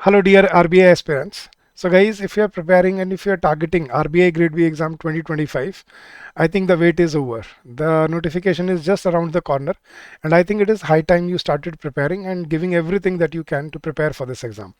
Hello dear RBI aspirants. So guys, if you are preparing and if you are targeting RBI Grade B exam 2025, I think the wait is over. The notification is just around the corner and I think it is high time you started preparing and giving everything that you can to prepare for this exam.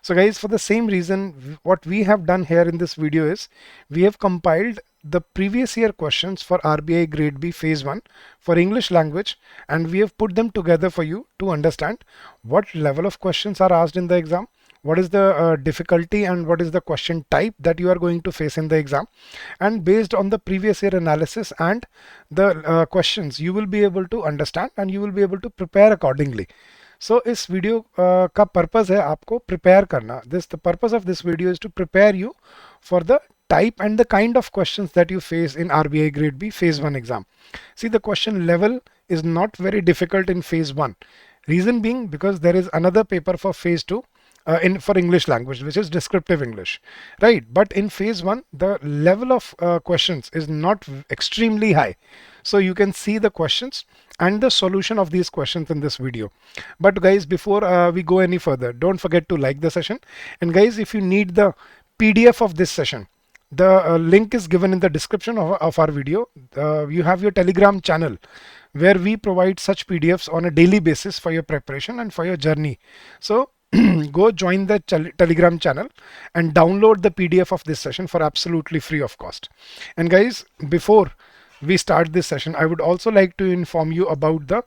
So guys, for the same reason, what we have done here in this video is we have compiled the previous year questions for RBI Grade B Phase 1 for English language, and we have put them together for you to understand what level of questions are asked in the exam, what is the difficulty and what is the question type that you are going to face in the exam, and based on the previous year analysis and the questions, you will be able to understand and you will be able to prepare accordingly. So इस video का purpose है आपको prepare करना. This the purpose of this video is to prepare you for the type and the kind of questions that you face in RBI Grade B Phase 1 exam. See, the question level is not very difficult in Phase 1. Reason being because there is another paper for Phase 2 for English language, which is descriptive English, right? But in Phase 1, the level of questions is not extremely high. So you can see the questions and the solution of these questions in this video. But guys, before we go any further, don't forget to like the session. And guys, if you need the PDF of this session, the link is given in the description of our video. You have your Telegram channel where we provide such PDFs on a daily basis for your preparation and for your journey. So go join the Telegram channel and download the PDF of this session for absolutely free of cost. And guys, before we start this session, I would also like to inform you about the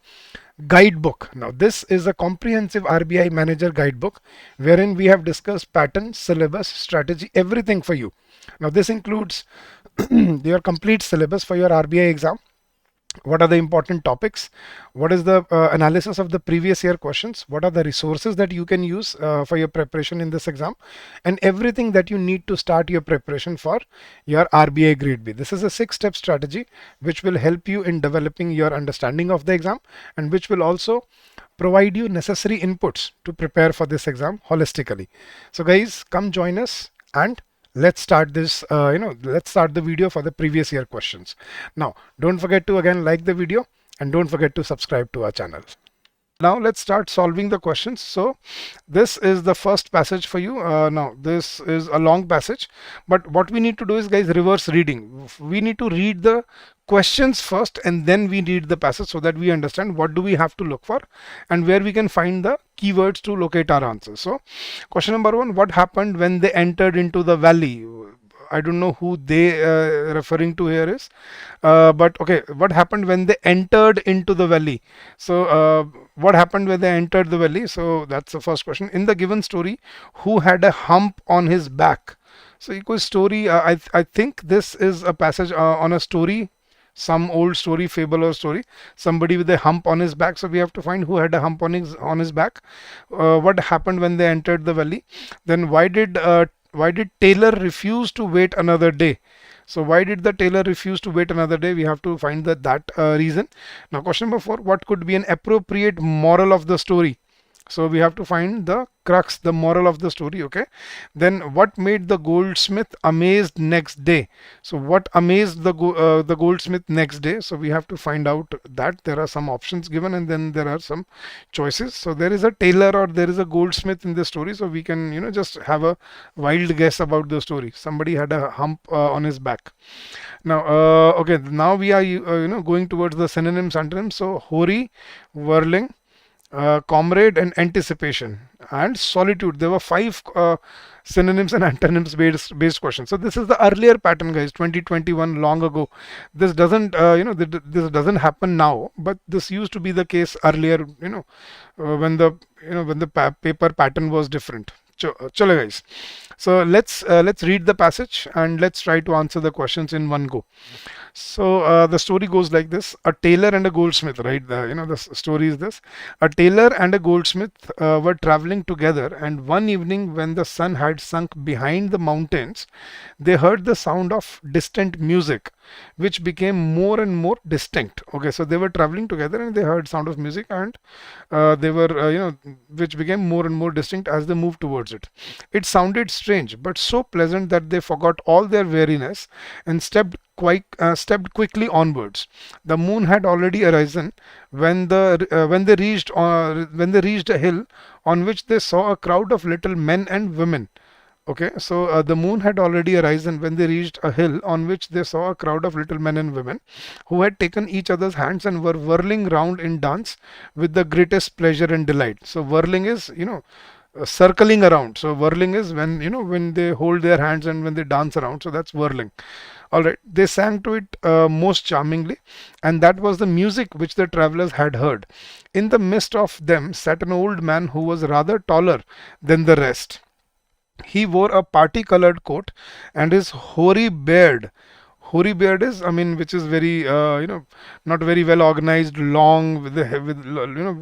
guidebook. Now, this is a comprehensive RBI Manager guidebook wherein we have discussed pattern, syllabus, strategy, everything for you. Now, this includes your complete syllabus for your RBI exam. What are the important topics? What is the analysis of the previous year questions? What are the resources that you can use for your preparation in this exam? And everything that you need to start your preparation for your RBI Grade B. This is a 6-step strategy which will help you in developing your understanding of the exam and which will also provide you necessary inputs to prepare for this exam holistically. So guys, come join us and let's start this, let's start the video for the previous year questions. Now, don't forget to again like the video and don't forget to subscribe to our channel. Now let's start solving the questions. So this is the first passage for you. Now this is a long passage, but what we need to do is, guys, reverse reading. We need to read the questions first and then we read the passage so that we understand what do we have to look for and where we can find the keywords to locate our answers. So question number 1, what happened when they entered into the valley? I don't know who they referring to here is, but okay, what happened when they entered into the valley? So what happened when they entered the valley? So that's the first question. In the given story, who had a hump on his back? So equal story, I think this is a passage on a story, some old story, fable or story, somebody with a hump on his back. So we have to find who had a hump on his back. What happened when they entered the valley? Then why did Taylor refuse to wait another day? So why did the tailor refuse to wait another day? We have to find that reason. Now question number 4, what could be an appropriate moral of the story? So we have to find the crux, the moral of the story. Okay, then what made the goldsmith amazed next day? So what amazed the goldsmith next day? So we have to find out that. There are some options given and then there are some choices. So there is a tailor or there is a goldsmith in the story, so we can just have a wild guess about the story. Somebody had a hump on his back. Now okay, now we are going towards the synonyms, antonyms. So hoary, whirling, comrade, and anticipation, and solitude. There were 5 synonyms and antonyms based questions. So this is the earlier pattern, guys, 2021, long ago. This doesn't this doesn't happen now, but this used to be the case earlier, when the paper pattern was different. Chalo guys, so let's read the passage and let's try to answer the questions in one go. So the story goes like this: a tailor and a goldsmith, right? The story is this: a tailor and a goldsmith were traveling together, and one evening when the sun had sunk behind the mountains, they heard the sound of distant music. which became more and more distinct. Okay, so they were traveling together and they heard sound of music, and they were, which became more and more distinct as they moved towards it. It sounded strange, but so pleasant that they forgot all their weariness and stepped quickly onwards. The moon had already arisen when they reached a hill on which they saw a crowd of little men and women. Okay, so the moon had already arisen when they reached a hill on which they saw a crowd of little men and women who had taken each other's hands and were whirling round in dance with the greatest pleasure and delight. So whirling is, circling around. So whirling is when, when they hold their hands and when they dance around. So that's whirling. All right, they sang to it most charmingly, and that was the music which the travelers had heard. In the midst of them sat an old man who was rather taller than the rest. He wore a party-colored coat, and his hoary beard. Hoary beard is, I mean, which is very, not very well organized, long with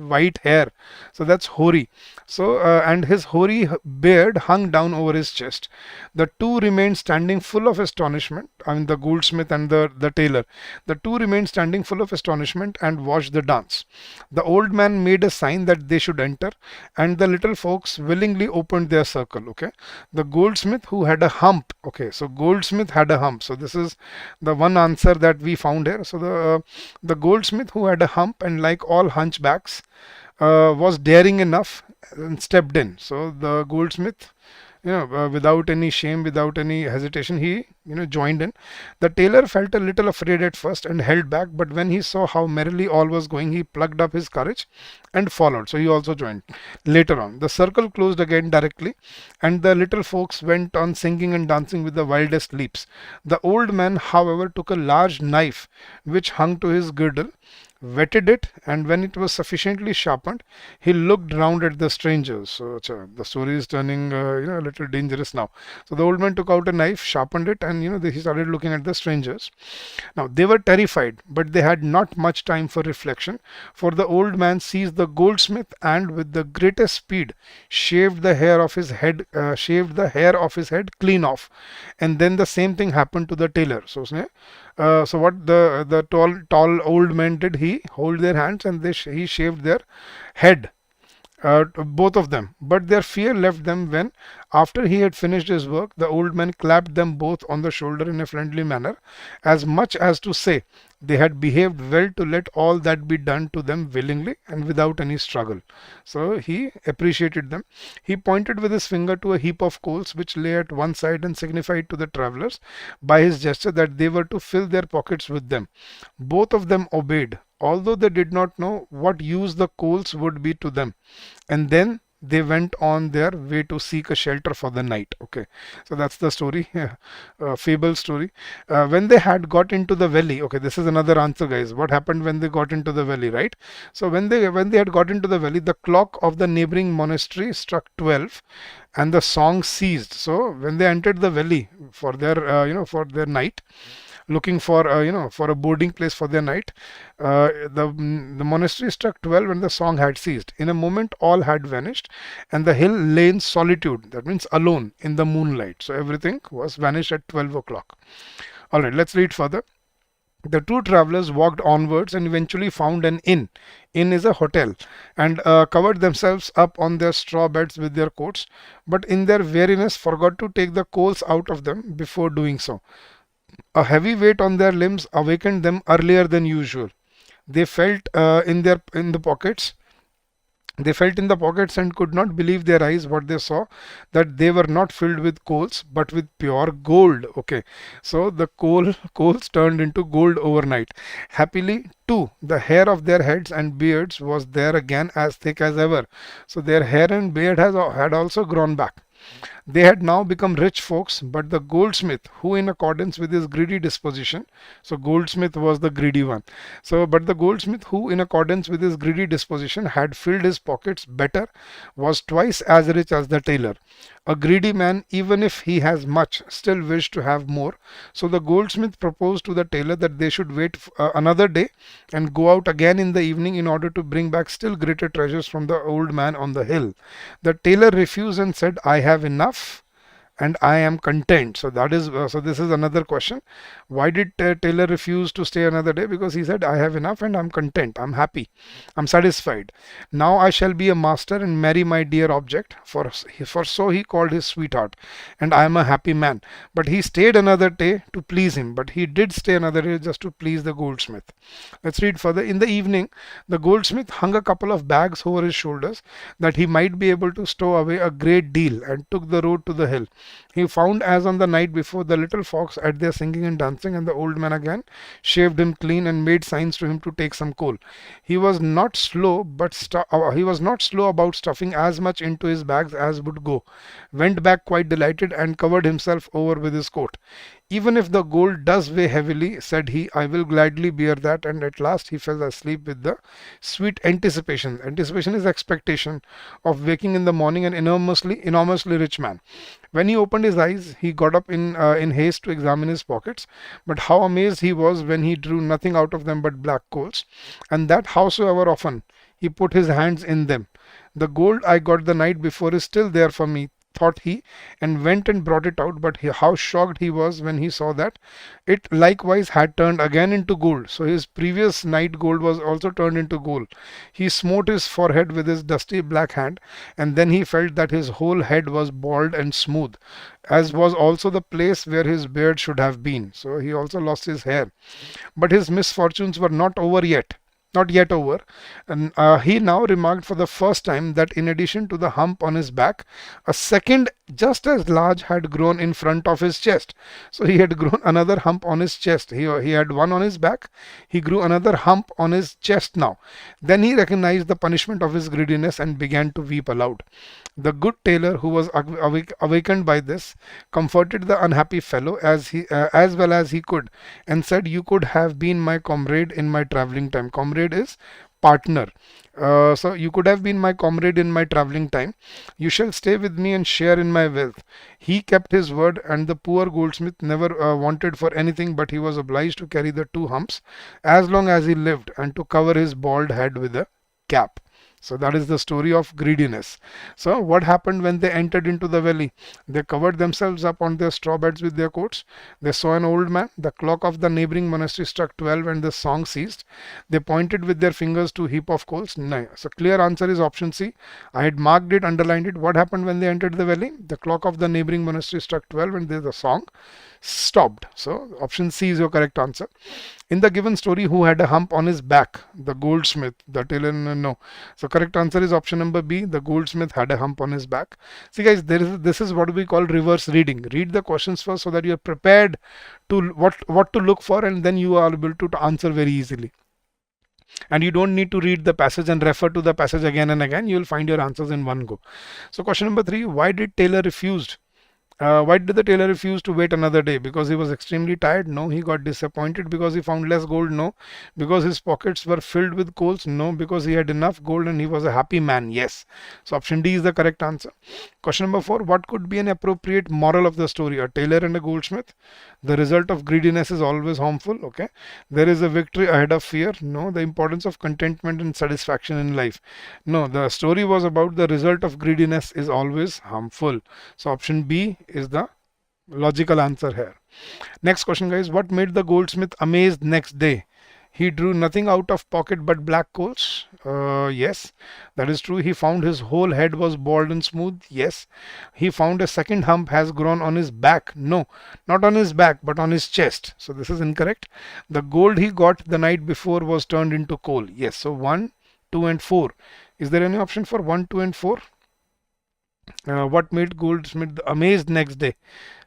white hair. So that's hoary. So and his hoary beard hung down over his chest. The two remained standing full of astonishment. I mean, the goldsmith and the tailor. The two remained standing full of astonishment and watched the dance. The old man made a sign that they should enter, and the little folks willingly opened their circle. Okay, the goldsmith who had a hump. Okay, so goldsmith had a hump. So this is the one answer that we found here. So the goldsmith who had a hump, and like all hunchbacks, was daring enough and stepped in. So the goldsmith, without any shame, without any hesitation, he, joined in. The tailor felt a little afraid at first and held back, but when he saw how merrily all was going, he plucked up his courage and followed. So he also joined. Later on, the circle closed again directly, and the little folks went on singing and dancing with the wildest leaps. The old man, however, took a large knife which hung to his girdle, whetted it, and when it was sufficiently sharpened, he looked round at the strangers. So the story is turning a little dangerous now. So the old man took out a knife, sharpened it, and he started looking at the strangers. Now they were terrified, but they had not much time for reflection, for the old man seized the goldsmith and with the greatest speed shaved the hair of his head clean off. And then the same thing happened to the tailor. So what the tall old man did, he hold their hands and he shaved their head, both of them. But their fear left them when, after he had finished his work, the old man clapped them both on the shoulder in a friendly manner, as much as to say they had behaved well to let all that be done to them willingly and without any struggle. So he appreciated them. He pointed with his finger to a heap of coals which lay at one side and signified to the travelers by his gesture that they were to fill their pockets with them. Both of them obeyed, although they did not know what use the coals would be to them. And then they went on their way to seek a shelter for the night. Okay, so that's the story, fable story. When they had got into the valley, okay, this is another answer, guys. What happened when they got into the valley, right? So when they had got into the valley, the clock of the neighboring monastery struck 12, and the song ceased. So when they entered the valley for their for their night, looking for for a boarding place for their night, the monastery struck 12 and the song had ceased. In a moment all had vanished, and the hill lay in solitude, that means alone, in the moonlight. So everything was vanished at 12 o'clock. All right, let's read further. The two travelers walked onwards and eventually found an inn. Inn is a hotel, and covered themselves up on their straw beds with their coats, but in their weariness forgot to take the coals out of them before doing so. A heavy weight on their limbs awakened them earlier than usual. They felt in the pockets. They felt in the pockets and could not believe their eyes what they saw, that they were not filled with coals but with pure gold. Okay, so the coals turned into gold overnight. Happily too, the hair of their heads and beards was there again as thick as ever. So their hair and beard had also grown back. They had now become rich folks, but the goldsmith, who in accordance with his greedy disposition, so goldsmith was the greedy one. So, but the goldsmith, who in accordance with his greedy disposition had filled his pockets better, was twice as rich as the tailor. A greedy man, even if he has much, still wished to have more. So the goldsmith proposed to the tailor that they should wait another day and go out again in the evening in order to bring back still greater treasures from the old man on the hill. The tailor refused and said, I have enough. and I am content. So that is so this is another question. Why did Taylor refuse to stay another day? Because he said, I have enough and I'm content, I'm happy, I'm satisfied. Now I shall be a master and marry my dear object, for so he called his sweetheart, and I am a happy man. But he stayed another day to please him, but he did stay another day just to please the goldsmith. Let's read further. In the evening, the goldsmith hung a couple of bags over his shoulders that he might be able to stow away a great deal, and took the road to the hill. He found, as on the night before, the little fox at their singing and dancing, and the old man again shaved him clean and made signs to him to take some coal. He was not slow, he was not slow about stuffing as much into his bags as would go. Went back quite delighted, and covered himself over with his coat. Even if the gold does weigh heavily, said he, I will gladly bear that. And at last he fell asleep with the sweet anticipation. Anticipation is expectation of waking in the morning an enormously rich man. When he opened his eyes, he got up in haste to examine his pockets. But how amazed he was when he drew nothing out of them but black coals, and that howsoever often he put his hands in them. The gold I got the night before is still there for me, thought he, and went and brought it out. But how shocked he was when he saw that it likewise had turned again into gold. So his previous night gold was also turned into gold. He smote his forehead with his dusty black hand, and then he felt that his whole head was bald and smooth, as was also the place where his beard should have been. So he also lost his hair. But his misfortunes were not over yet. Not yet over. And he now remarked for the first time that in addition to the hump on his back, a second just as large had grown in front of his chest. So he had grown another hump on his chest. He had one on his back. He grew another hump on his chest now. Then he recognized the punishment of his greediness and began to weep aloud. The good tailor, who was awakened by this, comforted the unhappy fellow as well as he could, and said, you could have been my comrade in my travelling time. Comrade is partner. So you could have been my comrade in my travelling time. You shall stay with me and share in my wealth. He kept his word, and the poor goldsmith never wanted for anything, but he was obliged to carry the two humps as long as he lived, and to cover his bald head with a cap. So that is the story of greediness. So what happened when they entered into the valley? They covered themselves up on their straw beds with their coats. They saw an old man. The clock of the neighboring monastery struck 12 and the song ceased. They pointed with their fingers to a heap of coals. No. So clear answer is option C. I had marked it, underlined it. What happened when they entered the valley? The clock of the neighboring monastery struck 12 and the song stopped. So option C is your correct answer. In the given story, who had a hump on his back? The goldsmith. The tailor, no. So correct answer is option number B. The goldsmith had a hump on his back. See guys, this is what we call reverse reading. Read the questions first so that you are prepared to what to look for, and then you are able to answer very easily. And you don't need to read the passage and refer to the passage again and again. You will find your answers in one go. So question number 3, why did Taylor refused? Why did the tailor refuse to wait another day? Because he was extremely tired? No. He got disappointed because he found less gold? No. Because his pockets were filled with coals? No. Because he had enough gold and he was a happy man? Yes. So option D is the correct answer. Question number 4, what could be an appropriate moral of the story? A tailor and a goldsmith. The result of greediness is always harmful. Okay. There is a victory ahead of fear? No. The importance of contentment and satisfaction in life? No. The story was about the result of greediness is always harmful. So option B is the logical answer here. Next question guys, what made the goldsmith amazed next day? He drew nothing out of pocket but black coals. Yes, that is true. He found his whole head was bald and smooth. Yes. He found a second hump has grown on his back. No, not on his back but on his chest. So this is incorrect. The gold he got the night before was turned into coal. Yes. So 1, 2 and 4. Is there any option for 1, 2 and 4? What made goldsmith amazed next day?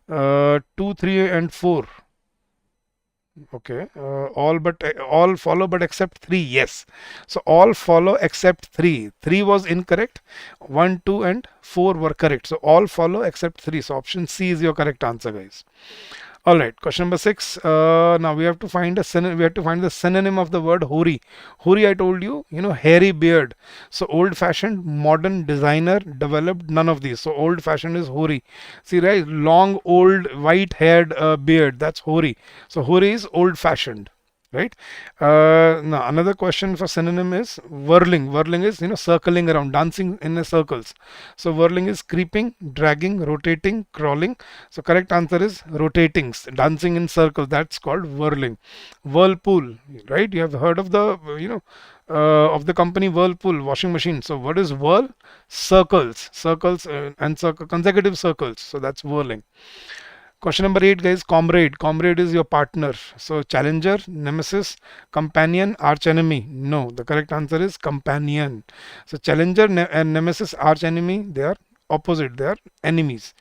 2, 3 and 4. Okay, all follow but except 3. Yes, so all follow except 3. 3 was incorrect. 1, 2 and 4 were correct. So all follow except 3. So option C is your correct answer guys. All right, question number 6. Now we have to find the synonym of the word hoary. Hoary, I told you, hairy beard. So old-fashioned, modern, designer, developed, none of these. So old-fashioned is hoary. See, right, long, old, white-haired beard. That's hoary. So hoary is old-fashioned. right? Now another question for synonym is whirling. Whirling is, circling around, dancing in a circles. So whirling is creeping, dragging, rotating, crawling. So correct answer is rotating, dancing in circles. That's called whirling. Whirlpool, right? You have heard of the, of the company Whirlpool washing machine. So what is whirl? Circles, circles, and consecutive circles. So that's whirling. Question number 8, guys. Comrade. Comrade is your partner. So challenger, nemesis, companion, arch enemy. No, the correct answer is companion. So challenger and nemesis, arch enemy, they are opposite. They are enemies.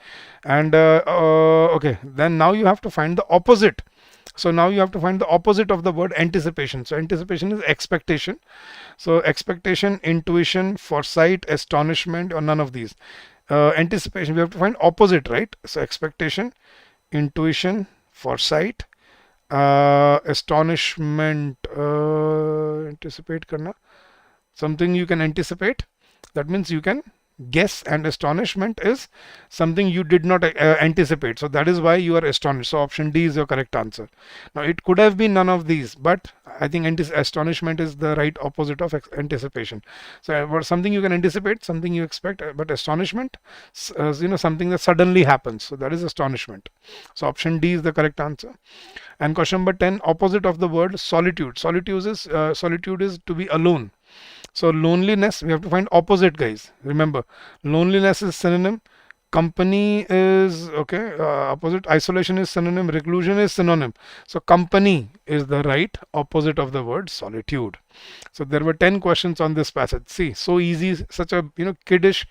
And okay, then now you have to find the opposite. So now you have to find the opposite of the word anticipation. So anticipation is expectation. So expectation, intuition, foresight, astonishment, or none of these. Anticipation, we have to find opposite, right? So expectation, intuition, foresight, astonishment, anticipate karna, something you can anticipate, that means you can guess, and astonishment is something you did not anticipate, so that is why you are astonished. So option D is your correct answer. Now it could have been none of these, but I think astonishment is the right opposite of anticipation. So something you can anticipate, something you expect, but astonishment, something that suddenly happens, so that is astonishment. So option D is the correct answer. And question number 10, opposite of the word solitude. Solitude is to be alone. So loneliness, we have to find opposite, guys. Remember, loneliness is synonym, company is opposite, isolation is synonym, reclusion is synonym. So company is the right opposite of the word solitude. So there were 10 questions on this passage. See, so easy, such a kiddish,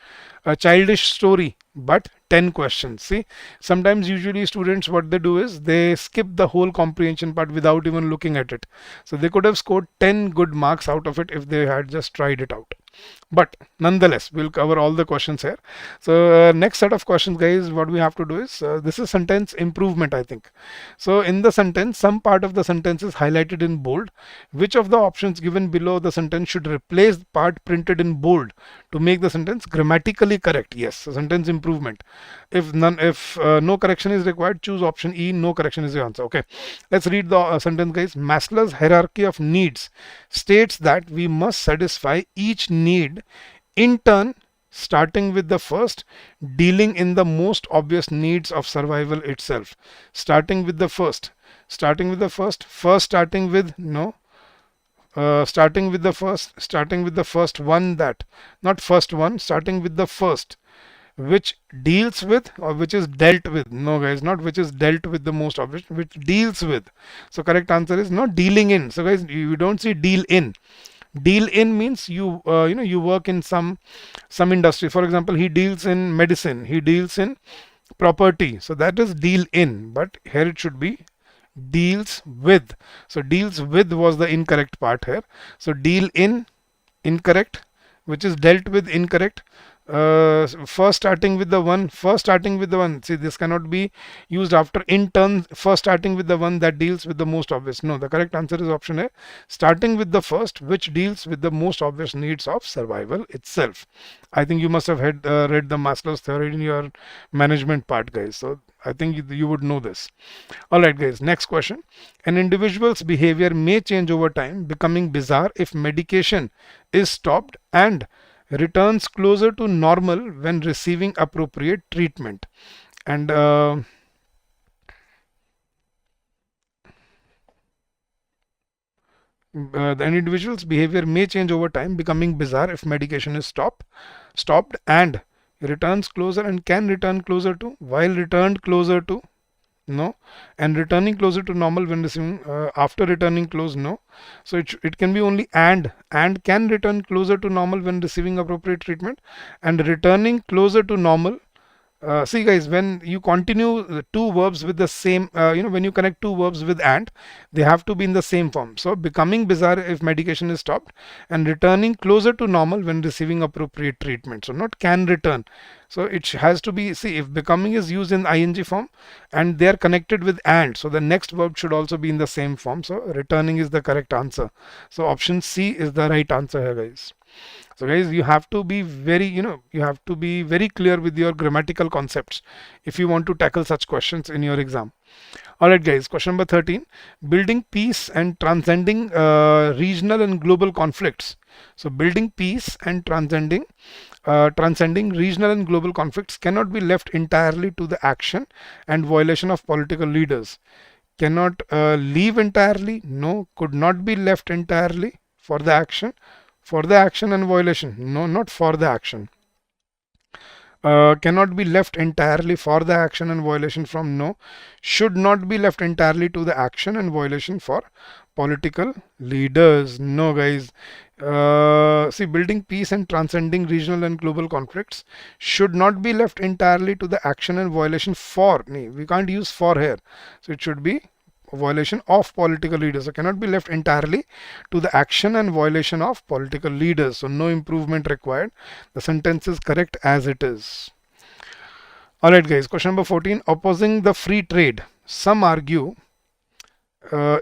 childish story, but 10 questions. See, sometimes usually students, what they do is they skip the whole comprehension part without even looking at it. So they could have scored 10 good marks out of it if they had just tried it out. But nonetheless, we'll cover all the questions here. So next set of questions, guys, what we have to do is, this is sentence improvement, I think. So in the sentence, some part of the sentence is highlighted in bold. Which of the options given below the sentence should replace the part printed in bold to make the sentence grammatically correct? Yes, so sentence improvement. If no correction is required, choose option E, no correction is the answer. Okay, let's read the sentence, guys. Maslow's hierarchy of needs states that we must satisfy each need in turn, starting with the first, dealing in the most obvious needs of survival itself. Starting with the first, starting with the first starting with no, starting with the first one, that not first one, starting with the first, which deals with or which is dealt with. No, guys, not which is dealt with the most obvious, which deals with. So correct answer is not dealing in. So guys, you don't see deal in. Deal in means you you work in some industry. For example, he deals in medicine, he deals in property, so that is deal in, but here it should be deals with. So deals with was the incorrect part here. So deal in, incorrect, which is dealt with, incorrect. First starting with the one, see, this cannot be used after in turn, first starting with the one that deals with the most obvious. No, the correct answer is option A, starting with the first which deals with the most obvious needs of survival itself. I think you must have read the Maslow's theory in your management part, guys, so I think you would know this. Alright, guys, next question. An individual's behavior may change over time, becoming bizarre if medication is stopped, and returns closer to normal when receiving appropriate treatment. And an individual's behavior may change over time, becoming bizarre if medication is stopped, and returns closer, and can return closer to, while returned closer to, no, and returning closer to normal when receiving, after returning close, no. So it can be only and can return closer to normal when receiving appropriate treatment, and returning closer to normal. See, guys, when you continue the two verbs with the same, when you connect two verbs with and, they have to be in the same form. So becoming bizarre if medication is stopped, and returning closer to normal when receiving appropriate treatment. So not can return. So it has to be, see, if becoming is used in ing form and they are connected with and, so the next verb should also be in the same form. So returning is the correct answer. So option C is the right answer here, guys. So guys, you have to be very, you have to be very clear with your grammatical concepts if you want to tackle such questions in your exam. All right, guys, question number 13, building peace and transcending regional and global conflicts. So building peace and transcending regional and global conflicts cannot be left entirely to the action and violation of political leaders. Cannot leave entirely, no. Could not be left entirely, for the action and violation, no, not for the action. Cannot be left entirely for the action and violation, from no. Should not be left entirely to the action and violation for political leaders, no guys. See, building peace and transcending regional and global conflicts should not be left entirely to the action and violation for, we can't use for here, so it should be violation of political leaders. So cannot be left entirely to the action and violation of political leaders. So no improvement required. The sentence is correct as it is. Alright guys, question number 14. Opposing the free trade, some argue,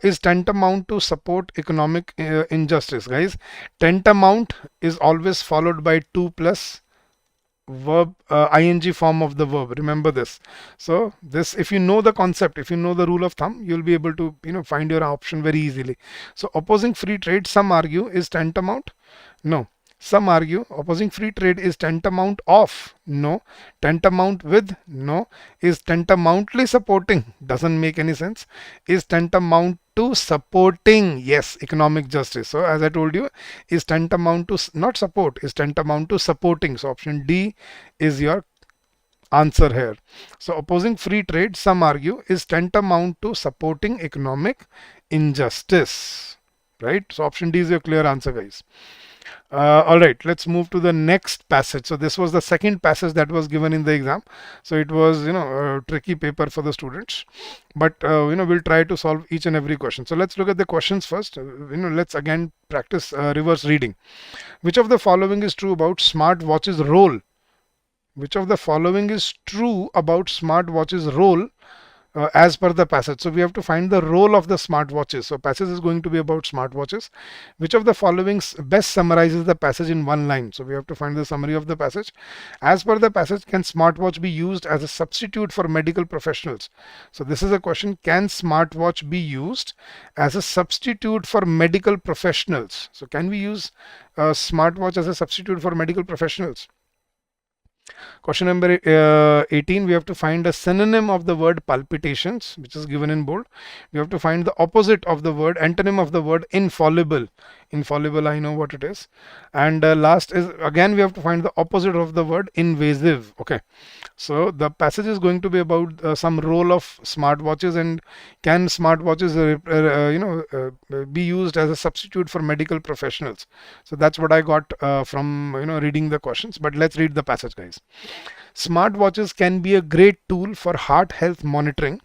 is tantamount to support economic injustice. Guys, tantamount is always followed by to plus verb, ing form of the verb. Remember this. So this, if you know the concept, if you know the rule of thumb, you'll be able to find your option very easily. So opposing free trade, some argue, is tantamount, no. Some argue opposing free trade is tantamount of, no. Tantamount with, no. Is tantamountly supporting, doesn't make any sense. Is tantamount to supporting, yes, economic justice. So as I told you, is tantamount to, not support, is tantamount to supporting. So option D is your answer here. So opposing free trade, some argue, is tantamount to supporting economic injustice, right? So option D is your clear answer, guys. All right, let's move to the next passage. So this was the second passage that was given in the exam. So it was, a tricky paper for the students, but we'll try to solve each and every question. So let's look at the questions first. Let's again practice reverse reading. Which of the following is true about smartwatch's role? Which of the following is true about smartwatch's role as per the passage? So we have to find the role of the smartwatches. So passage is going to be about smartwatches. Which of the following best summarizes the passage in one line? So we have to find the summary of the passage. As per the passage, can smartwatch be used as a substitute for medical professionals? So this is a question. Can smartwatch be used as a substitute for medical professionals? So can we use a smartwatch as a substitute for medical professionals? Question number 18, we have to find a synonym of the word palpitations, which is given in bold. We have to find the opposite of the word, antonym of the word infallible. Infallible, I know what it is. And last is, again, we have to find the opposite of the word invasive. Okay. So the passage is going to be about some role of smartwatches, and can smartwatches be used as a substitute for medical professionals. So that's what I got from reading the questions. But let's read the passage, guys. Smartwatches can be a great tool for heart health monitoring.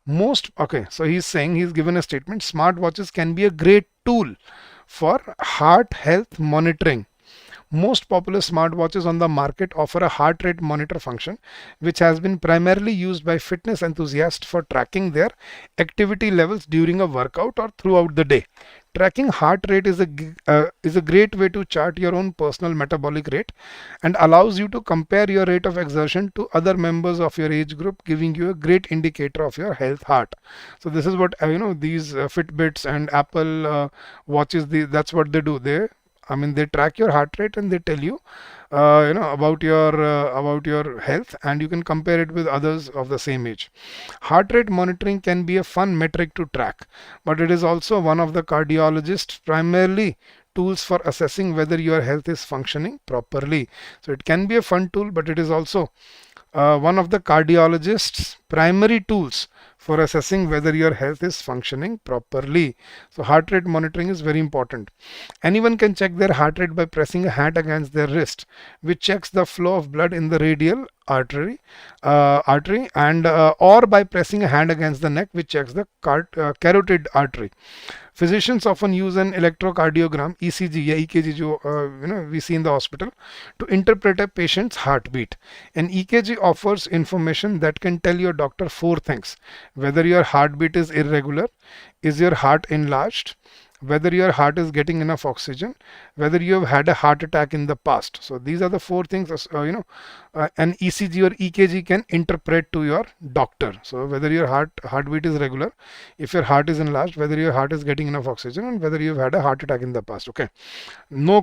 So he's saying, he's given a statement, smartwatches can be a great tool for heart health monitoring. Most popular smartwatches on the market offer a heart rate monitor function, which has been primarily used by fitness enthusiasts for tracking their activity levels during a workout or throughout the day. Tracking heart rate is a great way to chart your own personal metabolic rate and allows you to compare your rate of exertion to other members of your age group, giving you a great indicator of your health heart. So this is what these Fitbits and Apple watches, that's what they do. They track your heart rate and they tell you, about your health, and you can compare it with others of the same age. Heart rate monitoring can be a fun metric to track, but it is also one of the cardiologist's primarily tools for assessing whether your health is functioning properly. So it can be a fun tool, but it is also one of the cardiologist's primary tools for assessing whether your health is functioning properly. So heart rate monitoring is very important. Anyone can check their heart rate by pressing a hand against their wrist, which checks the flow of blood in the radial artery, and or by pressing a hand against the neck, which checks the carotid artery. Physicians often use an electrocardiogram, ECG या EKG जो we see in the hospital, to interpret a patient's heartbeat. An EKG offers information that can tell your doctor 4 things: whether your heartbeat is irregular, is your heart enlarged, whether your heart is getting enough oxygen, whether you have had a heart attack in the past. So these are the four things an ECG or EKG can interpret to your doctor. So whether your heartbeat is regular, if your heart is enlarged, whether your heart is getting enough oxygen, and whether you've had a heart attack in the past. Okay, no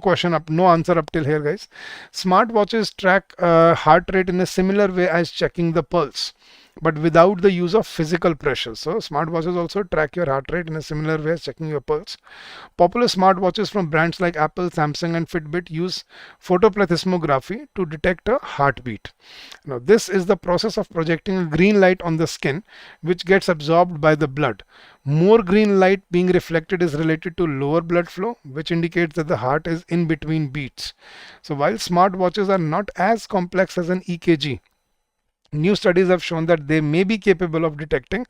answer up till here, guys. Smartwatches track heart rate in a similar way as checking the pulse, but without the use of physical pressure. So smartwatches also track your heart rate in a similar way as checking your pulse. Popular smartwatches from brands like Apple, Samsung and Fitbit use photoplethysmography to detect a heartbeat. Now this is the process of projecting a green light on the skin, which gets absorbed by the blood. More green light being reflected is related to lower blood flow, which indicates that the heart is in between beats. So while smartwatches are not as complex as an EKG, new studies have shown that they may be capable of detecting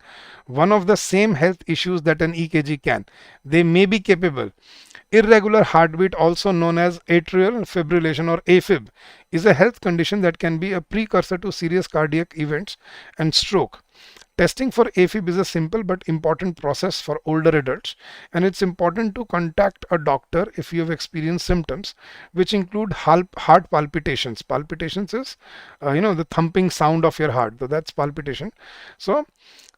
one of the same health issues that an EKG can. They may be capable. Irregular heartbeat, also known as atrial fibrillation or AFib, is a health condition that can be a precursor to serious cardiac events and stroke. Testing for AFib is a simple but important process for older adults, and it's important to contact a doctor if you have experienced symptoms which include heart palpitations. Palpitations is the thumping sound of your heart. So that's palpitation. So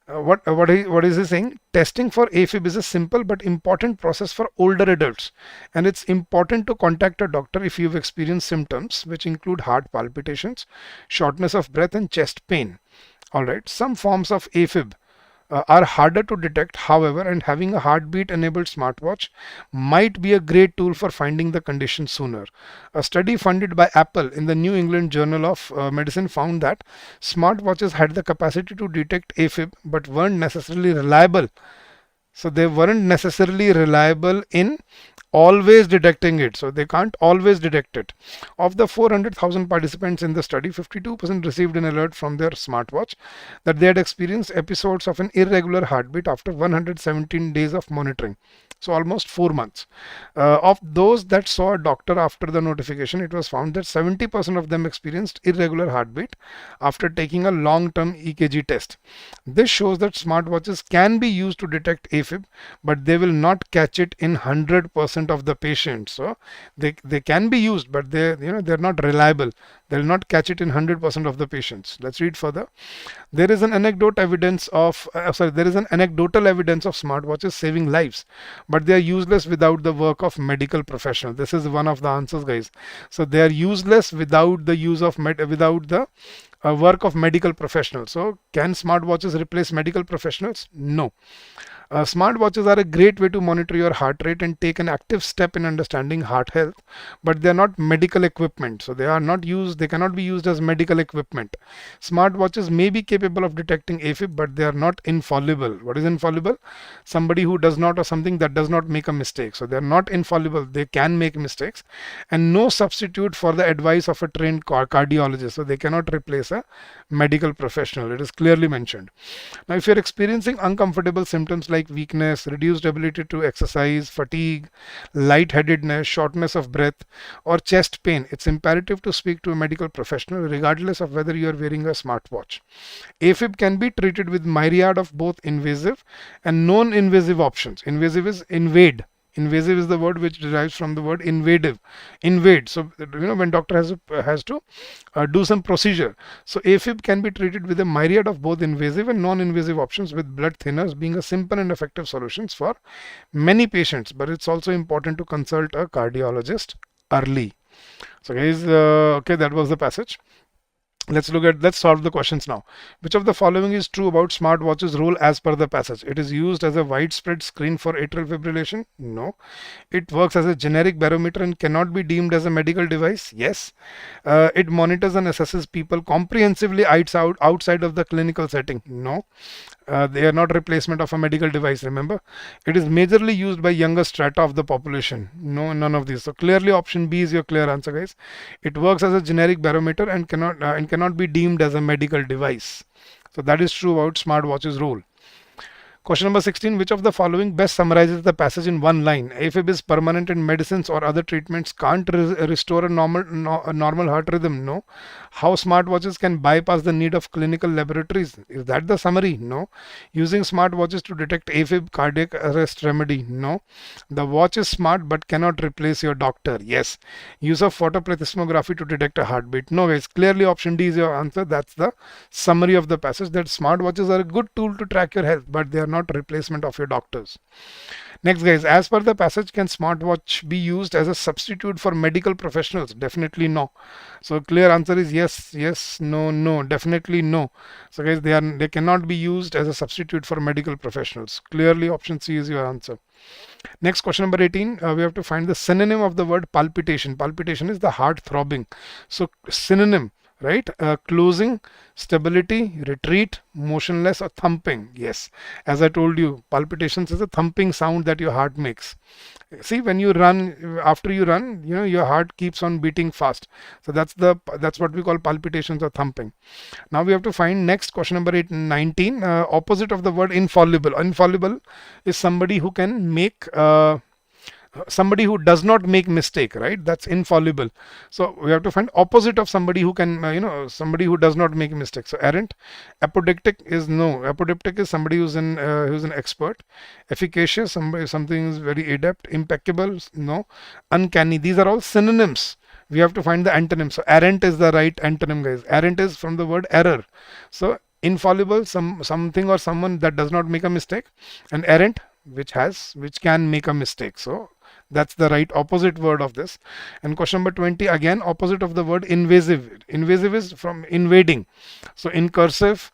what is he saying? Testing for AFib is a simple but important process for older adults, and it's important to contact a doctor if you've experienced symptoms which include heart palpitations, shortness of breath and chest pain. Alright, some forms of AFib are harder to detect, however, and having a heartbeat enabled smartwatch might be a great tool for finding the condition sooner. A study funded by Apple in the New England Journal of Medicine found that smartwatches had the capacity to detect AFib but weren't necessarily reliable. So they weren't necessarily reliable in always detecting it. So they can't always detect it. Of the 400,000 participants in the study, 52% received an alert from their smartwatch that they had experienced episodes of an irregular heartbeat after 117 days of monitoring. So almost 4 months. Of those that saw a doctor after the notification, it was found that 70% of them experienced irregular heartbeat after taking a long-term EKG test. This shows that smartwatches can be used to detect AFib, but they will not catch it in 100% of the patients. So they can be used, but they're not reliable. They'll not catch it in 100% of the patients. Let's read further. There is an anecdotal evidence of smartwatches saving lives, but they are useless without the work of medical professionals. This is one of the answers, guys. So they are useless without the use of work of medical professionals. So can smartwatches replace medical professionals? No. Smartwatches are a great way to monitor your heart rate and take an active step in understanding heart health, but they are not medical equipment. So they cannot be used as medical equipment. Smartwatches may be capable of detecting AFib, but they are not infallible. What is infallible? Somebody who does not, or something that does not make a mistake. So they are not infallible. They can make mistakes, and no substitute for the advice of a trained cardiologist. So they cannot replace a medical professional. It is clearly mentioned. Now, if you're experiencing uncomfortable symptoms like weakness, reduced ability to exercise, fatigue, lightheadedness, shortness of breath, or chest pain, it's imperative to speak to a medical professional regardless of whether you are wearing a smartwatch. AFib can be treated with myriad of both invasive and non-invasive options. Invasive is invade. Invasive is the word which derives from the word invade. So when doctor has to do some procedure. So AFib can be treated with a myriad of both invasive and non-invasive options, with blood thinners being a simple and effective solutions for many patients. But it's also important to consult a cardiologist early. So guys, okay, that was the passage. Let's solve the questions now. Which of the following is true about smartwatch's role as per the passage? It is used as a widespread screen for atrial fibrillation? No. It works as a generic barometer and cannot be deemed as a medical device? Yes. It monitors and assesses people comprehensively outside of the clinical setting? No. They are not replacement of a medical device, remember. It is majorly used by younger strata of the population? No, none of these. So clearly option B is your clear answer, guys. It works as a generic barometer and cannot be deemed as a medical device. So that is true about smartwatch's role. Question number 16. Which of the following best summarizes the passage in one line? AFib is permanent and medicines or other treatments can't restore a normal heart rhythm. No. How smartwatches can bypass the need of clinical laboratories. Is that the summary? No. Using smartwatches to detect AFib, cardiac arrest remedy. No. The watch is smart but cannot replace your doctor. Yes. Use of photoplethysmography to detect a heartbeat. No guys, clearly option D is your answer. That's the summary of the passage, that smartwatches are a good tool to track your health, but they are not replacement of your doctors. Next guys, as per the passage, can smartwatch be used as a substitute for medical professionals? Definitely no. So clear answer is yes, yes, no, no, definitely no. So guys, they cannot be used as a substitute for medical professionals. Clearly option C is your answer. Next, question number 18. We have to find the synonym of the word palpitation. Palpitation is the heart throbbing. So synonym, right? Closing, stability, retreat, motionless, or thumping. Yes, as I told you, palpitations is a thumping sound that your heart makes. See, when you run, after you run, your heart keeps on beating fast. So that's what we call palpitations or thumping. Now we have to find next, question number 19. Opposite of the word infallible. Infallible is somebody who can make somebody who does not make mistake, right? That's infallible. So we have to find opposite of somebody who can somebody who does not make mistakes. So errant. Apodictic is no. Apodictic is somebody who's an expert. Efficacious, something is very adept. Impeccable, no. Uncanny, these are all synonyms. We have to find the antonym. So errant is the right antonym, guys. Errant is from the word error. So infallible, something or someone that does not make a mistake, and errant, which can make a mistake. So that's the right opposite word of this. And question number 20, again opposite of the word invasive. Invasive is from invading. So incursive,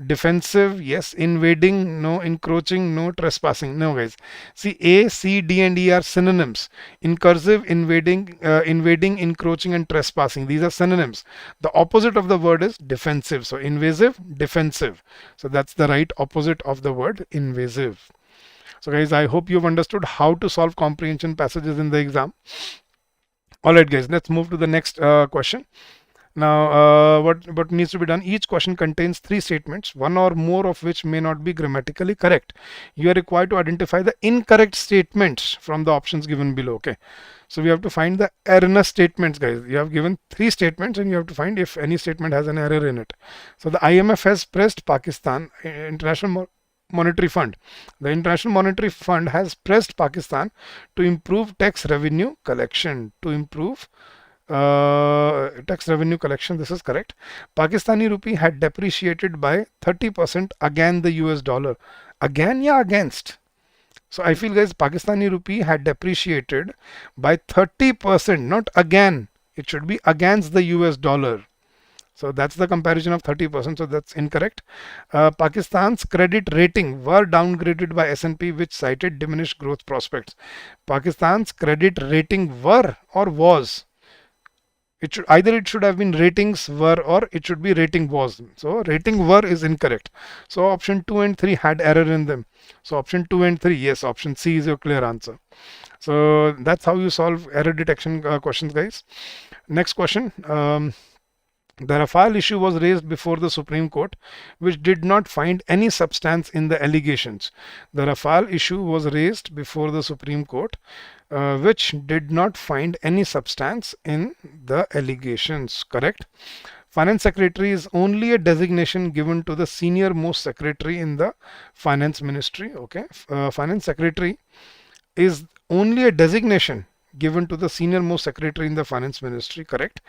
defensive, yes. Invading, no. Encroaching, no. Trespassing, no guys. See, A, C, D and E are synonyms. Incursive, invading, encroaching and trespassing, these are synonyms. The opposite of the word is defensive. So invasive, defensive. So that's the right opposite of the word invasive. So guys, I hope you've understood how to solve comprehension passages in the exam. Alright guys, let's move to the next question. Now, what needs to be done? Each question contains 3 statements, one or more of which may not be grammatically correct. You are required to identify the incorrect statements from the options given below. Okay. So we have to find the erroneous statements, guys. You have given 3 statements and you have to find if any statement has an error in it. So the IMF has pressed Pakistan, International Monetary Fund. The International Monetary Fund has pressed Pakistan to improve tax revenue collection. Tax revenue collection, this is correct. Pakistani rupee had depreciated by 30% against the US dollar. Again, yeah, against. So I feel guys, Pakistani rupee had depreciated by 30%, not again. It should be against the US dollar. So that's the comparison of 30%. So that's incorrect. Pakistan's credit rating were downgraded by S&P, which cited diminished growth prospects. Pakistan's credit rating were or was. It should have been ratings were or it should be rating was. So rating were is incorrect. So option 2 and 3 had error in them. So option 2 and 3, yes, option C is your clear answer. So that's how you solve error detection questions, guys. Next question. The Rafale issue was raised before the Supreme Court, which did not find any substance in the allegations. The Rafale issue was raised before the Supreme Court, which did not find any substance in the allegations. Correct? Finance Secretary is only a designation given to the senior most secretary in the Finance Ministry. Okay, Finance Secretary is only a designation given to the senior most secretary in the Finance Ministry. Correct?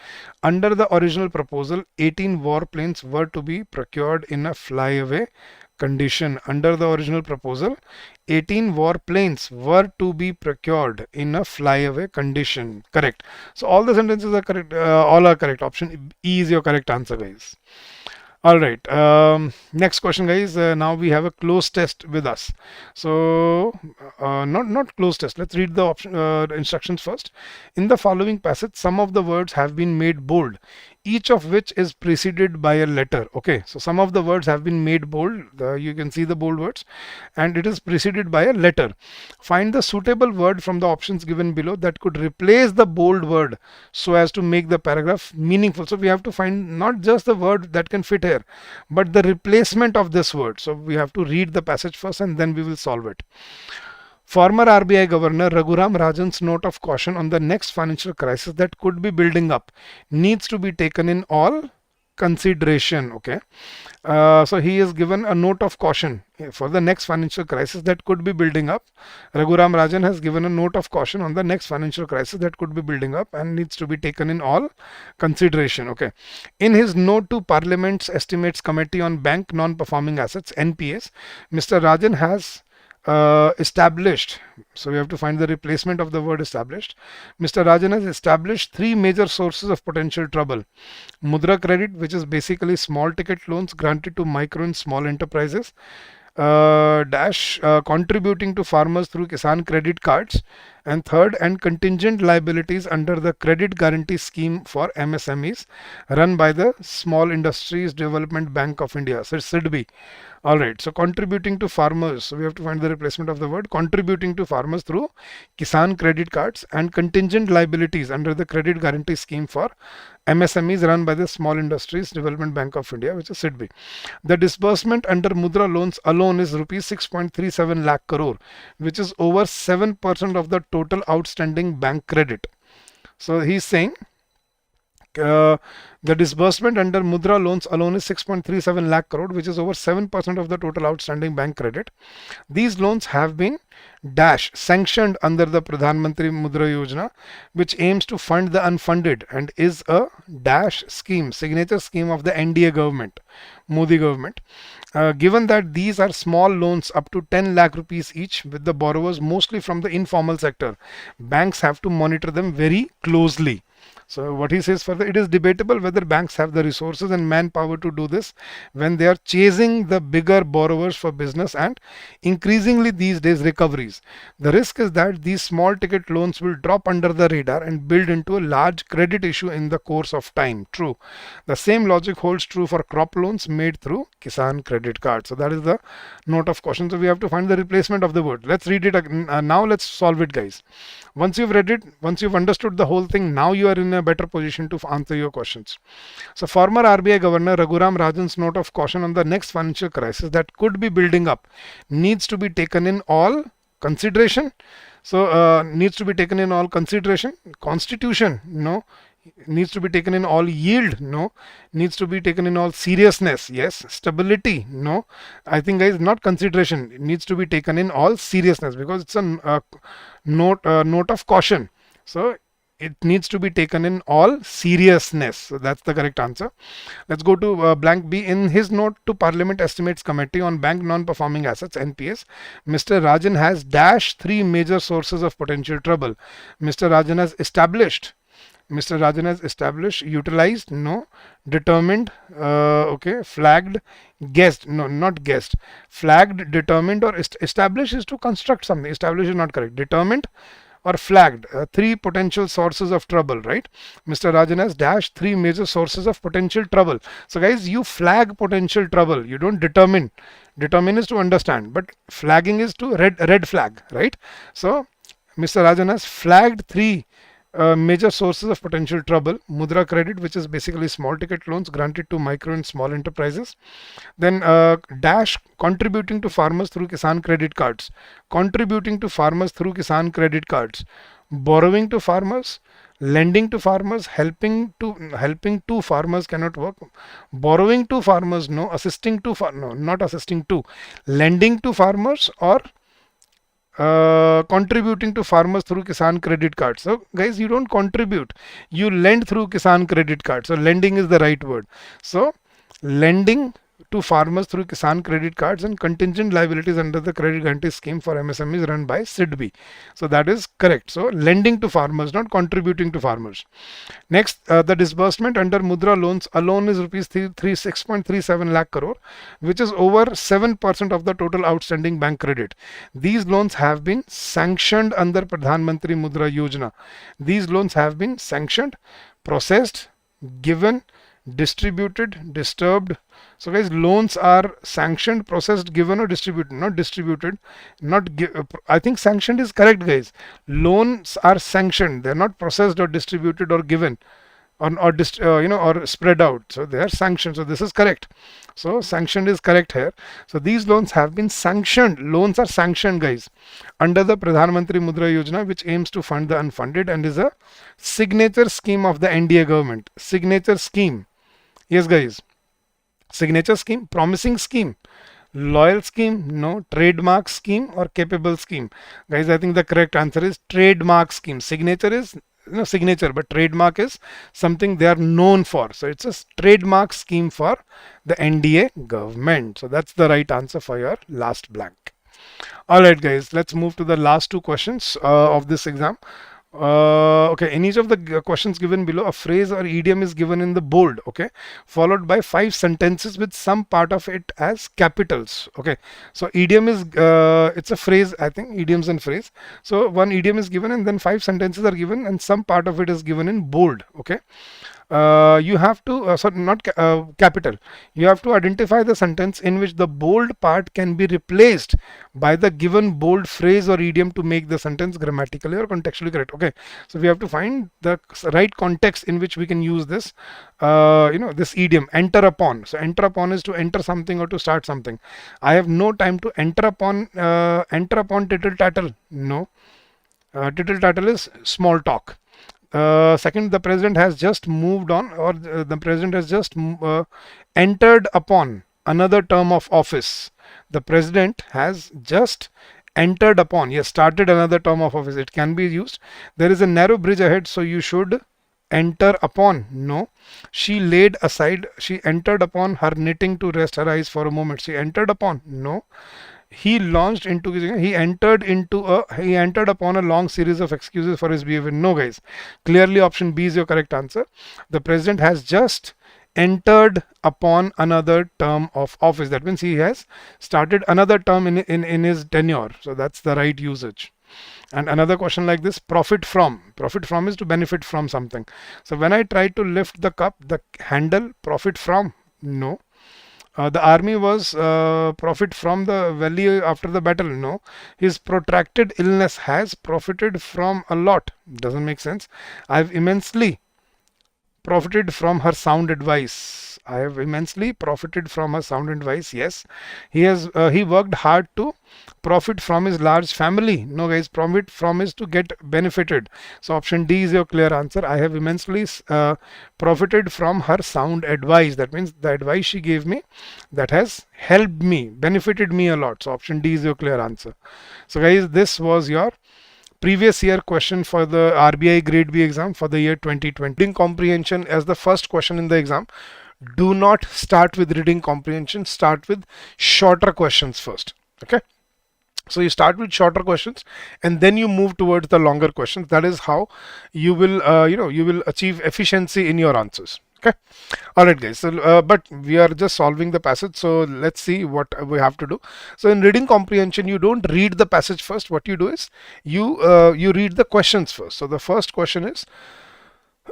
Under the original proposal, 18 warplanes were to be procured in a flyaway condition. Under the original proposal, 18 warplanes were to be procured in a flyaway condition. Correct? So all the sentences are correct. All are correct. Option E is your correct answer, guys. All right, next question, guys. Now we have a cloze test with us. So not cloze test. Let's read the option instructions first. In the following passage, some of the words have been made bold. each of which is preceded by a letter. Okay, so some of the words have been made bold. You can see the bold words, and it is preceded by a letter. Find the suitable word from the options given below that could replace the bold word so as to make the paragraph meaningful. So we have to find not just the word that can fit here, but the replacement of this word. So we have to read the passage first and then we will solve it. Former RBI Governor Raghuram Rajan's note of caution on the next financial crisis that could be building up needs to be taken in all consideration. Okay, so he is given a note of caution for the next financial crisis that could be building up. Raghuram Rajan has given a note of caution on the next financial crisis that could be building up and needs to be taken in all consideration. Okay, in his note to Parliament's Estimates Committee on Bank Non-Performing Assets (NPAs), Mr. Rajan has established, so we have to find the replacement of the word established. Mr. Rajan has established three major sources of potential trouble. Mudra credit, which is basically small ticket loans granted to micro and small enterprises, contributing to farmers through Kisan credit cards, and third, and contingent liabilities under the credit guarantee scheme for MSMEs run by the Small Industries Development Bank of India, so SIDBI. Alright, so contributing to farmers, so we have to find the replacement of the word contributing to farmers through Kisan credit cards, and contingent liabilities under the credit guarantee scheme for MSMEs run by the Small Industries Development Bank of India, which is SIDBI. The disbursement under Mudra loans alone is rupees 6.37 lakh crore, which is over 7% of the total outstanding bank credit. So he's saying the disbursement under Mudra loans alone is 6.37 lakh crore, which is over 7% of the total outstanding bank credit. These loans have been sanctioned under the Pradhan Mantri Mudra Yojana, which aims to fund the unfunded and is a scheme, signature scheme of the NDA government, Modi government. Given that these are small loans up to 10 lakh rupees each, with the borrowers mostly from the informal sector, banks have to monitor them very closely. So what he says further, it is debatable whether banks have the resources and manpower to do this when they are chasing the bigger borrowers for business and increasingly these days recoveries. The risk is that these small ticket loans will drop under the radar and build into a large credit issue in the course of time. True. The same logic holds true for crop loans made through Kisan credit card. So that is the note of caution. So we have to find the replacement of the word. Let's read it now. Let's solve it, guys. Once you've read it, once you've understood the whole thing, now you are in a better position to answer your questions. So former RBI Governor Raghuram Rajan's note of caution on the next financial crisis that could be building up needs to be taken in all consideration. So needs to be taken in all consideration. Constitution, no. Needs to be taken in all yield, no. Needs to be taken in all seriousness, yes. Stability, no. I think, guys, not consideration. It needs to be taken in all seriousness because it's a note of caution. So it needs to be taken in all seriousness. So that's the correct answer. Let's go to blank B. In his note to Parliament Estimates Committee on Bank Non-Performing Assets (NPAs), Mr. Rajan has three major sources of potential trouble. Mr. Rajan has established, utilized, no. Determined, okay. Flagged, guessed, no, not guessed. Flagged, determined, or established is to construct something. Establish is not correct. Determined or flagged, three potential sources of trouble, right? Mr. Rajan has three major sources of potential trouble. So guys, you flag potential trouble, you don't determine. Determine is to understand, but flagging is to red flag, right? So Mr. Rajan has flagged three major sources of potential trouble. Mudra credit, which is basically small ticket loans granted to micro and small enterprises. Then contributing to farmers through Kisan credit cards. Contributing to farmers through Kisan credit cards. Borrowing to farmers. Lending to farmers. Helping to farmers cannot work. Borrowing to farmers, no. Assisting to no, not assisting to. Lending to farmers or contributing to farmers through Kisan credit cards. So guys, you don't contribute, you lend through Kisan credit cards. So lending is the right word. So lending to farmers through Kisan credit cards and contingent liabilities under the credit guarantee scheme for MSMEs run by SIDBI. So that is correct. So lending to farmers, not contributing to farmers. Next, the disbursement under Mudra loans alone is rupees 6.37 lakh crore, which is over 7% of the total outstanding bank credit. These loans have been sanctioned under Pradhan Mantri Mudra Yojana. These loans have been sanctioned, processed, given, distributed, disturbed. So guys, loans are sanctioned, processed, given or distributed, not distributed, not I think sanctioned is correct guys. Loans are sanctioned, they're not processed or distributed or given or spread out, so they are sanctioned, so this is correct. So sanctioned is correct here. So these loans have been sanctioned. Loans are sanctioned guys under the Pradhan Mantri Mudra Yojana, which aims to fund the unfunded and is a signature scheme of the NDA government. Signature scheme, yes guys, signature scheme, promising scheme, loyal scheme, no, trademark scheme or capable scheme. Guys, I think the correct answer is trademark scheme. Signature is signature, but trademark is something they are known for. So it's a trademark scheme for the NDA government. So that's the right answer for your last blank. All right, guys, let's move to the last two questions of this exam. Okay, in each of the questions given below, a phrase or idiom is given in the bold, okay, followed by 5 sentences with some part of it as capitals. Okay, so idiom is it's a phrase, I think, idioms and phrase. So one idiom is given and then 5 sentences are given and some part of it is given in bold. Okay, you have to not capital, you have to identify the sentence in which the bold part can be replaced by the given bold phrase or idiom to make the sentence grammatically or contextually correct. Okay, so we have to find the right context in which we can use this this idiom, enter upon. So enter upon is to enter something or to start something. I have no time to enter upon tittle tattle. No, tittle tattle is small talk. Second, the president has just moved on, or the president has just entered upon another term of office. The president has just entered upon, yes, started another term of office. It can be used. There is a narrow bridge ahead, so you should enter upon. No. She laid aside, she entered upon her knitting to rest her eyes for a moment. She entered upon. No. He launched into, he entered upon a long series of excuses for his behavior. No guys, clearly option B is your correct answer. The president has just entered upon another term of office. That means he has started another term in his tenure. So that's the right usage. And another question like this, profit from is to benefit from something. So when I try to lift the cup, the handle, profit from. No. The army was profit from the valley after the battle. No. His protracted illness has profited from a lot. Doesn't make sense. I've immensely profited from her sound advice. I have immensely profited from her sound advice. Yes. He worked hard to profit from his large family. No guys, profit from is to get benefited. So option D is your clear answer. I have immensely profited from her sound advice. That means the advice she gave me, that has helped me, benefited me a lot. So option D is your clear answer. So guys, this was your previous year question for the RBI Grade B exam for the year 2020. Reading comprehension as the first question in the exam. Do not start with reading comprehension. Start with shorter questions first. Okay. So you start with shorter questions and then you move towards the longer questions. That is how you will, you will achieve efficiency in your answers. Okay. All right, guys. So, but we are just solving the passage. So let's see what we have to do. So in reading comprehension, you don't read the passage first. What you do is you read the questions first. So the first question is,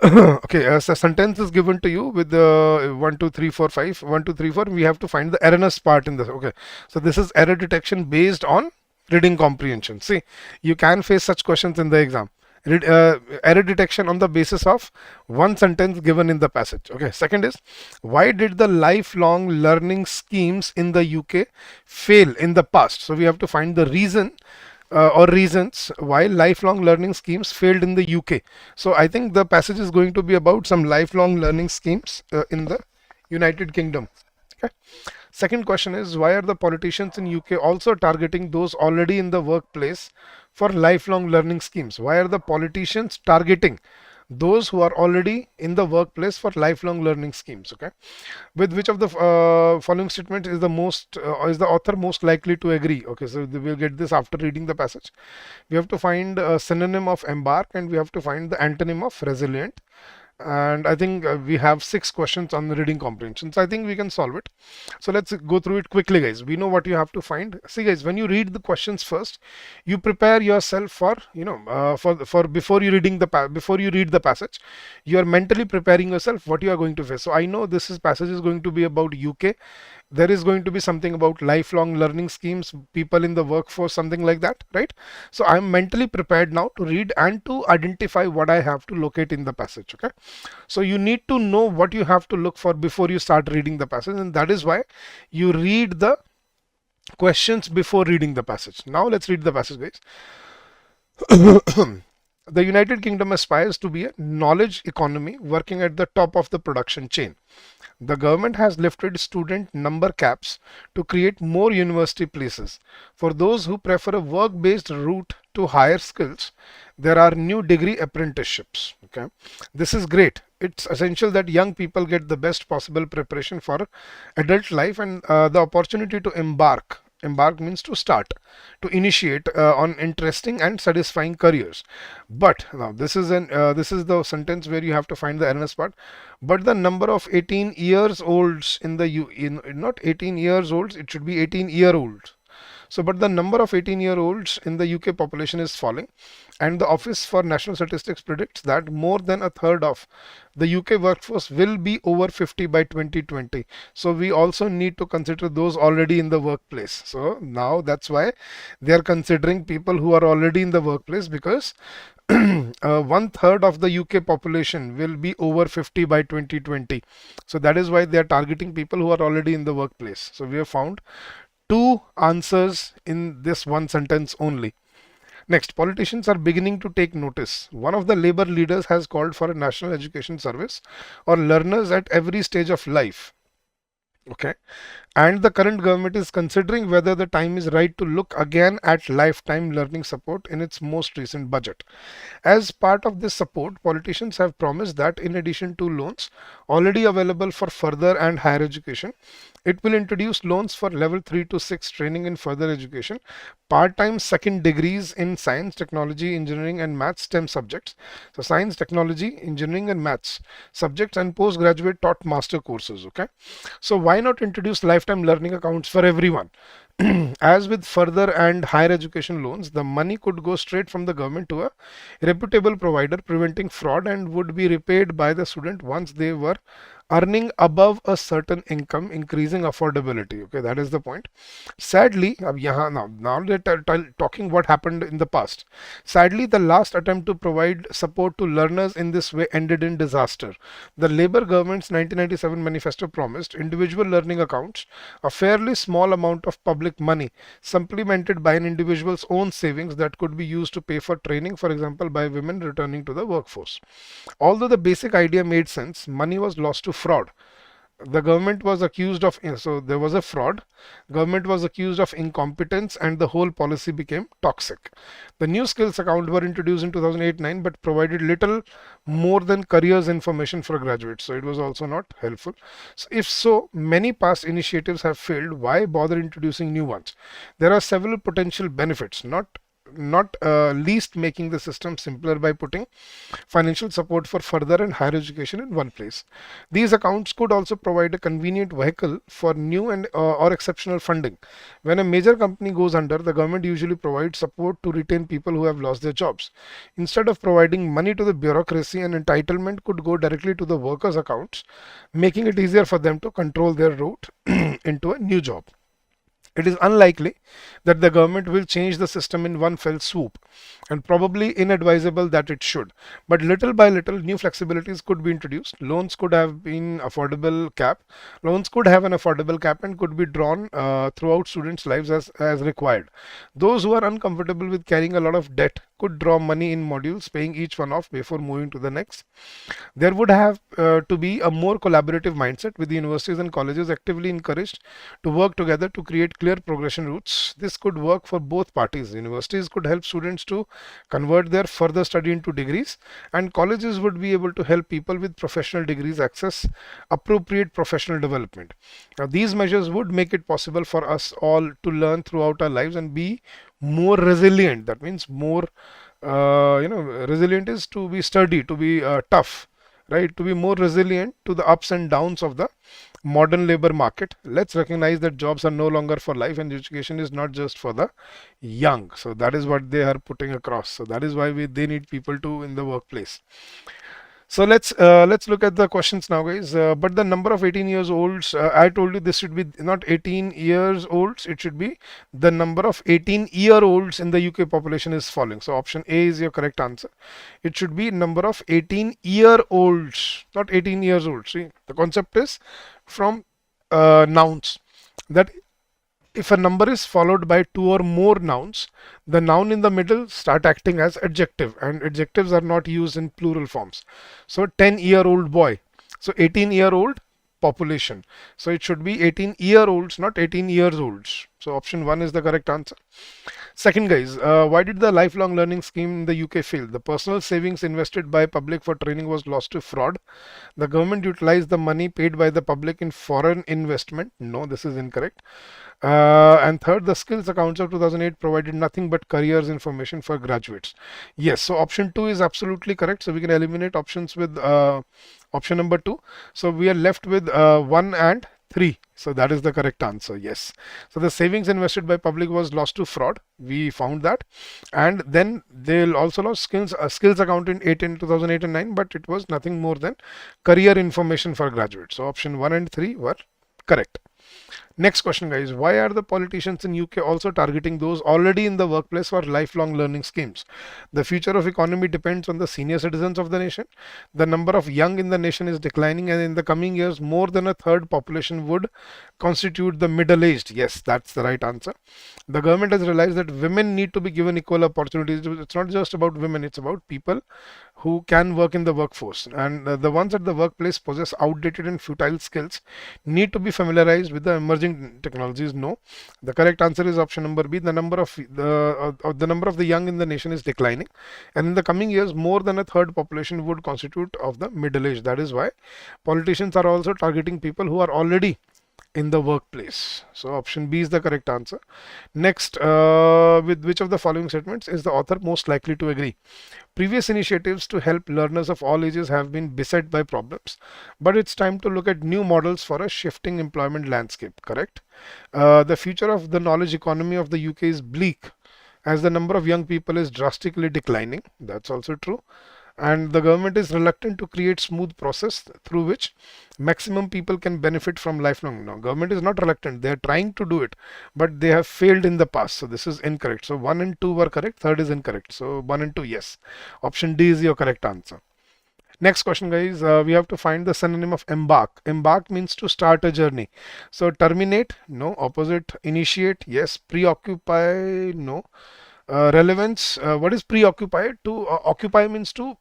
okay, as a sentence is given to you with the 1 2 3 4 5 1 2 3 4, we have to find the erroneous part in this. Okay, so this is error detection based on reading comprehension. See, you can face such questions in the exam. Error detection on the basis of one sentence given in the passage. Okay, second is, why did the lifelong learning schemes in the UK fail in the past? So we have to find the reason or reasons why lifelong learning schemes failed in the UK. So I think the passage is going to be about some lifelong learning schemes in the United Kingdom. Okay. Second question is, why are the politicians in UK also targeting those already in the workplace for lifelong learning schemes? Why are the politicians targeting those who are already in the workplace for lifelong learning schemes? Okay. With which of the following statement is the author most likely to agree? Okay, so we'll get this after reading the passage. We have to find a synonym of embark and we have to find the antonym of resilient. and I think we have 6 questions on the reading comprehension. So I think we can solve it. So let's go through it quickly, guys. We know what you have to find. See, guys, when you read the questions first, you prepare yourself for, for before you reading the before you read the passage, you are mentally preparing yourself what you are going to face. So I know this is passage is going to be about UK. There is going to be something about lifelong learning schemes, people in the workforce, something like that, right? So I'm mentally prepared now to read and to identify what I have to locate in the passage. Okay, so you need to know what you have to look for before you start reading the passage, and that is why you read the questions before reading the passage. Now let's read the passage, guys. The United Kingdom aspires to be a knowledge economy working at the top of the production chain. The government has lifted student number caps to create more university places. For those who prefer a work-based route to higher skills, there are new degree apprenticeships. Okay, this is great. It's essential that young people get the best possible preparation for adult life and the opportunity to embark. Embark means to start, to initiate on interesting and satisfying careers. But now this is the sentence where you have to find the erroneous part. But the number of 18 years olds in the not 18 years olds, it should be 18-year-olds. So, but the number of 18-year-olds in the UK population is falling, and the Office for National Statistics predicts that more than a third of the UK workforce will be over 50 by 2020. So, we also need to consider those already in the workplace. So, now that's why they are considering people who are already in the workplace, because 1/3 of the UK population will be over 50 by 2020. So, that is why they are targeting people who are already in the workplace. So, we have found 2 answers in this one sentence only. Next, politicians are beginning to take notice. One of the labor leaders has called for a national education service or learners at every stage of life. Okay, and the current government is considering whether the time is right to look again at lifetime learning support in its most recent budget. As part of this support, politicians have promised that in addition to loans already available for further and higher education, it will introduce loans for level 3 to 6 training in further education, part-time second degrees in science, technology, engineering and maths STEM subjects. So science, technology, engineering and maths subjects, and postgraduate taught master courses. Okay, so why not introduce lifetime learning accounts for everyone? As with further and higher education loans, the money could go straight from the government to a reputable provider, preventing fraud, and would be repaid by the student once they were earning above a certain income, increasing affordability. Okay, that is the point. Sadly, now they're talking what happened in the past. Sadly, the last attempt to provide support to learners in this way ended in disaster. The Labour government's 1997 manifesto promised individual learning accounts, a fairly small amount of public money, supplemented by an individual's own savings that could be used to pay for training, for example, by women returning to the workforce. Although the basic idea made sense, money was lost to fraud. The government was accused of, so there was a fraud, government was accused of incompetence, and the whole policy became toxic. The new skills account were introduced in 2008-9 but provided little more than careers information for graduates, so it was also not helpful. So if so many past initiatives have failed, why bother introducing new ones? There are several potential benefits, not least making the system simpler by putting financial support for further and higher education in one place. These accounts could also provide a convenient vehicle for new and or exceptional funding. When a major company goes under, the government usually provides support to retain people who have lost their jobs. Instead of providing money to the bureaucracy, an entitlement could go directly to the workers' accounts, making it easier for them to control their route into a new job. It is unlikely that the government will change the system in one fell swoop, and probably inadvisable that it should. But little by little, new flexibilities could be introduced. Loans could have been affordable cap. Loans could have an affordable cap and could be drawn throughout students' lives as required. Those who are uncomfortable with carrying a lot of debt could draw money in modules, paying each one off before moving to the next. There would have to be a more collaborative mindset, with the universities and colleges actively encouraged to work together to create clear progression routes. This could work for both parties. Universities could help students to convert their further study into degrees, and colleges would be able to help people with professional degrees access appropriate professional development. Now, these measures would make it possible for us all to learn throughout our lives and be more resilient. That means more, resilient is to be sturdy, to be tough. right? To be more resilient to the ups and downs of the modern labor market. Let's recognize that jobs are no longer for life and education is not just for the young. So that is what they are putting across. So that is why they need people to in the workplace. So let's look at the questions now, guys. But the number of 18 years olds, I told you this should be not 18 years olds. It should be the number of 18-year-olds in the UK population is falling. So option A is your correct answer. It should be number of 18-year-olds, not 18 years old. See, the concept is from nouns, that if a number is followed by two or more nouns, the noun in the middle start acting as adjective, and adjectives are not used in plural forms. So 10-year-old boy. So 18-year-old population. So it should be 18-year-olds, not 18 years olds. So option 1 is the correct answer. Second, guys, why did the lifelong learning scheme in the UK fail? The personal savings invested by public for training was lost to fraud. The government utilized the money paid by the public in foreign investment. No, this is incorrect. And third, the skills accounts of 2008 provided nothing but careers information for graduates. Yes, so option 2 is absolutely correct. So we can eliminate options with option number 2. So we are left with 1 and 3. So that is the correct answer. Yes. So the savings invested by public was lost to fraud. We found that. And then they'll also lost skills account in 2008 and 9, but it was nothing more than career information for graduates. So option 1 and 3 were correct. Next question, guys. Why are the politicians in UK also targeting those already in the workplace for lifelong learning schemes? The future of economy depends on the senior citizens of the nation. The number of young in the nation is declining, and in the coming years, more than a third population would constitute the middle-aged. Yes, that's the right answer. The government has realized that women need to be given equal opportunities. It's not just about women, it's about people who can work in the workforce, and the ones at the workplace possess outdated and futile skills need to be familiarized with the emerging technologies. No, the correct answer is option number B. The number of the young in the nation is declining, and in the coming years more than a third population would constitute of the middle age. That is why politicians are also targeting people who are already in the workplace. So option B is the correct answer. Next, with which of the following statements is the author most likely to agree? Previous initiatives to help learners of all ages have been beset by problems, but it's time to look at new models for a shifting employment landscape. Correct. The future of the knowledge economy of the UK is bleak as the number of young people is drastically declining. That's also true. And the government is reluctant to create smooth process through which maximum people can benefit from lifelong. No, government is not reluctant. They are trying to do it, but they have failed in the past. So this is incorrect. So 1 and 2 were correct. Third is incorrect. So 1 and 2, yes. Option D is your correct answer. Next question, guys. We have to find the synonym of embark. Embark means to start a journey. So terminate, no. Opposite, initiate, yes. Preoccupy, no. Relevance, what is preoccupy? To occupy means to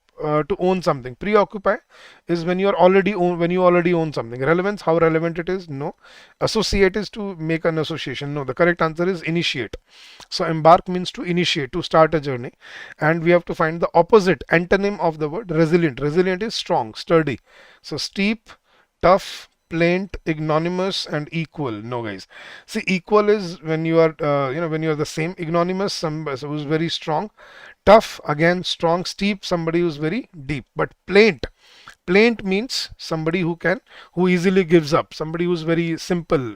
own something. Preoccupy is when you already own something. Relevance, how relevant it is? No. Associate is to make an association. No. The correct answer is initiate. So embark means to initiate, to start a journey. And we have to find the opposite antonym of the word resilient. Resilient is strong, sturdy. So steep, tough, plaint, ignominious, and equal. No, guys. See, equal is when you are when you are the same. Ignominious, somebody who's very strong. Tough, again strong. Steep, somebody who's very deep. But plaint means somebody who easily gives up, somebody who's very simple,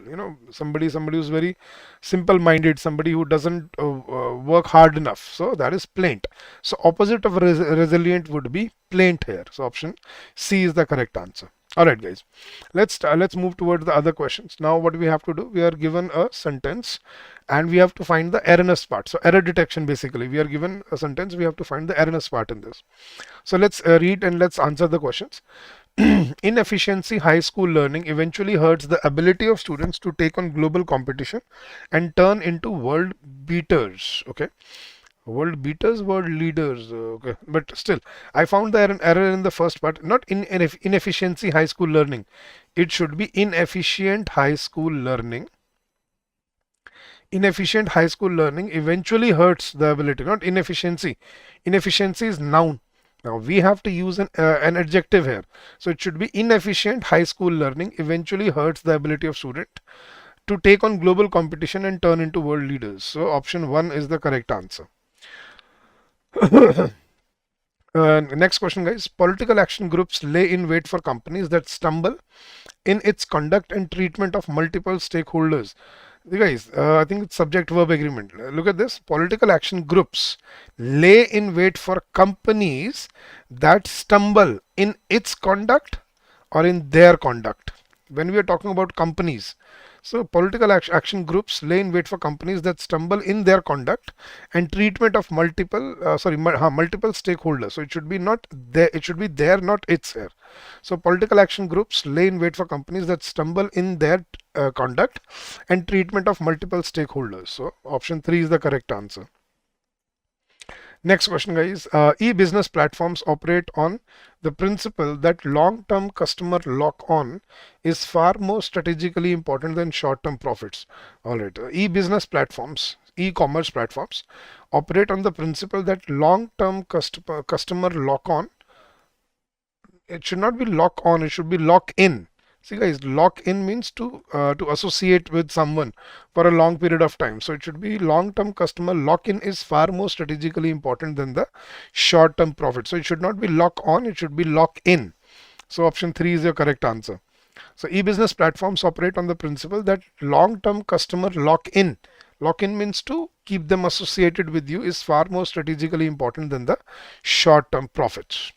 somebody who's very simple minded, somebody who doesn't work hard enough. So that is plaint. So opposite of resilient would be plaint here. So option C is the correct answer. All right, guys, let's move towards the other questions. Now what we have to do, we are given a sentence and we have to find the erroneous part. So error detection, basically we are given a sentence, we have to find the erroneous part in this. So let's read and let's answer the questions. Inefficiency high school learning eventually hurts the ability of students to take on global competition and turn into world beaters. Okay, world beaters, world leaders. Okay, but still I found the error in the first part, not inefficiency high school learning. It should be inefficient high school learning. Inefficient high school learning eventually hurts the ability, not inefficiency. Inefficiency is noun. Now we have to use an adjective here. So it should be inefficient high school learning eventually hurts the ability of student to take on global competition and turn into world leaders. So option 1 is the correct answer. Next question, guys. Political action groups lay in wait for companies that stumble in its conduct and treatment of multiple stakeholders. Guys, I think it's subject verb agreement. Look at this. Political action groups lay in wait for companies that stumble in its conduct or in their conduct. When we are talking about companies, so political action groups lay in wait for companies that stumble in their conduct and treatment of multiple stakeholders. So it should be not there, it should be there, not it's here. So political action groups lay in wait for companies that stumble in their conduct and treatment of multiple stakeholders. So option 3 is the correct answer. Next question, guys. E-business platforms operate on the principle that long-term customer lock-on is far more strategically important than short-term profits. All right. E-business platforms, e-commerce platforms operate on the principle that long-term customer lock-on, it should not be lock-on, it should be lock-in. See, guys, lock in means to associate with someone for a long period of time. So it should be long-term customer lock-in is far more strategically important than the short-term profit. So it should not be lock-on, it should be lock-in. So option 3 is your correct answer. So e-business platforms operate on the principle that long-term customer lock-in. Lock-in means to keep them associated with you is far more strategically important than the short-term profits.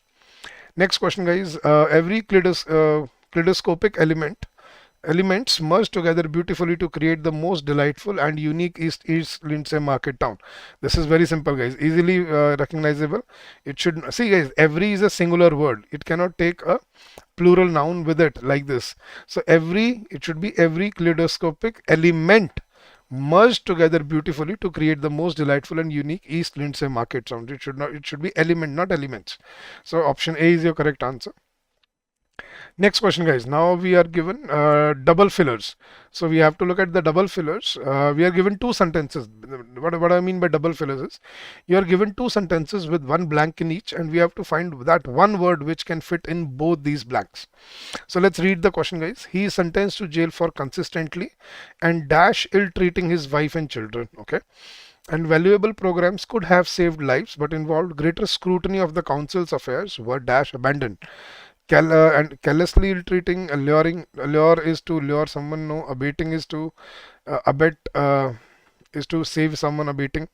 Next question, guys. Every kaleidoscopic elements merge together beautifully to create the most delightful and unique East Lindsay market town. This is very simple, guys, easily recognizable. It should see, guys, every is a singular word, it cannot take a plural noun with it like this. So it should be every kaleidoscopic element merged together beautifully to create the most delightful and unique East Lindsay market sound. It should be element, not elements. So option A is your correct answer. Next question, guys. Now we are given double fillers. So we have to look at the double fillers. We are given two sentences. What I mean by double fillers is you are given two sentences with one blank in each, and we have to find that one word which can fit in both these blanks. So let's read the question, guys. He is sentenced to jail for consistently and dash ill-treating his wife and children. Okay. And valuable programs could have saved lives but involved greater scrutiny of the council's affairs were dash abandoned. And carelessly ill-treating, allure is to lure someone, no, abating is to abet, is to save someone, abating.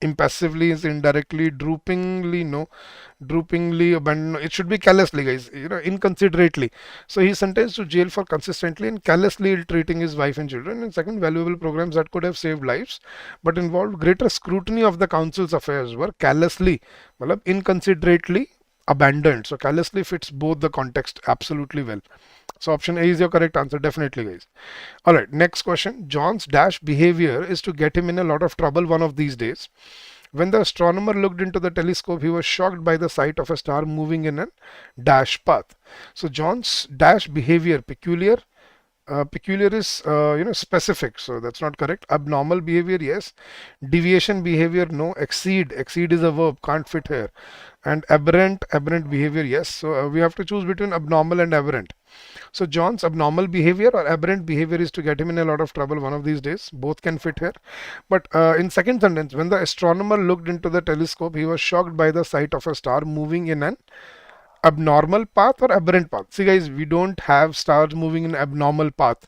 Impassively is indirectly, droopingly, no, droopingly, abandon. It should be carelessly, guys, inconsiderately. So he's sentenced to jail for consistently and carelessly ill-treating his wife and children. And second, valuable programs that could have saved lives but involved greater scrutiny of the council's affairs were carelessly, inconsiderately abandoned. So carelessly fits both the context absolutely well. So option A is your correct answer, definitely, guys. All right, next question. John's dash behavior is to get him in a lot of trouble one of these days. When the astronomer looked into the telescope, he was shocked by the sight of a star moving in a dash path. So John's dash behavior, peculiar is specific, so that's not correct. Abnormal behavior, yes. Deviation behavior, no. Exceed is a verb, can't fit here. And aberrant behavior, yes. So we have to choose between abnormal and aberrant. So John's abnormal behavior or aberrant behavior is to get him in a lot of trouble one of these days. Both can fit here. But in second sentence, when the astronomer looked into the telescope, he was shocked by the sight of a star moving in an abnormal path or aberrant path. See, guys, we don't have stars moving in abnormal path.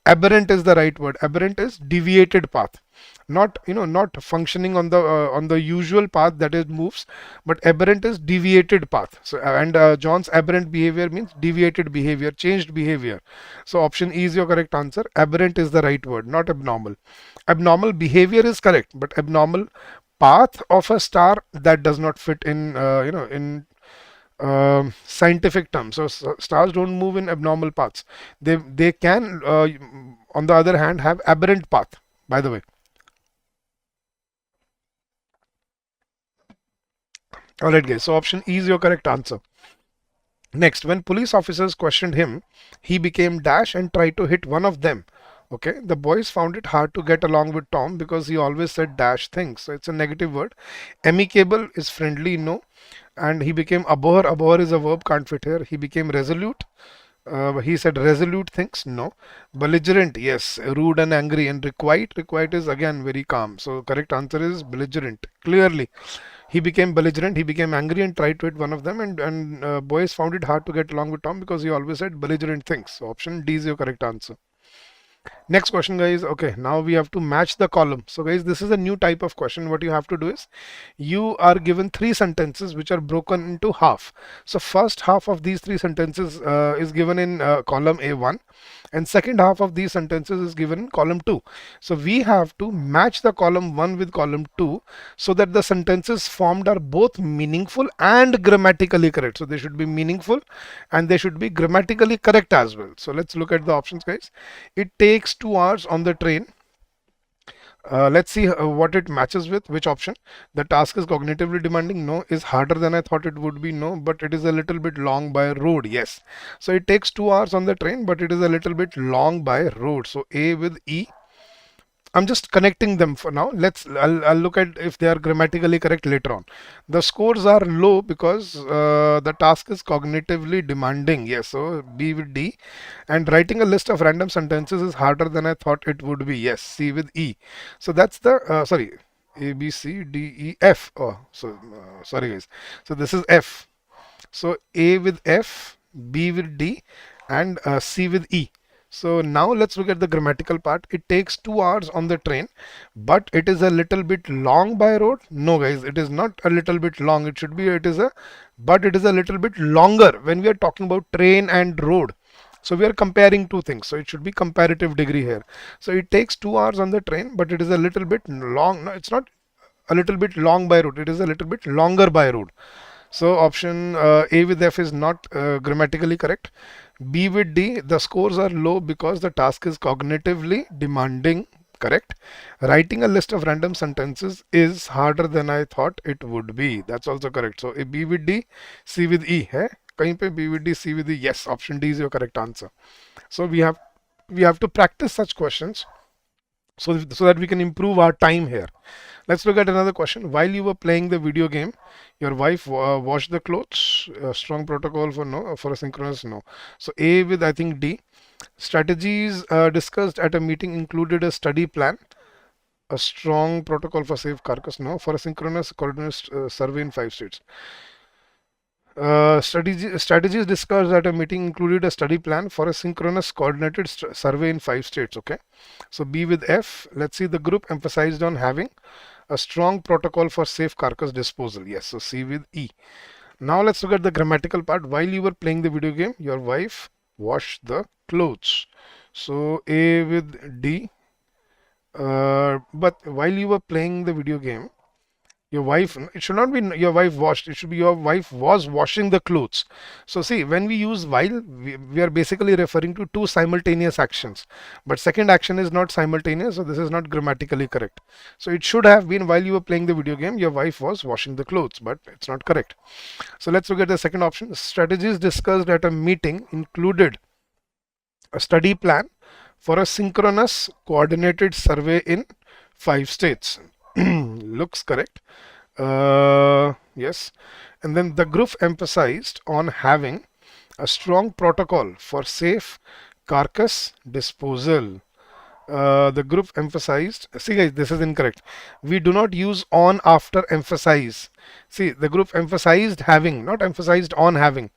Aberrant is the right word. Aberrant is deviated path, not not functioning on the usual path that it moves, but aberrant is deviated path. So and John's aberrant behavior means deviated behavior, changed behavior. So option E is your correct answer. Aberrant is the right word, not abnormal. Abnormal behavior is correct, but abnormal path of a star, that does not fit in in scientific terms. So stars don't move in abnormal paths. They can on the other hand have aberrant path, by the way. Alright, guys, so option E is your correct answer. Next, when police officers questioned him, he became dash and tried to hit one of them. Okay, the boys found it hard to get along with Tom because he always said dash things. So it's a negative word. Amicable is friendly, no. And he became abhor. Abhor is a verb, can't fit here. He became resolute. He said resolute things, no. Belligerent, yes. Rude and angry. And requite, requite is again very calm. So correct answer is belligerent. Clearly, he became belligerent, he became angry and tried to hit one of them. And boys found it hard to get along with Tom because he always said belligerent things. So option D is your correct answer. Next question, guys. Okay, now we have to match the column. So guys, this is a new type of question. What you have to do is you are given three sentences which are broken into half. So first half of these three sentences is given in column A1, and second half of these sentences is given in column 2. So we have to match the column 1 with column 2 so that the sentences formed are both meaningful and grammatically correct. So they should be meaningful and they should be grammatically correct as well. So let's look at the options, guys. It takes 2 hours on the train. Let's see what it matches with. Which option? The task is cognitively demanding, no. Is harder than I thought it would be, no. But it is a little bit long by road, yes. So it takes 2 hours on the train, but it is a little bit long by road. So A with E. I'm just connecting them for now. I'll look at if they are grammatically correct later on. The scores are low because the task is cognitively demanding. Yes, so B with D. And writing a list of random sentences is harder than I thought it would be. Yes, C with E. So that's the, sorry, A, B, C, D, E, F. Oh, so sorry guys. So this is F. So A with F, B with D, and C with E. So now let's look at the grammatical part. It takes 2 hours on the train, but it is a little bit long by road. No, guys, it is not a little bit long. It should be, but it is a little bit longer when we are talking about train and road. So we are comparing two things. So it should be comparative degree here. So it takes 2 hours on the train, but it is a little bit long. No, it's not a little bit long by road. It is a little bit longer by road. So option A with F is not grammatically correct. B with D, the scores are low because the task is cognitively demanding. Correct. Writing a list of random sentences is harder than I thought it would be. That's also correct. So B with D, C with E. है कहीं पे B with D, C with E. Yes, option D is your correct answer. So we have to practice such questions so that we can improve our time here. Let's look at another question. While you were playing the video game, your wife washed the clothes. Strong protocol for no, for a synchronous no. So A with I think D. Strategies discussed at a meeting included a study plan. A strong protocol for safe carcass no. For a synchronous coordinates survey in 5 states. Strategies discussed at a meeting included a study plan for a synchronous coordinated survey in 5 states. Okay. So B with F. Let's see. The group emphasized on having a strong protocol for safe carcass disposal. Yes, so C with E. Now let's look at the grammatical part. While you were playing the video game, your wife washed the clothes. So A with D. But while you were playing the video game, your wife, it should not be your wife washed, it should be your wife was washing the clothes. So see, when we use while, we are basically referring to two simultaneous actions, but second action is not simultaneous, so this is not grammatically correct. So it should have been while you were playing the video game, your wife was washing the clothes, but it's not correct. So let's look at the second option. Strategies discussed at a meeting included a study plan for a synchronous coordinated survey in 5 states. Looks correct. Yes. And then the group emphasized on having a strong protocol for safe carcass disposal. The group emphasized, see guys, this is incorrect. We do not use on after emphasize. See, the group emphasized having, not emphasized on having.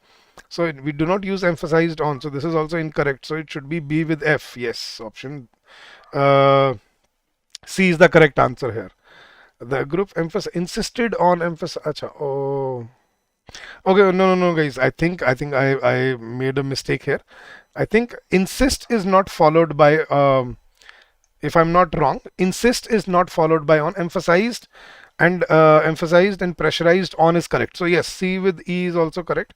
So we do not use emphasized on. So this is also incorrect. So it should be B with F. Yes, option C is the correct answer here. The group insisted on emphasis. Acha, oh, okay. No, guys. I made a mistake here. I think insist is not followed by. If I'm not wrong, insist is not followed by on. Emphasized and pressurized on is correct. So yes, C with E is also correct.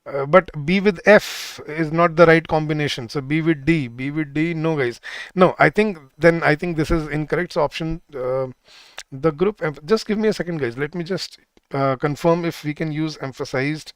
But B with F is not the right combination. So B with D, no guys. No, I think this is incorrect. So option, the group, just give me a second guys. Let me just confirm if we can use emphasized.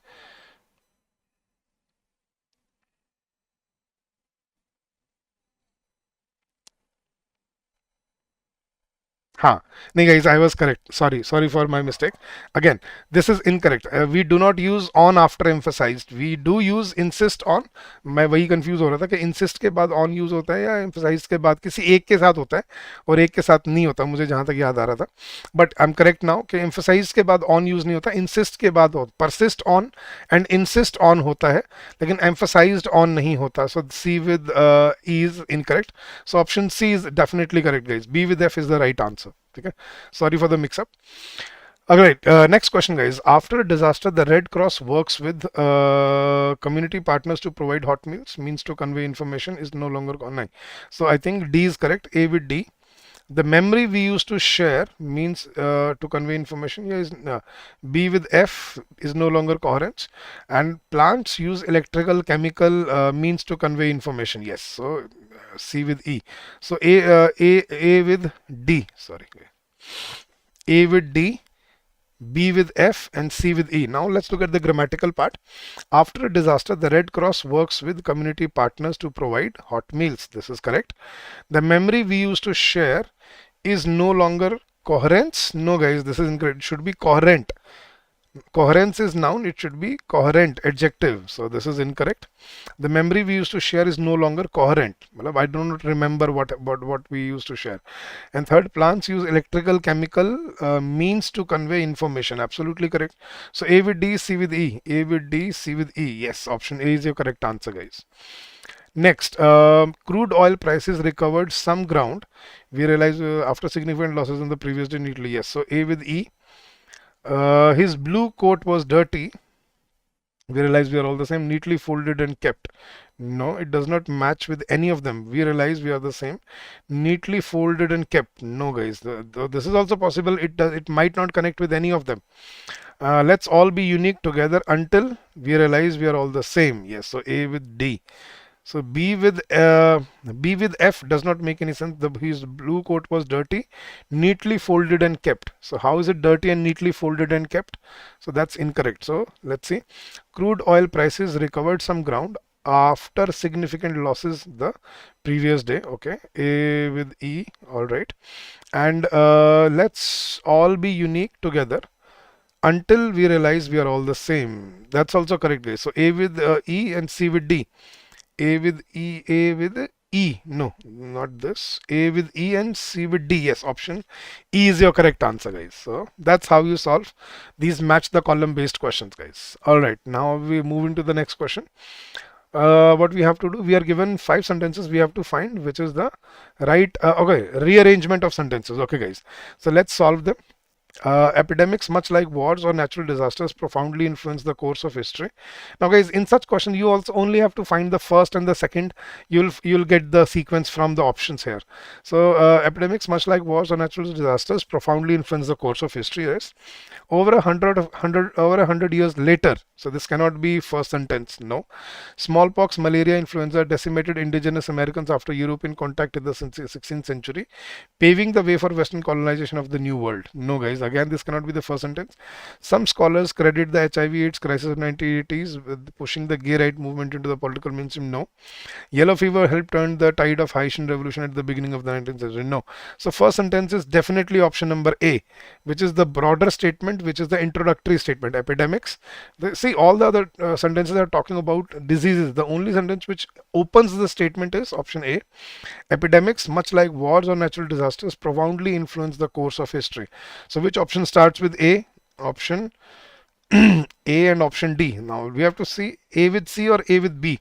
हाँ, No, guys, I was correct. Sorry for my mistake. Again, this is incorrect. We do not use on after emphasized. We do use insist on. मैं वही confuse हो रहा था कि insist के बाद on use होता है या emphasized के बाद किसी एक के साथ होता है और एक के साथ नहीं होता, मुझे जहां तक याद आ रहा था. But I am correct now कि emphasized के बाद on यूज नहीं होता, insist के बाद persist on and insist on होता है, लेकिन emphasized on नहीं होता. So C with E is incorrect. So option C is definitely correct, guys. B with F is the right answer. Okay, sorry for the mix-up. All right, next question, guys. After a disaster, the Red Cross works with community partners to provide hot meals. Means to convey information is no longer online. So I think D is correct. A with D. The memory we used to share means to convey information. Here is B with F is no longer coherence. And plants use electrical chemical means to convey information. Yes. So C with E. So A with D. Sorry. A with D, B with F, and C with E. Now let's look at the grammatical part. After a disaster, the Red Cross works with community partners to provide hot meals. This is correct. The memory we used to share is no longer coherence. No, guys, this is incorrect. It should be coherent. Coherence is noun, it should be coherent, adjective. So this is incorrect. The memory we used to share is no longer coherent. I do not remember what we used to share. And third, plants use electrical chemical means to convey information. Absolutely correct. So A with D, C with E. A with D, C with E. Yes, option A is your correct answer, guys. Next, crude oil prices recovered some ground. We realize after significant losses in the previous day in Italy. Yes, so A with E. His blue coat was dirty. We realize we are all the same. Neatly folded and kept. No, it does not match with any of them. We realize we are the same. Neatly folded and kept. No, guys. This is also possible. It might not connect with any of them. Let's all be unique together until we realize we are all the same. Yes. So A with D. So B with F does not make any sense. His blue coat was dirty, neatly folded and kept. So how is it dirty and neatly folded and kept? So that's incorrect. So let's see. Crude oil prices recovered some ground after significant losses the previous day. Okay, A with E. All right, and let's all be unique together until we realize we are all the same. That's also correct, guys. So A with E and C with D. A with E, no, not this. A with E and C with D. Yes, option E is your correct answer, guys. So that's how you solve these match the column based questions, guys. All right, now we move into the next question. What we have to do, we are given 5 sentences. We have to find which is the right, rearrangement of sentences. Okay, guys. So let's solve them. Epidemics, much like wars or natural disasters, profoundly influence the course of history. Now, guys, in such question, you also only have to find the first and the second. You'll get the sequence from the options here. So, epidemics, much like wars or natural disasters, profoundly influence the course of history. Yes, over a hundred years later. So this cannot be first sentence. No, smallpox, malaria, influenza decimated indigenous Americans after European contact in the 16th century, paving the way for Western colonization of the New World. No, guys. Again, this cannot be the first sentence. Some scholars credit the HIV/AIDS crisis of 1980s with pushing the gay right movement into the political mainstream. No. Yellow fever helped turn the tide of Haitian revolution at the beginning of the 19th century. No. So first sentence is definitely option number A, which is the broader statement, which is the introductory statement. Epidemics. See, all the other sentences are talking about diseases. The only sentence which opens the statement is option A. Epidemics, much like wars or natural disasters, profoundly influence the course of history. So which option starts with A? Option A and option D. Now we have to see A with C or A with B.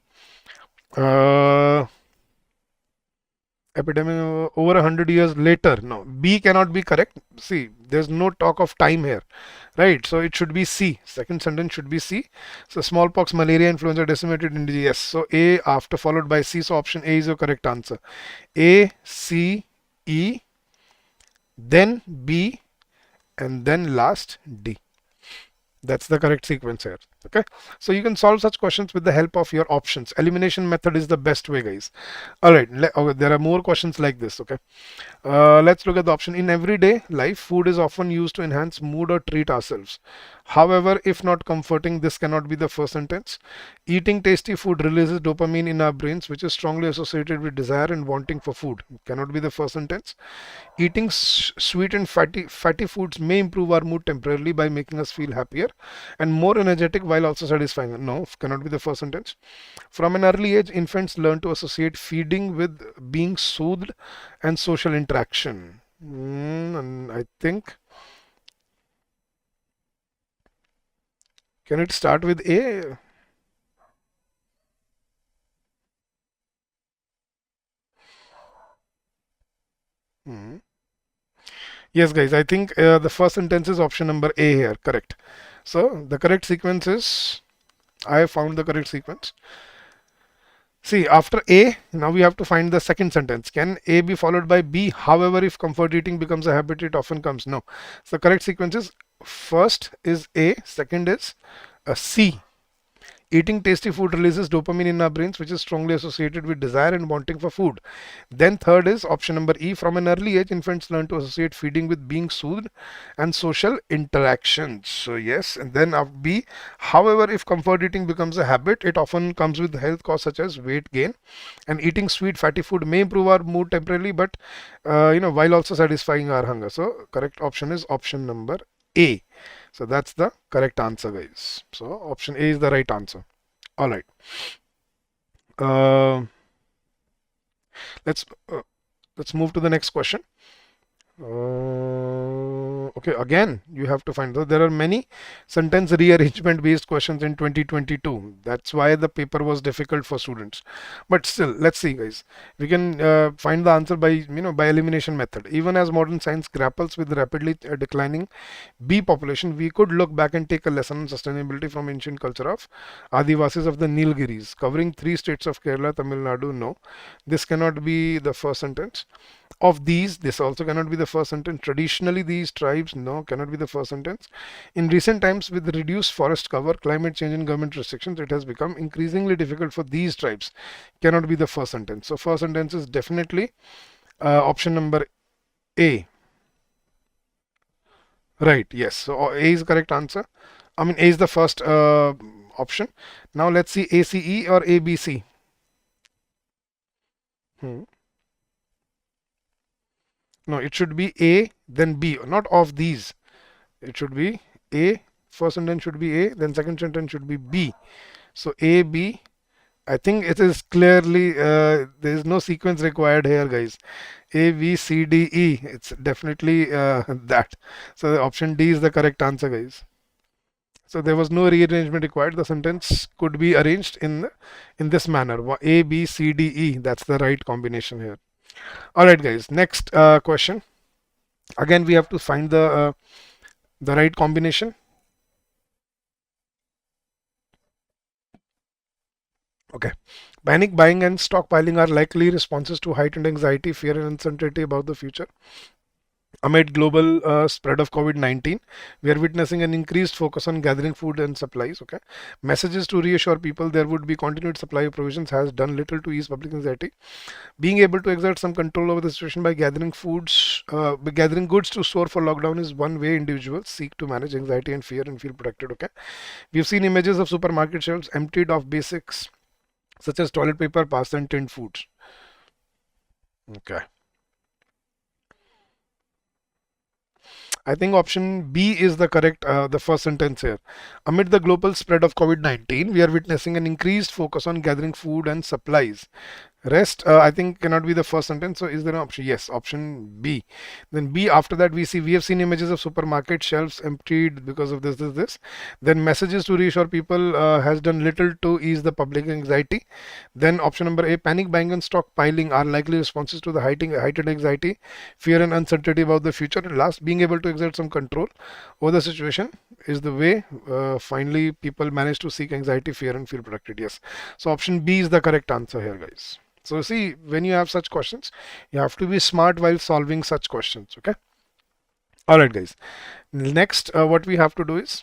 Epidemic over 100 years later. No, B cannot be correct. See, there's no talk of time here, right? So it should be C. Second sentence should be C. So smallpox, malaria, influenza decimated India. Yes. So A after followed by C. So option A is your correct answer. A, C, E, then B, and then last D. That's the correct sequence here. Okay, so you can solve such questions with the help of your options. Elimination method is the best way, guys. All right, okay, there are more questions like this. Okay, let's look at the option. In everyday life, food is often used to enhance mood or treat ourselves. However, if not comforting, this cannot be the first sentence. Eating tasty food releases dopamine in our brains, which is strongly associated with desire and wanting for food. Cannot be the first sentence. Eating sweet and fatty foods may improve our mood temporarily by making us feel happier and more energetic while also satisfying. No, cannot be the first sentence. From an early age, infants learn to associate feeding with being soothed and social interaction. And I think, can it start with A? Hmm. Yes, guys, I think the first sentence is option number A here, correct. So the correct sequence is, I have found the correct sequence. See, after A, now we have to find the second sentence. Can A be followed by B? However, if comfort eating becomes a habit, it often comes. No. So correct sequence is, first is A, second is C. Eating tasty food releases dopamine in our brains, which is strongly associated with desire and wanting for food. Then third is option number E. From an early age, infants learn to associate feeding with being soothed and social interactions. So yes, and then B. However, if comfort eating becomes a habit, it often comes with health costs such as weight gain. And eating sweet fatty food may improve our mood temporarily, but while also satisfying our hunger. So correct option is option number A. So that's the correct answer, guys. So option A is the right answer. All right. Uh, let's uh, let's move to the next question. Okay, again, you have to find. So there are many sentence rearrangement based questions in 2022. That's why the paper was difficult for students. But still, let's see, guys. We can find the answer by by elimination method. Even as modern science grapples with rapidly declining bee population, we could look back and take a lesson on sustainability from ancient culture of Adivasis of the Nilgiris, covering three states of Kerala, Tamil Nadu. No, this cannot be the first sentence. Of these, this also cannot be the first sentence. Traditionally, these tribes, no, cannot be the first sentence. In recent times, with reduced forest cover, climate change, and government restrictions, it has become increasingly difficult for these tribes. Cannot be the first sentence. So, first sentence is definitely option number A. Right, yes. So, A is the correct answer. I mean, A is the first option. Now, let's see ACE or ABC. Hmm. No, it should be A, then B, not of these. It should be A, first sentence should be A, then second sentence should be B. So A, B, I think it is clearly, there is no sequence required here, guys. A, B, C, D, E. It's definitely that. So the option D is the correct answer, guys. So there was no rearrangement required. The sentence could be arranged in this manner. A, B, C, D, E. That's the right combination here. All right, guys. Next question. Again, we have to find the right combination. Okay. Panic buying and stockpiling are likely responses to heightened anxiety, fear, and uncertainty about the future. Amid global spread of COVID-19, we are witnessing an increased focus on gathering food and supplies. Okay. Messages to reassure people there would be continued supply of provisions has done little to ease public anxiety. Being able to exert some control over the situation by gathering goods to store for lockdown is one way individuals seek to manage anxiety and fear and feel protected. Okay. We've seen images of supermarket shelves emptied of basics such as toilet paper, pasta, and tinned foods. Okay. I think option B is the correct, the first sentence here. Amid the global spread of COVID-19, we are witnessing an increased focus on gathering food and supplies. Rest, I think, cannot be the first sentence. So, is there an option? Yes, option B. Then B. After that, we have seen images of supermarket shelves emptied because of this. Then messages to reassure people has done little to ease the public anxiety. Then option number A. Panic buying and stockpiling are likely responses to the heightened anxiety, fear, and uncertainty about the future. And last, being able to exert some control over the situation is the way finally people manage to seek anxiety, fear, and feel protected. Yes. So option B is the correct answer here, guys. So see, when you have such questions, you have to be smart while solving such questions. Okay. All right, guys. Next, what we have to do is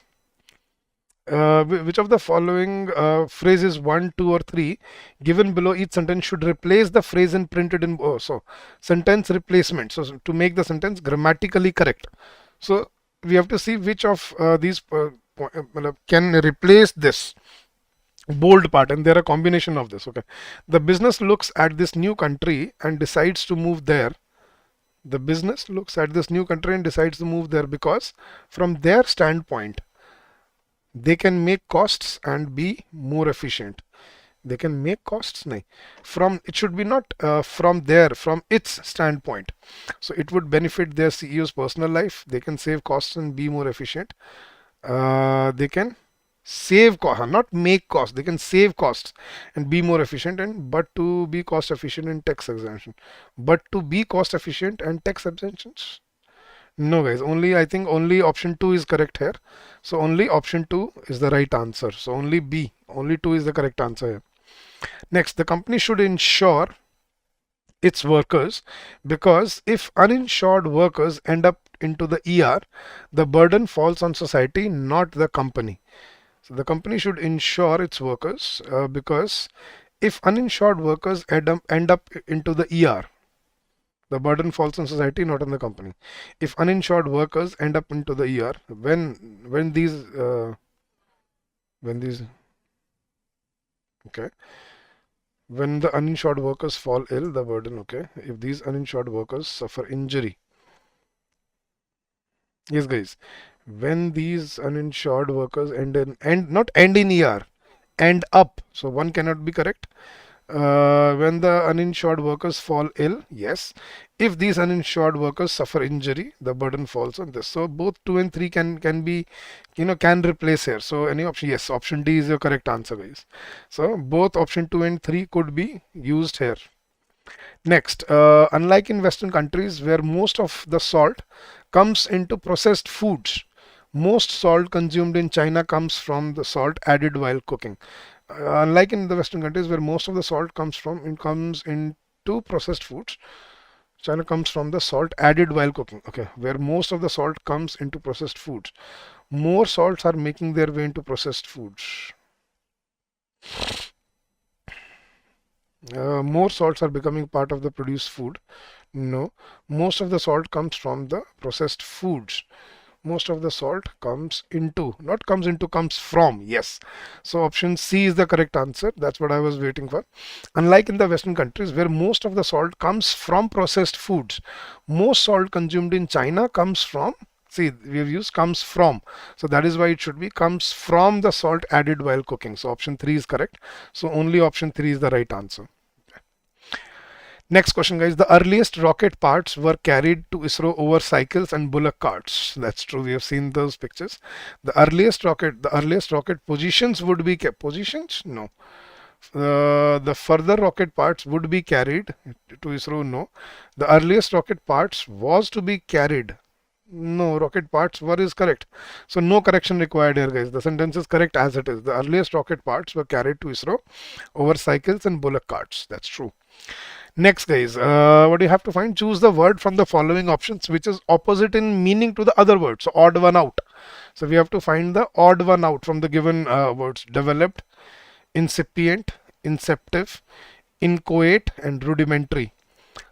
Which of the following phrases 1, 2, or 3 given below each sentence should replace the phrase in printed in so sentence replacement, so to make the sentence grammatically correct. So we have to see which of these can replace this bold part, and there are a combination of this. Okay, the business looks at this new country and decides to move there. The business looks at this new country and decides to move there because from their standpoint they can make costs and be more efficient. They can make costs, nahi. From it should be not from its standpoint. So it would benefit their CEO's personal life. They can save costs and be more efficient. They can save cost, not make costs. They can save costs and be more efficient. And but to be cost efficient in tax exemption, but to be cost efficient and tax exemptions. No, guys, only I think only option 2 is correct here. So only option 2 is the right answer. So only B, only 2 is the correct answer here. Next, the company should insure its workers because if uninsured workers end up into the ER, the burden falls on society, not the company. So the company should insure its workers because if uninsured workers end up into the ER, the burden falls on society, not on the company. If uninsured workers end up into the ER, when these okay, when the uninsured workers fall ill, the burden, okay, if these uninsured workers suffer injury, yes, guys, when these uninsured workers not end in ER, end up, so one cannot be correct. When the uninsured workers fall ill, yes. If these uninsured workers suffer injury, the burden falls on this. So both 2 and 3 can be, can replace here. So any option, yes, option D is your correct answer, guys. So both option 2 and 3 could be used here. Next, unlike in Western countries where most of the salt comes into processed foods, most salt consumed in China comes from the salt added while cooking. Unlike in the Western countries where most of the salt comes into processed foods, China comes from the salt added while cooking. Okay, where most of the salt comes into processed foods, more salts are making their way into processed foods. More salts are becoming part of the produced food. No, most of the salt comes from the processed foods. Most of the salt comes into, not comes into, comes from. Yes. So option C is the correct answer. That's what I was waiting for. Unlike in the Western countries where most of the salt comes from processed foods, most salt consumed in China comes from, see, we have used comes from. So that is why it should be comes from the salt added while cooking. So option 3 is correct. So only option 3 is the right answer. Next question, guys. The earliest rocket parts were carried to ISRO over cycles and bullock carts. That's true. We have seen those pictures. The earliest rocket positions would be positions? No. The further rocket parts would be carried to ISRO. No. The earliest rocket parts was to be carried. No, rocket parts were is correct. So no correction required here, guys. The sentence is correct as it is. The earliest rocket parts were carried to ISRO over cycles and bullock carts. That's true. Next, guys, what do you have to find? Choose the word from the following options which is opposite in meaning to the other word. So odd one out. So we have to find the odd one out from the given words: developed, incipient, inceptive, inchoate, and rudimentary.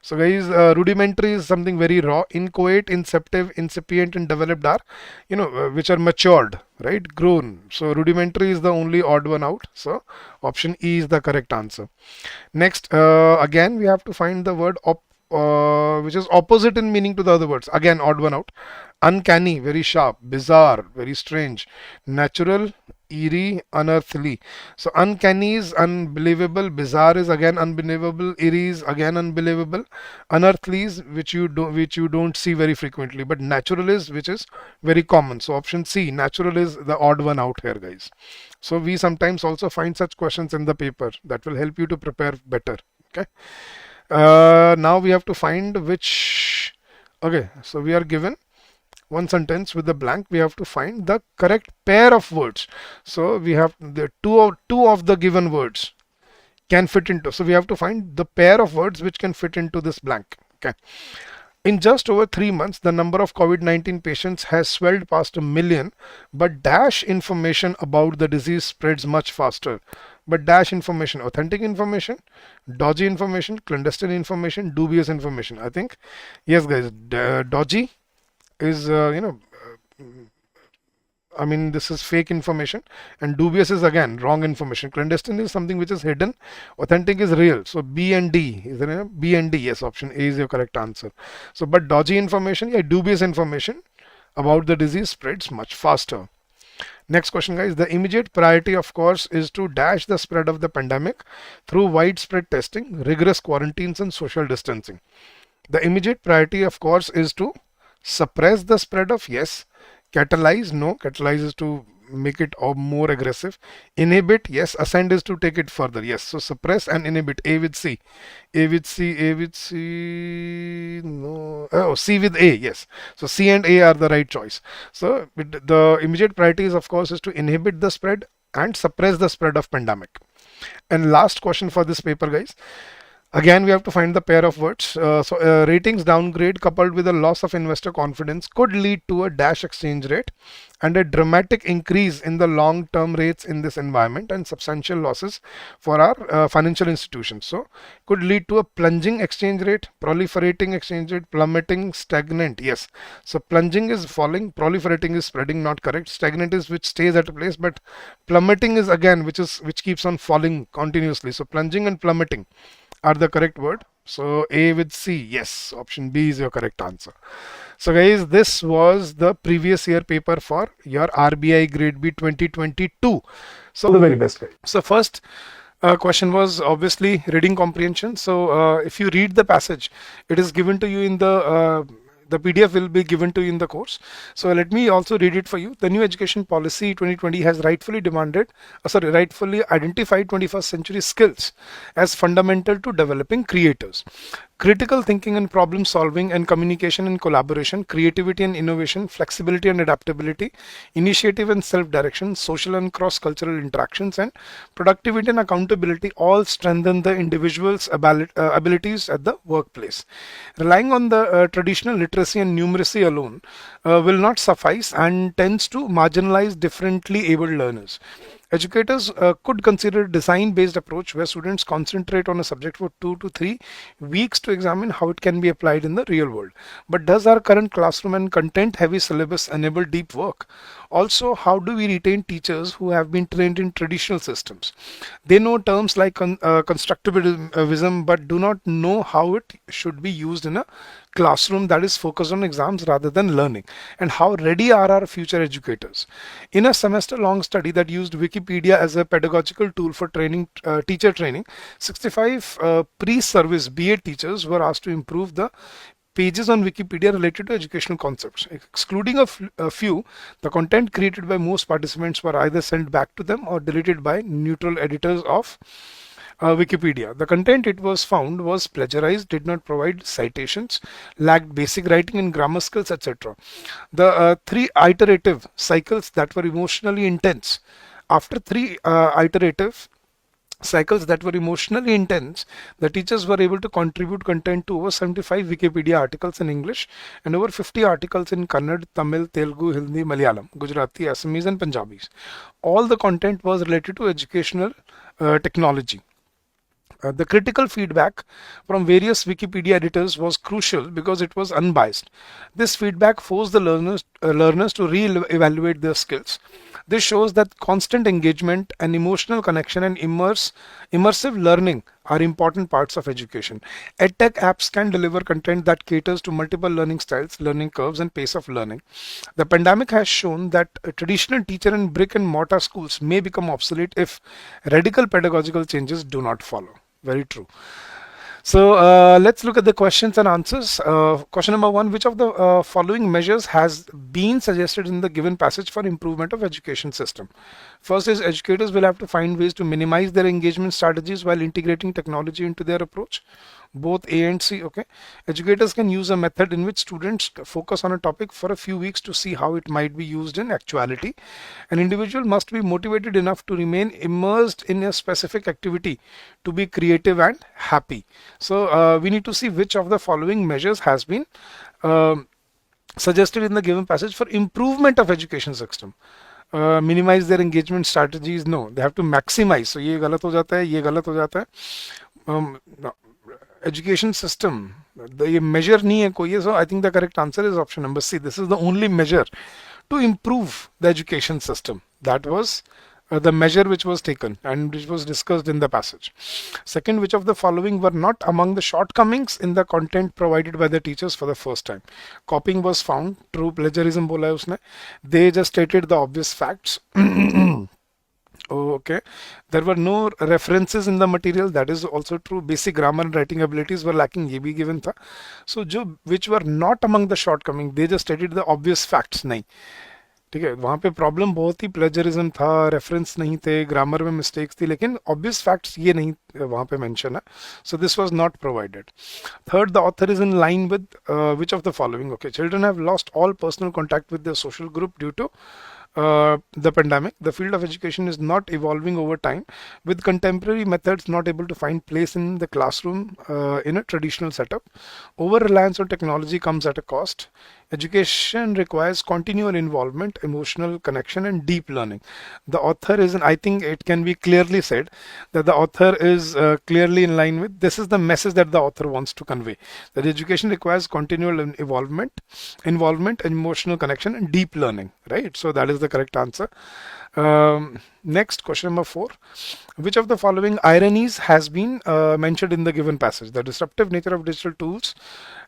So guys, rudimentary is something very raw. Inchoate, inceptive, incipient, and developed are, which are matured, right? Grown. So rudimentary is the only odd one out. So option E is the correct answer. Next, again, we have to find the word which is opposite in meaning to the other words. Again, odd one out. Uncanny, very sharp. Bizarre, very strange. Natural, eerie, unearthly. So uncanny is unbelievable. Bizarre is again unbelievable. Eerie is again unbelievable. Unearthly is which you don't see very frequently. But natural is which is very common. So option C, natural is the odd one out here, guys. So we sometimes also find such questions in the paper that will help you to prepare better. Okay. Now we have to find which. Okay, so we are given one sentence with the blank. We have to find the correct pair of words. So we have the two of the given words can fit into. So we have to find the pair of words which can fit into this blank. Okay. In just over 3 months, the number of COVID-19 patients has swelled past 1 million, but dash information about the disease spreads much faster. But dash information, authentic information, dodgy information, clandestine information, dubious information. I think, yes, guys, dodgy is, I mean, this is fake information, and dubious is again wrong information. Clandestine is something which is hidden. Authentic is real. So B and D is there? B and D. Yes, option A is your correct answer. So, but dodgy information, yeah, dubious information about the disease spreads much faster. Next question, guys. The immediate priority, of course, is to dash the spread of the pandemic through widespread testing, rigorous quarantines, and social distancing. The immediate priority, of course, is to suppress the spread of, yes. Catalyze, no. Catalyze is to make it more aggressive. Inhibit, yes. Ascend is to take it further, yes. So suppress and inhibit. A with C. A with C, A with C, no. Oh, C with A, yes. So C and A are the right choice. So the immediate priority is, of course, is to inhibit the spread and suppress the spread of pandemic. And last question for this paper, guys. Again, we have to find the pair of words. Ratings downgrade coupled with a loss of investor confidence could lead to a dash exchange rate and a dramatic increase in the long-term rates in this environment and substantial losses for our financial institutions. So, could lead to a plunging exchange rate, proliferating exchange rate, plummeting, stagnant. Yes. So, plunging is falling, proliferating is spreading, not correct. Stagnant is which stays at a place, but plummeting is again which keeps on falling continuously. So, plunging and plummeting are the correct word. So A with C, yes, option B is your correct answer. So guys, this was the previous year paper for your RBI Grade B 2022. So the very best, guys. So first question was obviously reading comprehension. So if you read the passage, it is given to you in the PDF will be given to you in the course. So let me also read it for you. The new education policy 2020 has rightfully identified 21st century skills as fundamental to developing creators. Critical thinking and problem solving and communication and collaboration, creativity and innovation, flexibility and adaptability, initiative and self-direction, social and cross-cultural interactions, and productivity and accountability all strengthen the individual's abilities at the workplace. Relying on the traditional literacy and numeracy alone will not suffice and tends to marginalize differently abled learners. Educators could consider a design-based approach where students concentrate on a subject for 2 to 3 weeks to examine how it can be applied in the real world. But does our current classroom and content-heavy syllabus enable deep work? Also, how do we retain teachers who have been trained in traditional systems? They know terms like constructivism but do not know how it should be used in a classroom that is focused on exams rather than learning. And how ready are our future educators? In a semester-long study that used Wikipedia as a pedagogical tool for training, teacher training, 65 pre-service BA teachers were asked to improve the pages on Wikipedia related to educational concepts. Excluding a few, the content created by most participants were either sent back to them or deleted by neutral editors of Wikipedia. The content, it was found, was plagiarized, did not provide citations, lacked basic writing and grammar skills, etc. The 3 iterative cycles that were emotionally intense. After 3 iterative cycles that were emotionally intense, the teachers were able to contribute content to over 75 Wikipedia articles in English and over 50 articles in Kannada, Tamil, Telugu, Hindi, Malayalam, Gujarati, Assamese and Punjabis. All the content was related to educational technology. The critical feedback from various Wikipedia editors was crucial because it was unbiased. This feedback forced the learners to re-evaluate their skills. This shows that constant engagement and emotional connection and immersive learning are important parts of education. EdTech apps can deliver content that caters to multiple learning styles, learning curves, and pace of learning. The pandemic has shown that traditional teacher and brick and mortar schools may become obsolete if radical pedagogical changes do not follow. Very true. So let's look at the questions and answers. Question number 1, which of the following measures has been suggested in the given passage for improvement of education system? First is educators will have to find ways to minimize their engagement strategies while integrating technology into their approach. both A and C. Okay, educators can use a method in which students focus on a topic for a few weeks to see how it might be used in actuality. An individual must be motivated enough to remain immersed in a specific activity to be creative and happy. So we need to see which of the following measures has been um, suggested in the given passage for improvement of education system. Minimize their engagement strategies, no, they have to maximize. So ये गलत हो जाता है, ये गलत हो जाता है. No. Education system, ये measure नहीं है कोई. So I think the correct answer is option number C. This is the only measure to improve the education system. That was the measure which was taken and which was discussed in the passage. Second, which of the following were not among the shortcomings in the content provided by the teachers for the first time? Copying was found. True. Plagiarism बोला है उसने. They just stated the obvious facts. Okay, there were no references in the material. That is also true. Basic grammar and writing abilities were lacking. ये भी given था. So जो which were not among the shortcoming, they just stated the obvious facts. नहीं, ठीक है, वहाँ पे problem बहुत ही प्लेजरिज्म था, रेफरेंस नहीं थे, ग्रामर में मिस्टेक्स थी, लेकिन ऑब्वियस फैक्ट्स ये नहीं वहाँ पे मेंशन है. So this was not provided. Third, the author is in line with which of the following. Okay, children have lost all personal contact with the social group due to the pandemic. The field of education is not evolving over time, with contemporary methods not able to find place in the classroom in a traditional setup. Over reliance on technology comes at a cost. Education requires continual involvement, emotional connection, and deep learning. The author is, and I think it can be clearly said that the author is clearly in line with this is the message that the author wants to convey. That education requires continual involvement, emotional connection, and deep learning. Right. So that is the correct answer. Next, question number 4. Which of the following ironies has been mentioned in the given passage? The disruptive nature of digital tools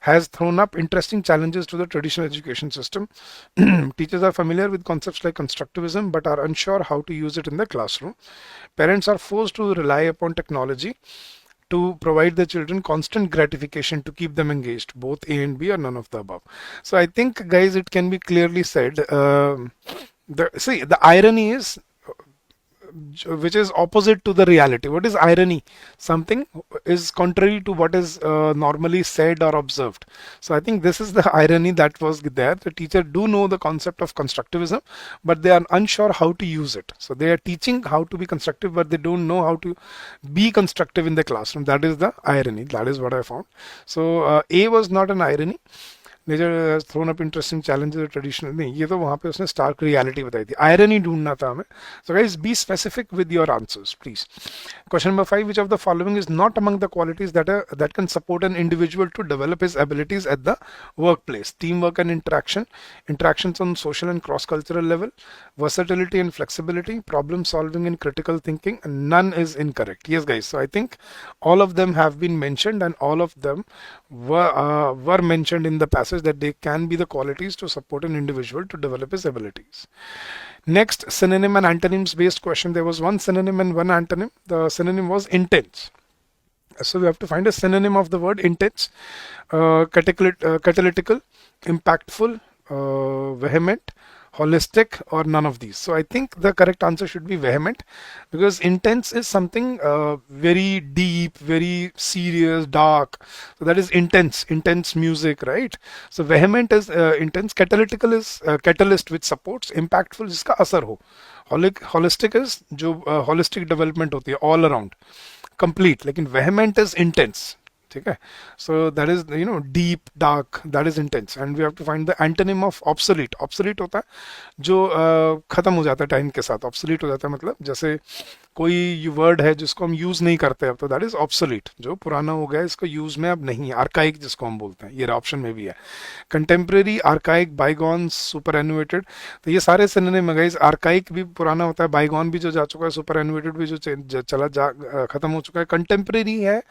has thrown up interesting challenges to the traditional education system. Teachers are familiar with concepts like constructivism but are unsure how to use it in the classroom. Parents are forced to rely upon technology to provide the children constant gratification to keep them engaged. Both A and B or none of the above. So I think, guys, it can be clearly said. The irony is which is opposite to the reality. What is irony? Something is contrary to what is normally said or observed. So I think this is the irony that was there. The teacher do know the concept of constructivism, but they are unsure how to use it. So they are teaching how to be constructive, but they don't know how to be constructive in the classroom. That is the irony. That is what I found. So A was not an irony. Nature has throne up interesting challenges traditional, नहीं, ये तो वहाँ पे उसने Stark reality बताई थी. Irony ढूंढना था हमें. So guys, be specific with your answers please. Question number 5. Which of the following is not among the qualities that can support an individual to develop his abilities at the workplace? Teamwork and interactions on social and cross-cultural level, versatility and flexibility, problem solving and critical thinking. None is incorrect. Yes, guys. So I think all of them have been mentioned, and all of them were mentioned in the passage that they can be the qualities to support an individual to develop his abilities. Next, synonym and antonyms based question. There was one synonym and one antonym. The synonym was intense. So we have to find a synonym of the word intense. Catalytical, impactful, vehement, holistic, or none of these. So I think the correct answer should be vehement, because intense is something very deep, very serious, dark. So that is intense music, right? So vehement is intense. Catalytical is catalyst which supports. Impactful जिसका असर हो. Holistic is जो holistic development होती है, all around, complete. लेकिन vehement is intense. ठीक है. So that is, deep, dark, that is intense. And we have to find the antonym of obsolete. Obsolete होता है जो खत्म हो जाता है टाइम के साथ. obsolete हो जाता है मतलब जैसे कोई वर्ड है जिसको हम यूज नहीं करते अब, तो दैट इज ऑब्सोलीट, जो पुराना हो गया, इसको यूज में अब नहीं है. आर्काइक जिसको हम बोलते हैं, ये ऑप्शन में भी है. Contemporary, archaic, bygone, superannuated. तो ये सारे सिनोनिम है गाइस. आर्काइक भी पुराना होता है, बाइगॉन भी जो जा चुका है, सुपर एनुएटेड भी जो खत्म हो चुका है. कंटेम्प्रेरी है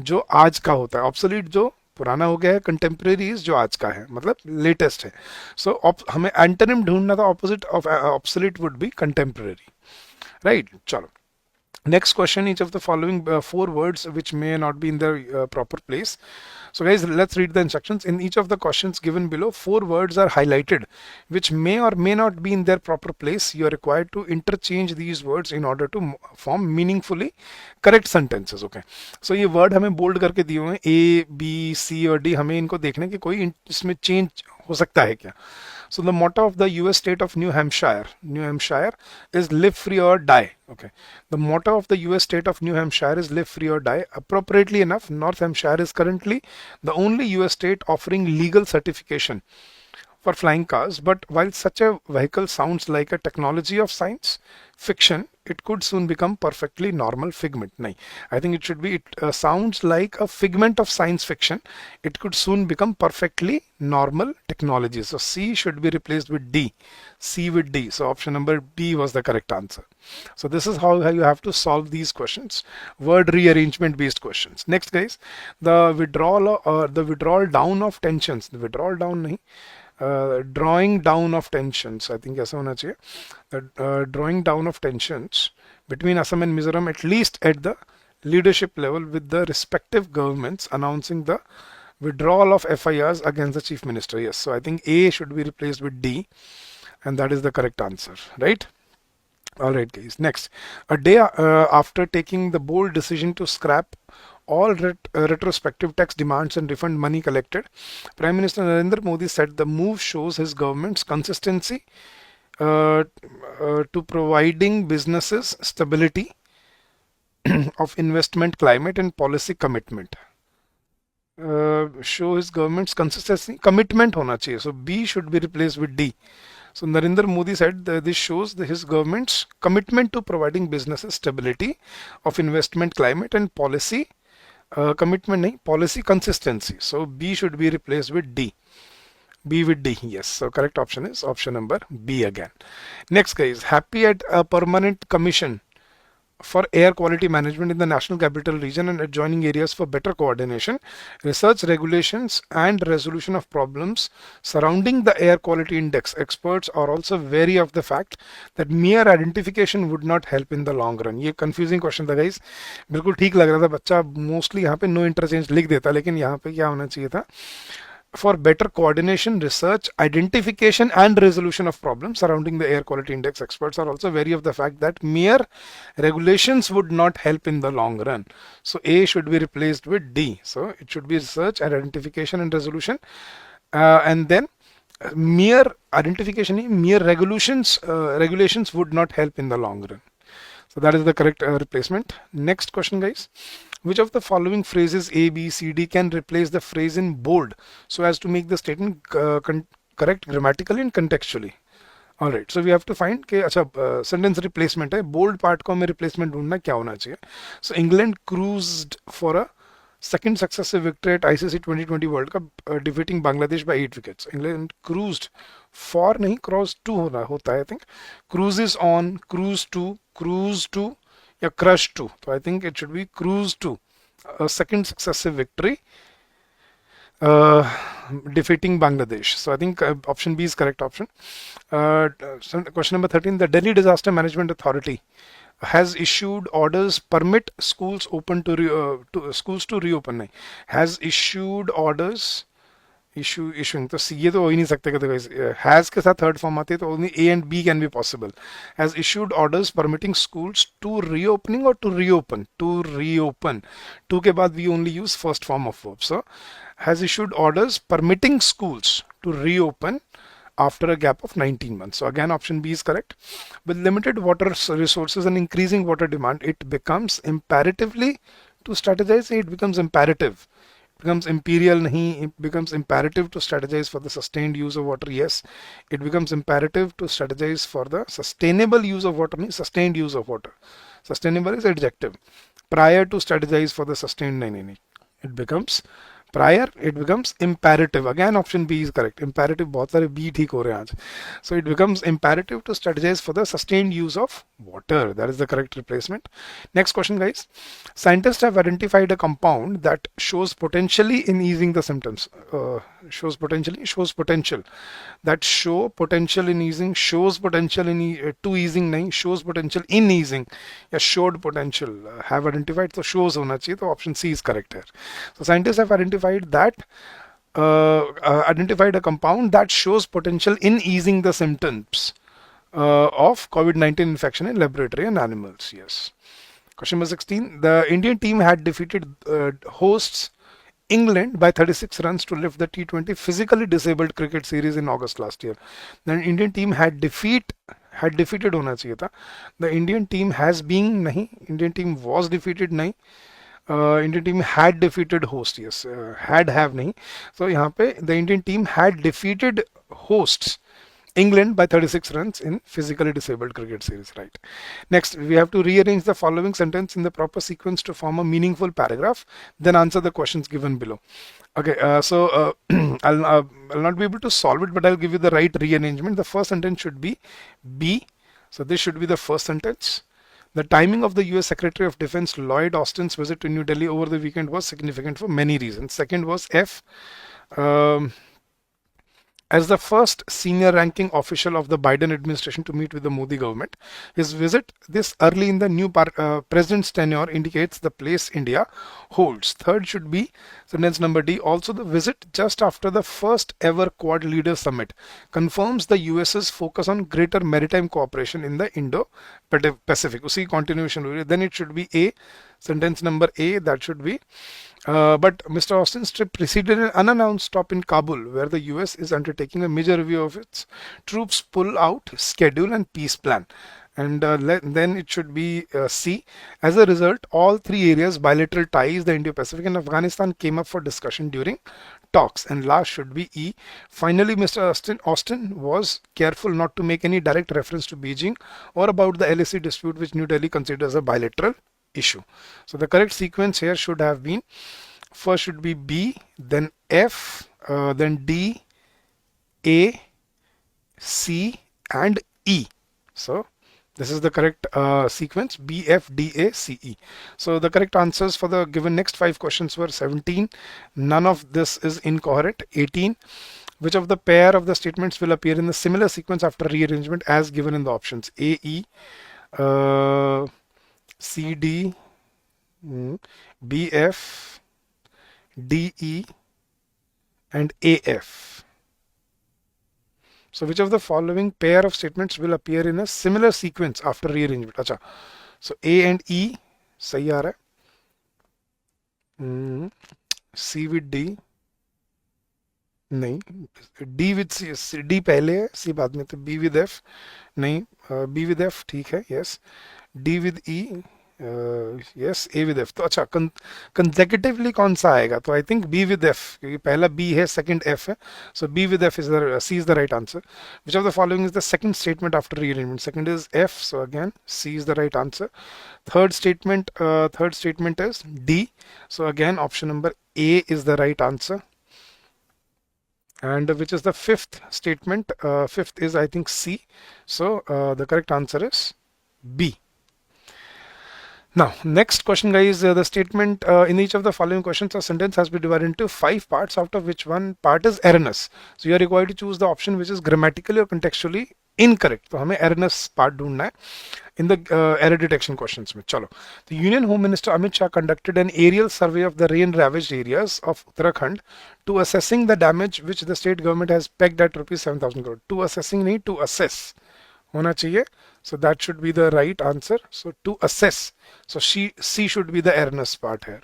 जो आज का होता है, ऑब्सोलीट जो पुराना हो गया है, कंटेम्प्रेरी जो आज का है, मतलब लेटेस्ट है. सो हमें एंटोनिम ढूंढना था. Opposite of obsolete would be contemporary, right. चलो, Next question, each of the following four words which may not be in their proper place. So guys, let's read the instructions. In each of the questions given below, four words are highlighted which may or may not be in their proper place. You are required to interchange these words in order to form meaningfully correct sentences. Okay. So ये word हमें bold करके दिए हुए हैं, A, B, C और D. हमें इनको देखने की कोई इसमें change हो सकता है क्या? So the motto of the US state of New Hampshire is live free or die. Okay. The motto of the US state of New Hampshire is live free or die. Appropriately enough, North Hampshire is currently the only US state offering legal certification for flying cars. But while such a vehicle sounds like a technology of science fiction, it could soon become perfectly normal figment. Nahi. I think it should be, it sounds like a figment of science fiction. It could soon become perfectly normal technology. So C should be replaced with D. C with D. So option number B was the correct answer. So this is how you have to solve these questions. Word rearrangement based questions. Next guys, the withdrawal down of tensions. The withdrawal down nahi. Drawing down of tensions, I think ऐसा होना चाहिए. Drawing down of tensions between Assam and Mizoram, at least at the leadership level, with the respective governments announcing the withdrawal of FIRs against the chief minister. Yes, so I think A should be replaced with D, and that is the correct answer, right? Alright guys, next, a day after taking the bold decision to scrap all retrospective tax demands and refund money collected, Prime Minister Narendra Modi said the move shows his government's consistency to providing businesses stability of investment climate and policy commitment. Show his government's consistency, commitment hona chahiye. So B should be replaced with D. So Narendra Modi said that this shows his government's commitment to providing businesses stability of investment climate and policy commitment nahi, policy consistency. So B should be replaced with D. B with D. Yes. So correct option is option number B again. Next guys, happy at a permanent commission for air quality management in the National Capital Region and adjoining areas for better coordination, research, regulations and resolution of problems surrounding the air quality index. Experts are also wary of the fact that mere identification would not help in the long run. ये confusing question था guys, बिल्कुल ठीक लग रहा था, बच्चा mostly यहाँ पे no interchange लिख देता, लेकिन यहाँ पे क्या होना चाहिए था, for better coordination, research, identification and resolution of problems surrounding the air quality index. Experts are also wary of the fact that mere regulations would not help in the long run. So A should be replaced with D. So it should be research and identification and resolution. And then mere identification, mere regulations would not help in the long run. So that is the correct replacement. Next question guys. Which of the following phrases A, B, C, D can replace the phrase in bold so as to make the statement correct grammatically and contextually? Alright, so we have to find कि अच्छा sentence replacement है, bold part को हमें replacement ढूंढना क्या होना चाहिए. So England cruised for a second successive victory at ICC 2020 World Cup, defeating Bangladesh by 8 wickets. England cruised for नहीं, cross to होता है I think. Cruises on, cruise to या crush to. So I think it should be cruise to a second successive victory defeating Bangladesh. So I think option B is correct option. Question number 13. The Delhi Disaster Management Authority has issued orders permit schools open to schools to reopen. नहीं, has issued orders issuing तो ये तो हो ही नहीं सकते कि has के साथ third form आती है तो only A and B can be possible. Has issued orders permitting schools to reopening or to reopen. To के बाद we only use first form of verb. So has issued orders permitting schools to reopen after a gap of 19 months. So again option B is correct. With limited water resources and increasing water demand, it becomes imperatively to strategize. It becomes imperative. Becomes imperial nahi, it becomes imperative to strategize for the sustained use of water. Yes, it becomes imperative to strategize for the sustainable use of water, nahi, sustained use of water. Sustainable is adjective. Prior to strategize for the sustained, nahi. It becomes prior, it becomes imperative. Again, option B is correct. Imperative, बहुत सारे B ठीक हो रहे हैं आज. So it becomes imperative to strategize for the sustained use of water. That is the correct replacement. Next question, guys. Scientists have identified a compound that shows potentially in easing the symptoms. Shows potential. That show potential in easing, shows potential in to easing नहीं, shows potential in easing या showed potential have identified, तो shows होना चाहिए, तो option C is correct here. So scientists have identified a compound that shows potential in easing the symptoms of COVID-19 infection in laboratory and animals. Yes. Question number 16. The Indian team had defeated hosts England by 36 runs to lift the T20 physically disabled cricket series in August last year. The Indian team had defeated होना चाहिए था. The Indian team has been नहीं. Indian team was defeated नहीं. Indian team had defeated host. Yes, have नहीं. So यहाँ पे the Indian team had defeated hosts England by 36 runs in physically disabled cricket series, right? Next, we have to rearrange the following sentence in the proper sequence to form a meaningful paragraph, then answer the questions given below. Okay, I'll not be able to solve it, but I'll give you the right rearrangement. The first sentence should be B. So this should be the first sentence. The timing of the US Secretary of Defense Lloyd Austin's visit to New Delhi over the weekend was significant for many reasons. Second was F. As the first senior ranking official of the Biden administration to meet with the Modi government, his visit this early in the new president's tenure indicates the place India holds. Third should be sentence number D. Also, the visit just after the first ever Quad Leaders Summit confirms the US's focus on greater maritime cooperation in the Indo-Pacific. Usi continuation. Then it should be A. Sentence number A. That should be. But Mr. Austin's trip preceded an unannounced stop in Kabul, where the US is undertaking a major review of its troops pull-out schedule and peace plan. And then it should be C. As a result, all three areas, bilateral ties, the Indo-Pacific and Afghanistan, came up for discussion during talks. And last should be E. Finally, Mr. Austin was careful not to make any direct reference to Beijing or about the LAC dispute, which New Delhi considers a bilateral issue. So the correct sequence here should have been, first should be B, then F, then D, A, C and E. So this is the correct sequence, B, F, D, A, C, E. So the correct answers for the given next 5 questions were 17. None of this is incorrect. 18. Which of the pair of the statements will appear in the similar sequence after rearrangement as given in the options? A, E, C, D, B, F, D, E and A, F. So which of the following pair of statements will appear in a similar sequence after rearrangement? Acha. So A and E सही आ रहा है. C with D नहीं. D with C, D पहले है, C बाद में. तो B with F नहीं. B with F ठीक है. Yes. D with E yes. A with F. तो अच्छा consecutively कौन सा आएगा? तो I think B with F, क्योंकि पहला B है, second F है. So B with F is C is the right answer. Which of the following is the second statement after rearrangement? Second is F. So again C is the right answer. Third statement is D. So again option number A is the right answer. And which is the fifth statement? Fifth is I think C. So the correct answer is B. Now, next question, guys. The statement in each of the following questions, a sentence has been divided into 5 parts, out of which one part is erroneous. So you are required to choose the option which is grammatically or contextually incorrect. तो हमें erroneous part ढूंढना है in the error detection questions में. चलो. The Union Home Minister Amit Shah conducted an aerial survey of the rain-ravaged areas of Uttarakhand to assessing the damage which the state government has pegged at rupees 7,000 crore. To assessing नहीं, to assess होना चाहिए. So that should be the right answer. So to assess. So C should be the erroneous part here.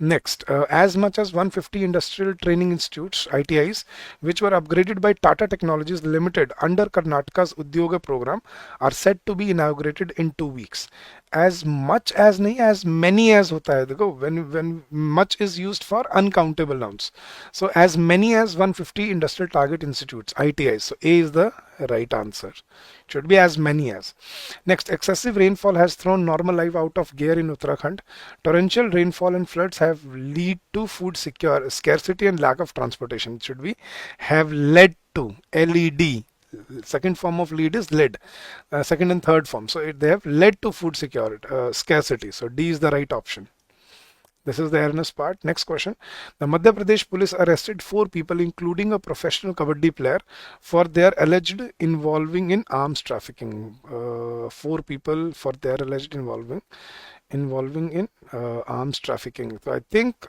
Next, as much as 150 industrial training institutes, ITIs, which were upgraded by Tata Technologies Limited under Karnataka's Udyoga program, are set to be inaugurated in 2 weeks. as much as नहीं, as many as होता है. देखो, when much is used for uncountable nouns, so as many as 150 industrial target institutes, ITIs. So A is the right answer. It should be as many as. Next, excessive rainfall has thrown normal life out of gear in Uttarakhand. Torrential rainfall and floods have lead to food scarcity and lack of transportation. It should be have led to, LED. Second form of lead is led, second and third form. So they have led to food security, scarcity. So D is the right option. This is the awareness part. Next question. The Madhya Pradesh police arrested 4 people, including a professional kabaddi player, for their alleged involving in arms trafficking. 4 people for their alleged involving in arms trafficking. So I think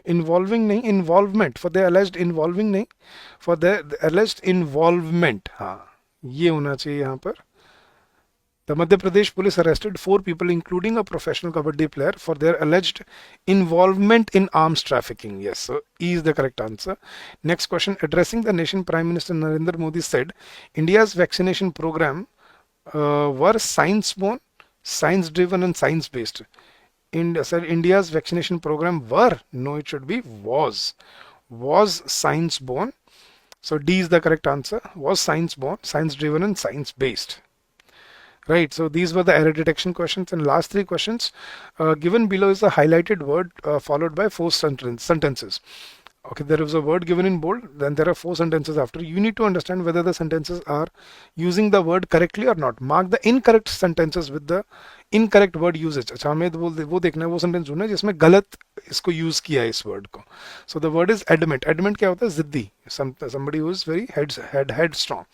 involving नहीं, involvement, for their alleged involving नहीं, for their alleged involvement. हाँ, ये होना चाहिए यहाँ पर. The Madhya Pradesh police arrested 4 people, including a professional kabaddi player, for their alleged involvement in arms trafficking. Yes, so E is the correct answer. Next question. Addressing the nation, Prime Minister Narendra Modi said India's vaccination program were science-born, science-driven, and science-based. India's vaccination program were, no, it should be was science-born. So D is the correct answer. Was science-born, science-driven, and science-based. Right, so these were the error detection questions. And last 3 questions. Given below is a highlighted word followed by 4 sentences. Okay, there is a word given in bold, then there are 4 sentences after. You need to understand whether the sentences are using the word correctly or not. Mark the incorrect sentences with the incorrect word usage. अच्छा, हमें वो देखना है, वो sentence ढूंढना है जिसमें गलत इसको यूज किया है, इस वर्ड को. So the word is adamant. Adamant क्या होता है? जिद्दी. Somebody who is very headstrong.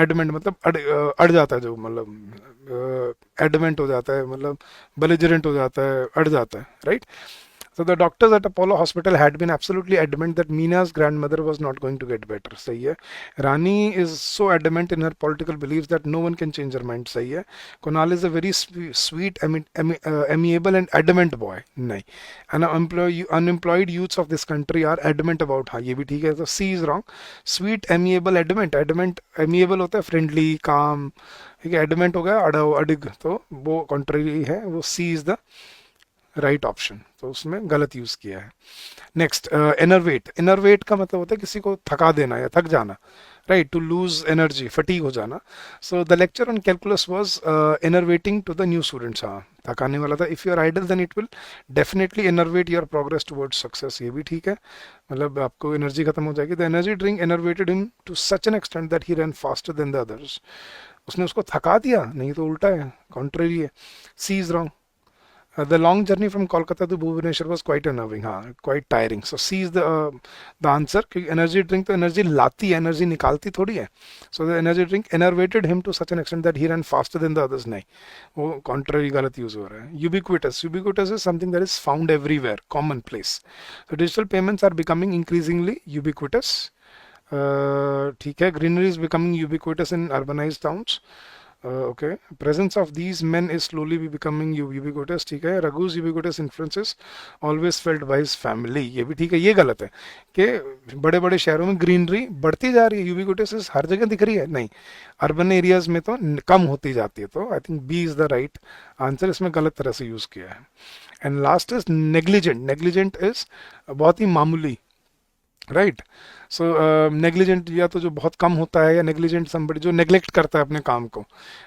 Adamant मतलब अड़ जाता है, जो मतलब एडमेंट हो जाता है, मतलब बेलिजरेंट हो जाता है, अड़ जाता है, right. So the doctors at Apollo Hospital had been absolutely adamant that Meena's grandmother was not going to get better. सही है. Rani is so adamant in her political beliefs that no one can change her mind. सही है. Kunal is a very sweet, amiable and adamant boy. नहीं. Unemployed youths of this country are adamant about. हाँ, ये भी ठीक है. So C is wrong. Sweet, amiable, adamant. Amiable होता है friendly, calm. ठीक है. Adamant हो गया अडिग, तो वो contrary है. वो C is the right option. तो उसमें गलत यूज किया है. नेक्स्ट, एनर्वेट. इनर्वेट का मतलब होता है किसी को थका देना या थक जाना, right. To lose energy, fatigue हो जाना. So the lecture on calculus was enervating to the new students. हाँ, थकाने वाला था. If you are idle then it will definitely enervate your progress towards success. ये भी ठीक है, मतलब आपको एनर्जी खत्म हो जाएगी. The energy drink enervated him to such an extent that he run faster than the others. उसने उसको थका दिया, नहीं तो उल्टा है, कॉन्ट्रेरी है. C is wrong. The long journey from Kolkata to Bhubaneswar was quite unnerving, हाँ, quite tiring. So C is the answer. क्योंकि energy drink तो energy लाती है, energy निकालती थोड़ी है. So the energy drink enervated him to such an extent that he ran faster than the others. नहीं, वो contrary गलत use हो रहा है. Ubiquitous is something that is found everywhere, commonplace. So digital payments are becoming increasingly ubiquitous. ठीक है. Greenery is becoming ubiquitous in urbanized towns. Okay, presence of these men is slowly becoming ubiquitous. ठीक है. Raghu's ubiquitous influences always felt by his family. ये भी ठीक है. ये गलत है कि बड़े बड़े शहरों में ग्रीनरी बढ़ती जा रही है, यूबिक्विटस हर जगह दिख रही है. नहीं, अर्बन एरियाज में तो कम होती जाती है. तो I think B is the right answer. इसमें गलत तरह से यूज किया है. And last is negligent. Negligent is बहुत ही मामूली, राइट. सो नेग्लिजेंट या तो जो बहुत कम होता है, या नेग्लिजेंट समबडी जो नेग्लेक्ट करता है अपने काम को,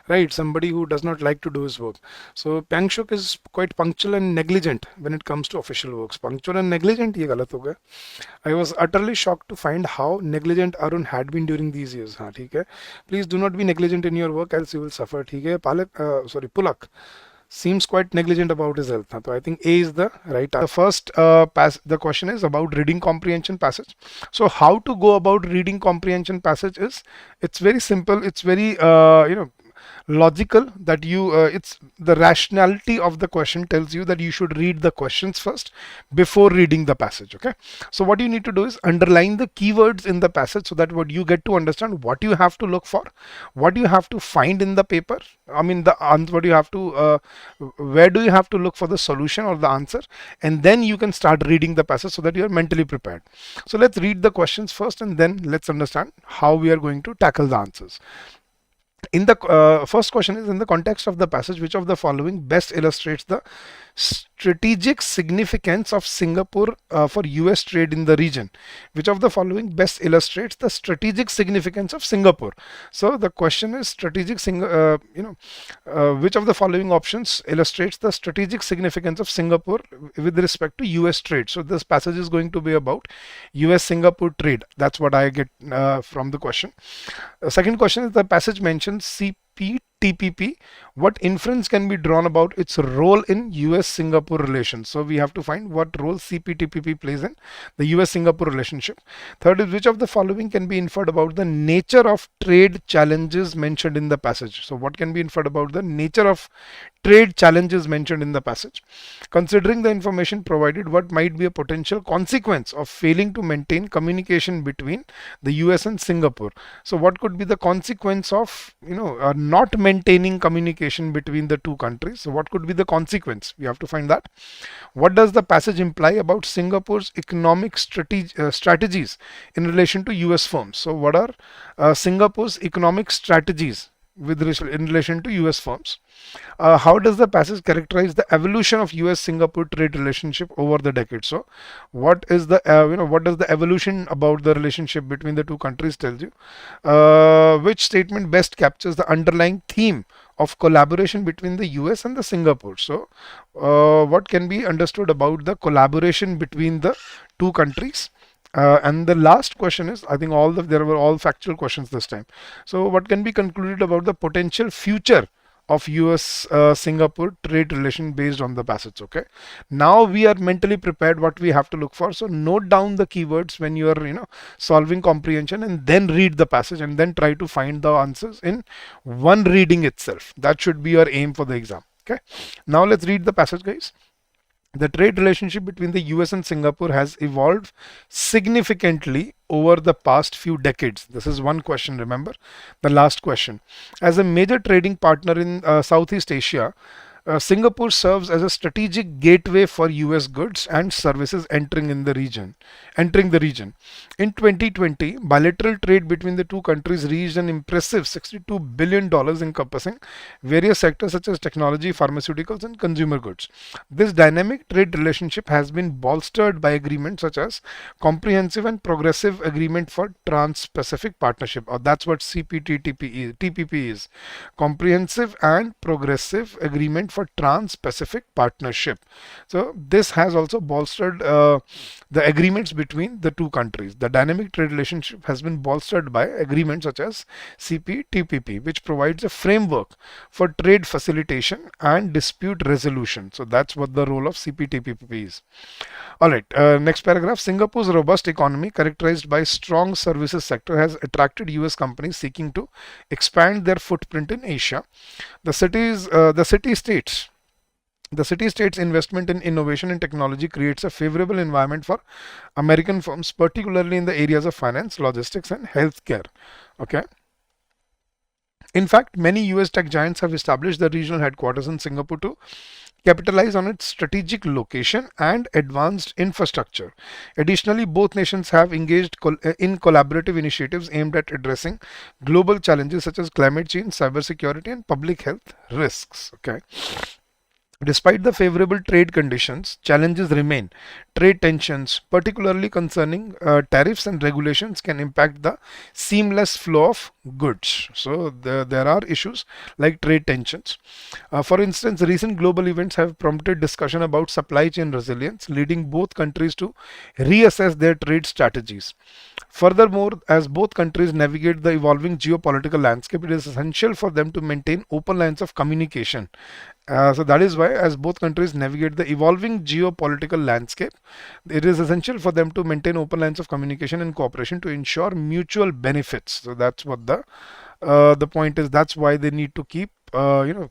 right. Somebody who does not like to do his work. So पैंगशुक is quite punctual and negligent when it comes to official works. Punctual and negligent ये गलत हो गया. I was utterly shock to find how negligent Arun had been during these years. हाँ, ठीक है. Please do not be negligent in your work else you will suffer. ठीक है. पुलक seems quite negligent about his health. So I think A is the right answer. The first the question is about reading comprehension passage. So how to go about reading comprehension passage is, it's very simple. It's very logical, that you it's the rationality of the question tells you that you should read the questions first before reading the passage. Okay, so what you need to do is underline the keywords in the passage, so that what you get to understand what you have to look for, what you have to find in the paper. I mean what you have to where do you have to look for the solution or the answer, and then you can start reading the passage so that you are mentally prepared. So let's read the questions first, and then let's understand how we are going to tackle the answers. In the first question is, in the context of the passage, which of the following best illustrates the strategic significance of Singapore for US trade in the region? Which of the following best illustrates the strategic significance of Singapore? So the question is strategic which of the following options illustrates the strategic significance of Singapore with respect to US trade? So this passage is going to be about US Singapore trade. That's what I get from the question. Second question is, the passage mentions CPTPP. What inference can be drawn about its role in US-Singapore relations? So we have to find what role CPTPP plays in the US-Singapore relationship. Third is, which of the following can be inferred about the nature of trade challenges mentioned in the passage? So what can be inferred about the nature of trade challenges mentioned in the passage? Considering the information provided, what might be a potential consequence of failing to maintain communication between the US and Singapore? So what could be the consequence of not maintaining communication between the two countries? So what could be the consequence? We have to find that. What does the passage imply about Singapore's economic strategies in relation to US firms? So what are Singapore's economic strategies in relation to US firms? How does the passage characterize the evolution of US-Singapore trade relationship over the decades? So, what is the what does the evolution about the relationship between the two countries tells you? Which statement best captures the underlying theme of collaboration between the US and the Singapore? So, what can be understood about the collaboration between the two countries? And the last question is, I think there were all factual questions this time. So what can be concluded about the potential future of US Singapore trade relation based on the passage? Okay, now we are mentally prepared what we have to look for. So note down the keywords when you are solving comprehension, and then read the passage and then try to find the answers in one reading itself. That should be your aim for the exam. Okay, now let's read the passage, guys. The trade relationship between the US and Singapore has evolved significantly over the past few decades. This is one question, remember the last question. As a major trading partner in Southeast Asia, Singapore serves as a strategic gateway for US goods and services entering the region. In 2020, bilateral trade between the two countries reached an impressive $62 billion, encompassing various sectors such as technology, pharmaceuticals, and consumer goods. This dynamic trade relationship has been bolstered by agreements such as Comprehensive and Progressive Agreement for Trans-Pacific Partnership, or that's what TPP is. Comprehensive and Progressive Agreement for Trans-Pacific Partnership. So this has also bolstered the agreements between the two countries. The dynamic trade relationship has been bolstered by agreements such as CPTPP, which provides a framework for trade facilitation and dispute resolution. So that's what the role of CPTPP is. All right, next paragraph. Singapore's robust economy, characterized by strong services sector, has attracted US companies seeking to expand their footprint in Asia. The city-states investment in innovation and technology creates a favorable environment for American firms, particularly in the areas of finance, logistics, and healthcare. Okay. In fact, many US tech giants have established their regional headquarters in Singapore to capitalize on its strategic location and advanced infrastructure. Additionally, both nations have engaged in collaborative initiatives aimed at addressing global challenges such as climate change, cybersecurity, and public health risks. Okay. Despite the favorable trade conditions, challenges remain. Trade tensions, particularly concerning tariffs and regulations, can impact the seamless flow of goods. So there are issues like trade tensions. For instance, recent global events have prompted discussion about supply chain resilience, leading both countries to reassess their trade strategies. Furthermore, as both countries navigate the evolving geopolitical landscape, it is essential for them to maintain open lines of communication. So that is why, as both countries navigate the evolving geopolitical landscape, it is essential for them to maintain open lines of communication and cooperation to ensure mutual benefits. So that's what the point is. That's why they need to keep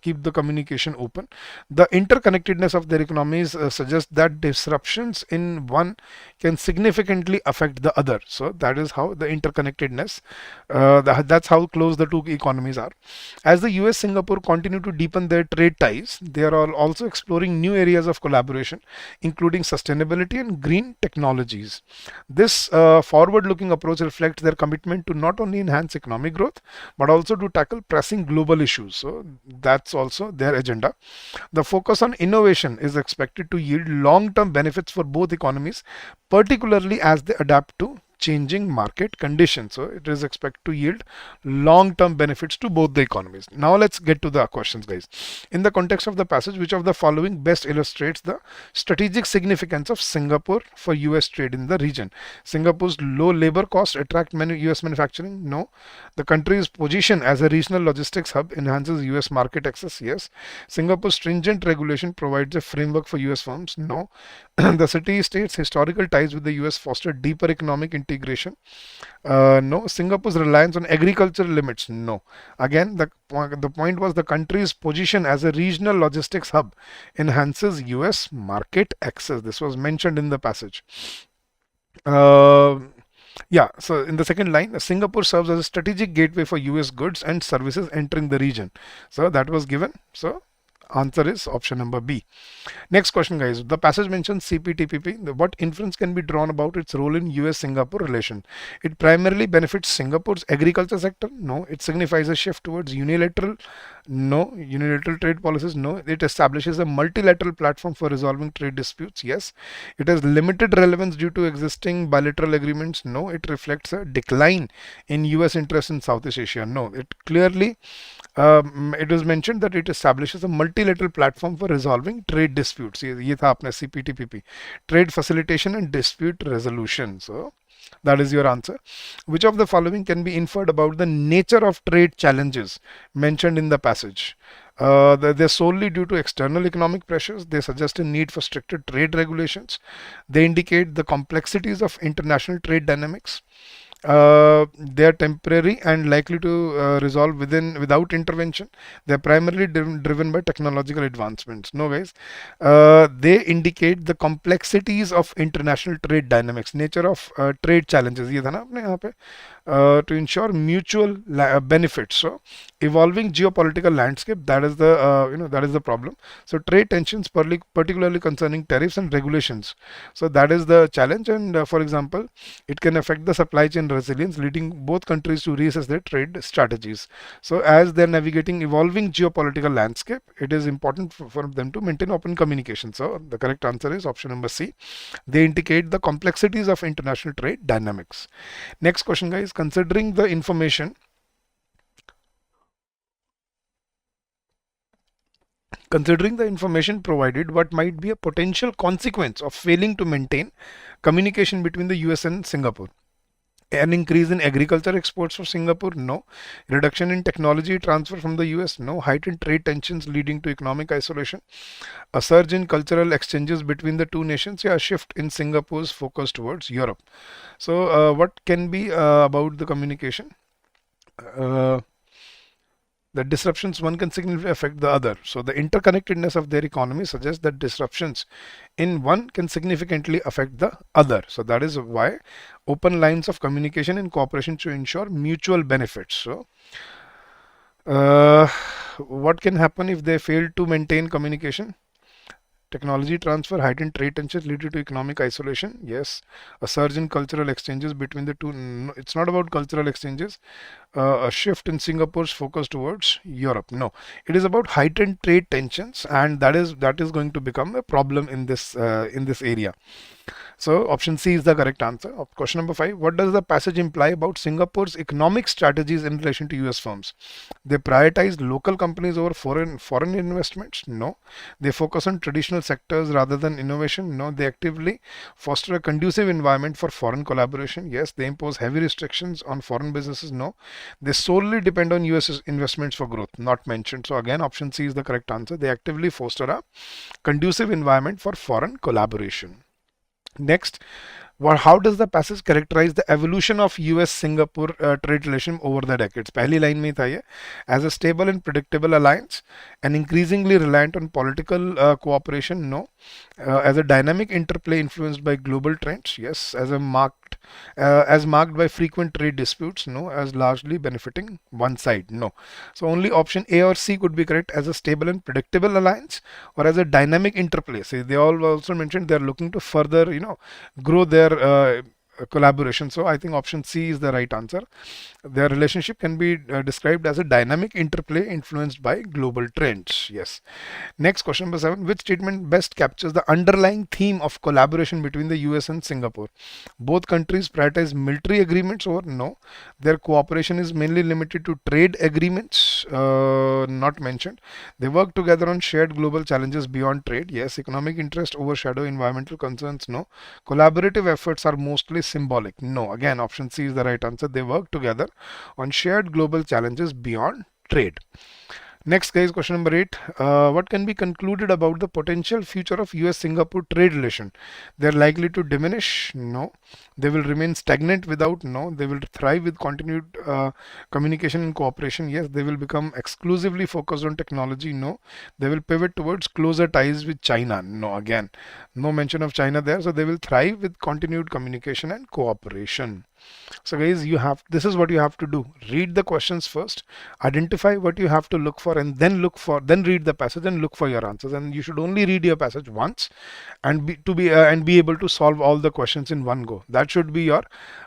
keep the communication open. The interconnectedness of their economies suggests that disruptions in one can significantly affect the other. So that is how the interconnectedness, that's how close the two economies are. As the US Singapore continue to deepen their trade ties, they are all also exploring new areas of collaboration, including sustainability and green technologies. This forward looking approach reflects their commitment to not only enhance economic growth but also to tackle pressing global issues. So that's also their agenda. The focus on innovation is expected to yield long term benefits for both economies, particularly as they adapt to changing market conditions. So it is expected to yield long-term benefits to both the economies. Now let's get to the questions, guys. In the context of the passage, which of the following best illustrates the strategic significance of Singapore for US trade in the region? Singapore's low labor costs attract many US manufacturing? No. The country's position as a regional logistics hub enhances US market access? Yes. Singapore's stringent regulation provides a framework for US firms? No. The city-state's historical ties with the US foster deeper economic integration? No. Singapore's reliance on agricultural limits? No. Again, the point was the country's position as a regional logistics hub enhances US market access. This was mentioned in the passage. Yeah, so in the second line, Singapore serves as a strategic gateway for US goods and services entering the region. So that was given. So answer is option number B. Next question, guys. The passage mentions CPTPP. What inference can be drawn about its role in US-Singapore relation? It primarily benefits Singapore's agriculture sector? No. It signifies a shift towards unilateral? No. Unilateral trade policies? No. It establishes a multilateral platform for resolving trade disputes? Yes. It has limited relevance due to existing bilateral agreements? No. It reflects a decline in US interest in Southeast Asia? No. It clearly it is mentioned that it establishes a multilateral platform for resolving trade disputes. ये था अपना CPTPP, trade facilitation and dispute resolution. So that is your answer. Which of the following can be inferred about the nature of trade challenges mentioned in the passage? They're solely due to external economic pressures. They suggest a need for stricter trade regulations. They indicate the complexities of international trade dynamics. They are temporary and likely to resolve without intervention. They are primarily driven by technological advancements. No, guys. They indicate the complexities of international trade dynamics, nature of trade challenges. ये था ना अपने यहाँ पे to ensure mutual benefits. So evolving geopolitical landscape, that is the that is the problem. So trade tensions, particularly concerning tariffs and regulations. So that is the challenge. And for example, it can affect the supply chain resilience, leading both countries to reassess their trade strategies. So as they're navigating evolving geopolitical landscape, it is important for them to maintain open communication. So the correct answer is option number C. They indicate the complexities of international trade dynamics. Next question, guys. Considering the information provided, what might be a potential consequence of failing to maintain communication between the US and Singapore? An increase in agriculture exports for Singapore? No. Reduction in technology transfer from the US? No. Heightened trade tensions leading to economic isolation? A surge in cultural exchanges between the two nations? Yeah, a shift in Singapore's focus towards Europe. So what can be about the communication? The disruptions, one can significantly affect the other. So the interconnectedness of their economy suggests that disruptions in one can significantly affect the other. So that is why open lines of communication and cooperation to ensure mutual benefits. So what can happen if they fail to maintain communication? Technology transfer, heightened trade tensions leading to economic isolation? Yes. A surge in cultural exchanges between the two? No, it's not about cultural exchanges. A shift in Singapore's focus towards Europe? No. It is about heightened trade tensions, and that is going to become a problem in this area. So option C is the correct answer. Question number 5. What does the passage imply about Singapore's economic strategies in relation to US firms? They prioritize local companies over foreign investments? No. They focus on traditional sectors rather than innovation? No. They actively foster a conducive environment for foreign collaboration? Yes. They impose heavy restrictions on foreign businesses? No. They solely depend on US investments for growth? Not mentioned. So again, option C is the correct answer. They actively foster a conducive environment for foreign collaboration. Next, how does the passage characterize the evolution of US Singapore trade relation over the decades? पहली line में ही था ये. As a stable and predictable alliance and increasingly reliant on political cooperation, no. As a dynamic interplay influenced by global trends, yes. As marked by frequent trade disputes, no. As largely benefiting one side, no. So only option A or C could be correct. As a stable and predictable alliance, or as a dynamic interplay. See, they all also mentioned they are looking to further, grow their collaboration. So I think option C is the right answer. Their relationship can be described as a dynamic interplay influenced by global trends. Yes. Next, question number 7. Which statement best captures the underlying theme of collaboration between the US and Singapore? Both countries prioritize military agreements, or no? Their cooperation is mainly limited to trade agreements, not mentioned. They work together on shared global challenges beyond trade. Yes. Economic interest overshadow environmental concerns. No. Collaborative efforts are mostly symbolic. No. Again, option C is the right answer. They work together on shared global challenges beyond trade. Next, guys, question number 8. What can be concluded about the potential future of US-Singapore trade relation? They're likely to diminish? No. They will remain stagnant without? No. They will thrive with continued communication and cooperation? Yes. They will become exclusively focused on technology? No. They will pivot towards closer ties with China? No. Again, no mention of China there. So they will thrive with continued communication and cooperation. So guys, this is what you have to do. Read the questions first, identify what you have to look for, and then read the passage and look for your answers. And you should only read your passage once and be able to solve all the questions in one go. That should be your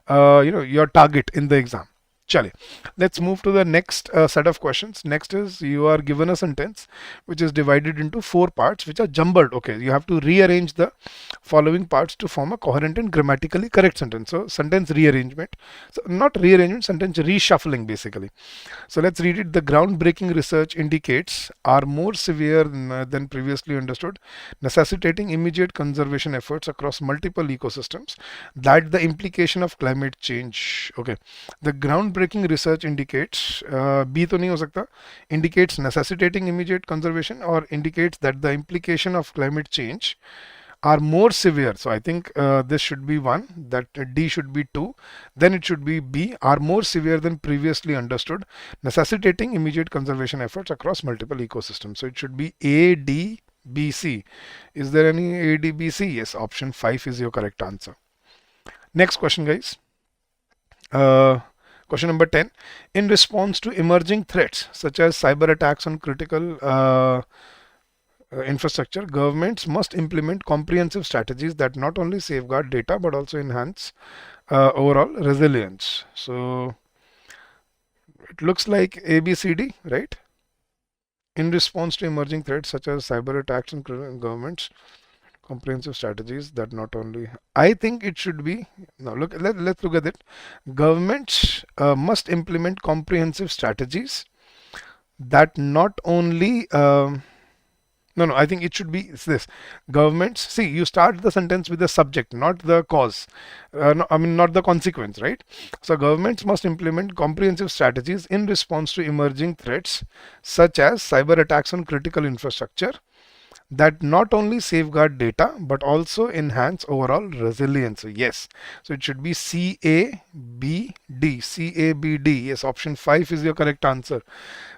your target in the exam. Chale. Let's move to the next set of questions. Next is, you are given a sentence which is divided into 4 parts which are jumbled. Okay, you have to rearrange the following parts to form a coherent and grammatically correct sentence. So sentence rearrangement. So not rearrangement, sentence reshuffling basically. So let's read it. The groundbreaking research indicates are more severe than previously understood, necessitating immediate conservation efforts across multiple ecosystems. That the implication of climate change. Okay, the groundbreaking research indicates, B तो नहीं हो सकता, indicates necessitating immediate conservation, or indicates that the implication of climate change are more severe. So I think this should be 1, that D should be 2, then it should be B, are more severe than previously understood, necessitating immediate conservation efforts across multiple ecosystems. So it should be A, D, B, C. Is there any A, D, B, C? Yes, option 5 is your correct answer. Next question, guys. Question number 10. In response to emerging threats such as cyber attacks on critical infrastructure, governments must implement comprehensive strategies that not only safeguard data but also enhance overall resilience. So it looks like ABCD, right? In response to emerging threats such as cyber attacks on governments, comprehensive strategies that not only, I think it should be, now let's look at it. Governments must implement comprehensive strategies that not only no, I think it should be this. Governments, see, you start the sentence with the subject, not the cause. No, I mean, not the consequence, right? So governments must implement comprehensive strategies in response to emerging threats such as cyber attacks on critical infrastructure that not only safeguard data but also enhance overall resilience. So yes, so it should be CABD. CABD. Yes, option 5 is your correct answer.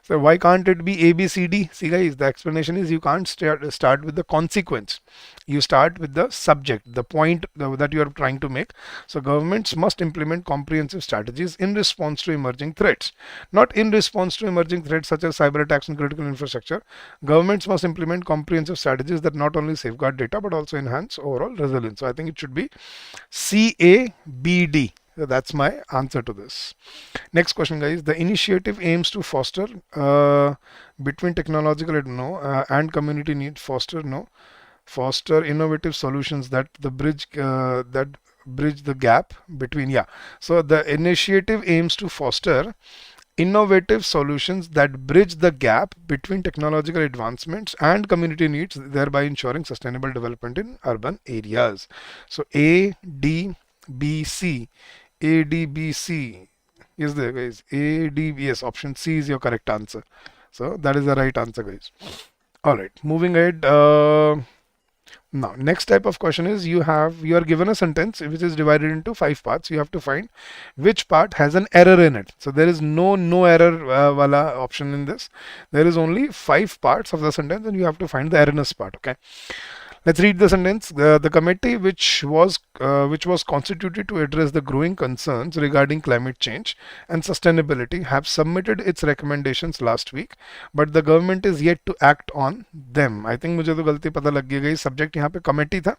So why can't it be ABCD? See guys, the explanation is you can't start with the consequence. You start with the subject, the point that you are trying to make. So governments must implement comprehensive strategies in response to emerging threats, not in response to emerging threats such as cyber attacks on critical infrastructure. Governments must implement comprehensive strategies that not only safeguard data but also enhance overall resilience. So I think it should be CABD. So that's my answer to this. Next question, guys. The initiative aims to foster between technological and community needs. Foster innovative solutions that bridge the gap between. Yeah. So the initiative aims to foster innovative solutions that bridge the gap between technological advancements and community needs, thereby ensuring sustainable development in urban areas. So A, D, B, C. A, D, B, C is there, guys. A, D, B, yes, option C is your correct answer. So that is the right answer, guys. All right, moving ahead. Now, next type of question is you are given a sentence which is divided into 5 parts. You have to find which part has an error in it. So there is no error wala option in this. There is only 5 parts of the sentence, and you have to find the erroneous part. Okay. Let's read the sentence. The committee which was constituted to address the growing concerns regarding climate change and sustainability have submitted its recommendations last week, but the government is yet to act on them. I think मुझे तो गलती पता लग गई, subject यहाँ पे committee था,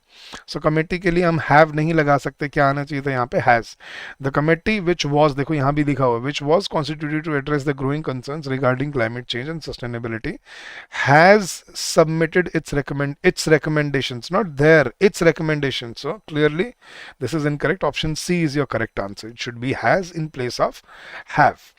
सो committee के लिए हम have नहीं लगा सकते, क्या आना चाहिए था यहाँ पे has. The committee which was, देखो यहाँ भी लिखा हुआ, which was constituted to address the growing concerns regarding climate change and sustainability has submitted its recommendations, not there, its recommendations. So clearly this is incorrect. Option C is your correct answer. It should be has in place of have.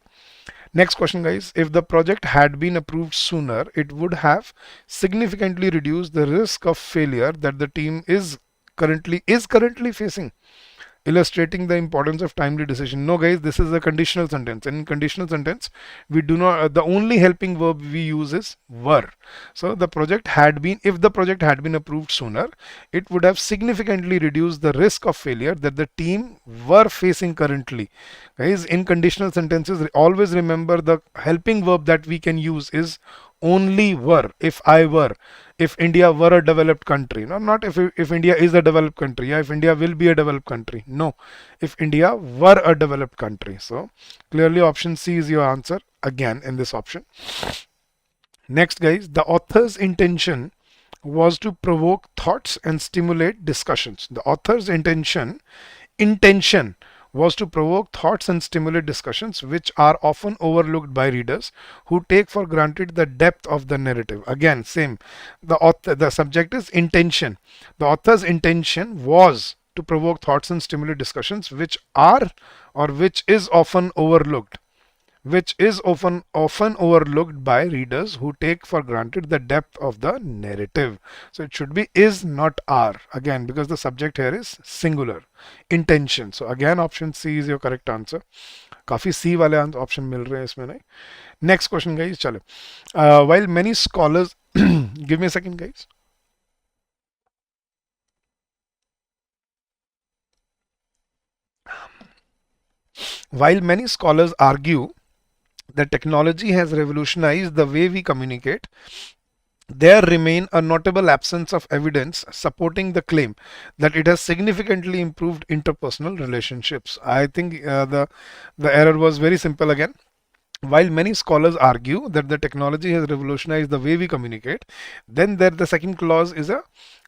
Next question, guys. If the project had been approved sooner, it would have significantly reduced the risk of failure that the team is currently facing, illustrating the importance of timely decision. No, guys, this is a conditional sentence. In conditional sentence, we do not, the only helping verb we use is were. So the project had been, if the project had been approved sooner, it would have significantly reduced the risk of failure that the team were facing currently. Guys, in conditional sentences, always remember the helping verb that we can use is only were. If I were, if India were a developed country, no, not if India is a developed country, yeah, if India will be a developed country, no, if India were a developed country. So clearly option C is your answer again in this option. Next, guys, the author's intention was to provoke thoughts and stimulate discussions. The author's intention was to provoke thoughts and stimulate discussions which are often overlooked by readers who take for granted the depth of the narrative. Again, same. The subject is intention. The author's intention was to provoke thoughts and stimulate discussions which are or which is often overlooked overlooked by readers who take for granted the depth of the narrative. So it should be is, not are, again, because the subject here is singular. Intention. So again option C is your correct answer. काफी C वाले option मिल रहे हैं इसमें, नहीं. Next question, guys. चलो. While many scholars give me a second, guys. While many scholars argue that technology has revolutionized the way we communicate, there remain a notable absence of evidence supporting the claim that it has significantly improved interpersonal relationships. I think the error was very simple again. While many scholars argue that the technology has revolutionized the way we communicate, then the second clause is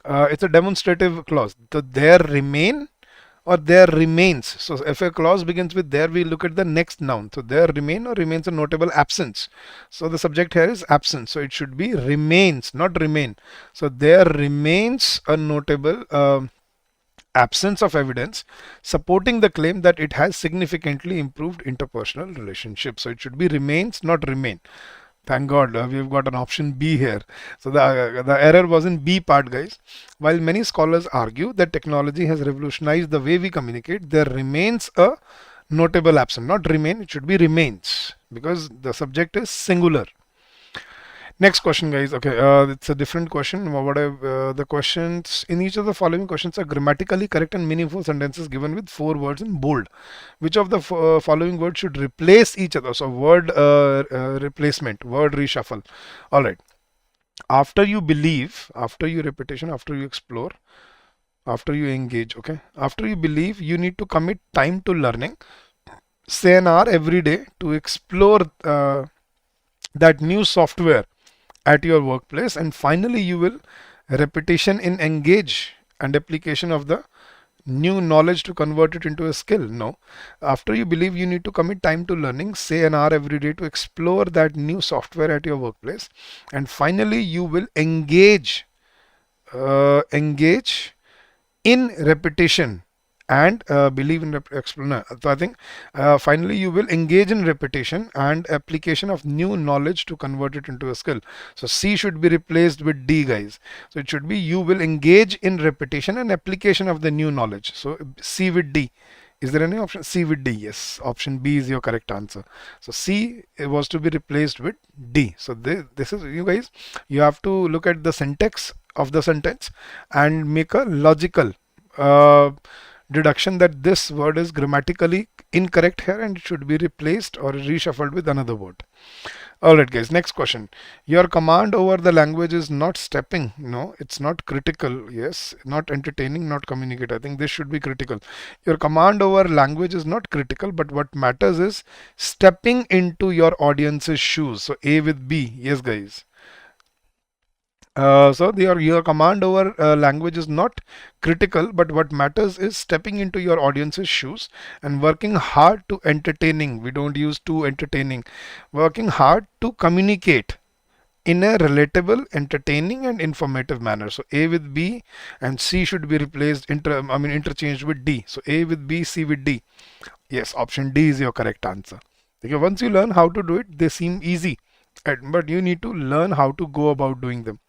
it's a demonstrative clause. The there remain or there remains. So if a clause begins with there, we look at the next noun. So there remain or remains a notable absence. So the subject here is absence. So it should be remains, not remain. So there remains a notable absence of evidence supporting the claim that it has significantly improved interpersonal relationships. So it should be remains, not remain. Thank God we've got an option B here. So the error was in B part, guys. While many scholars argue that technology has revolutionized the way we communicate, there remains a notable absence. Not remain, it should be remains because the subject is singular. Next question, guys. Okay, it's a different question. The questions in each of the following questions are grammatically correct and meaningful sentences given with 4 words in bold. Which of the following words should replace each other? So word replacement, word reshuffle. All right. After you believe, after you repetition, after you explore, after you engage. Okay. After you believe, you need to commit time to learning. Say an hour every day to explore that new software at your workplace, and finally you will repetition in engage and application of the new knowledge to convert it into a skill. No, after you believe, you need to commit time to learning, say an hour every day to explore that new software at your workplace, and finally you will engage in repetition and believe in explainer. So I think finally you will engage in repetition and application of new knowledge to convert it into a skill. So C should be replaced with D, guys. So it should be you will engage in repetition and application of the new knowledge. So C with D. Is there any option? C with D. Yes, option B is your correct answer. So C was to be replaced with D. So this is, you guys, you have to look at the syntax of the sentence and make a logical uh, deduction that this word is grammatically incorrect here and it should be replaced or reshuffled with another word. Alright guys, next question. Your command over the language is not stepping. No, it's not critical. Yes, not entertaining, not communicate. I think this should be critical. Your command over language is not critical, but what matters is stepping into your audience's shoes. So A with B. Yes guys. So your command over language is not critical, but what matters is stepping into your audience's shoes and working hard to entertaining. We don't use to entertaining. Working hard to communicate in a relatable, entertaining, and informative manner. So A with B and C should be replaced interchanged with D. So A with B, C with D. Yes, option D is your correct answer. Okay, once you learn how to do it, they seem easy, but you need to learn how to go about doing them.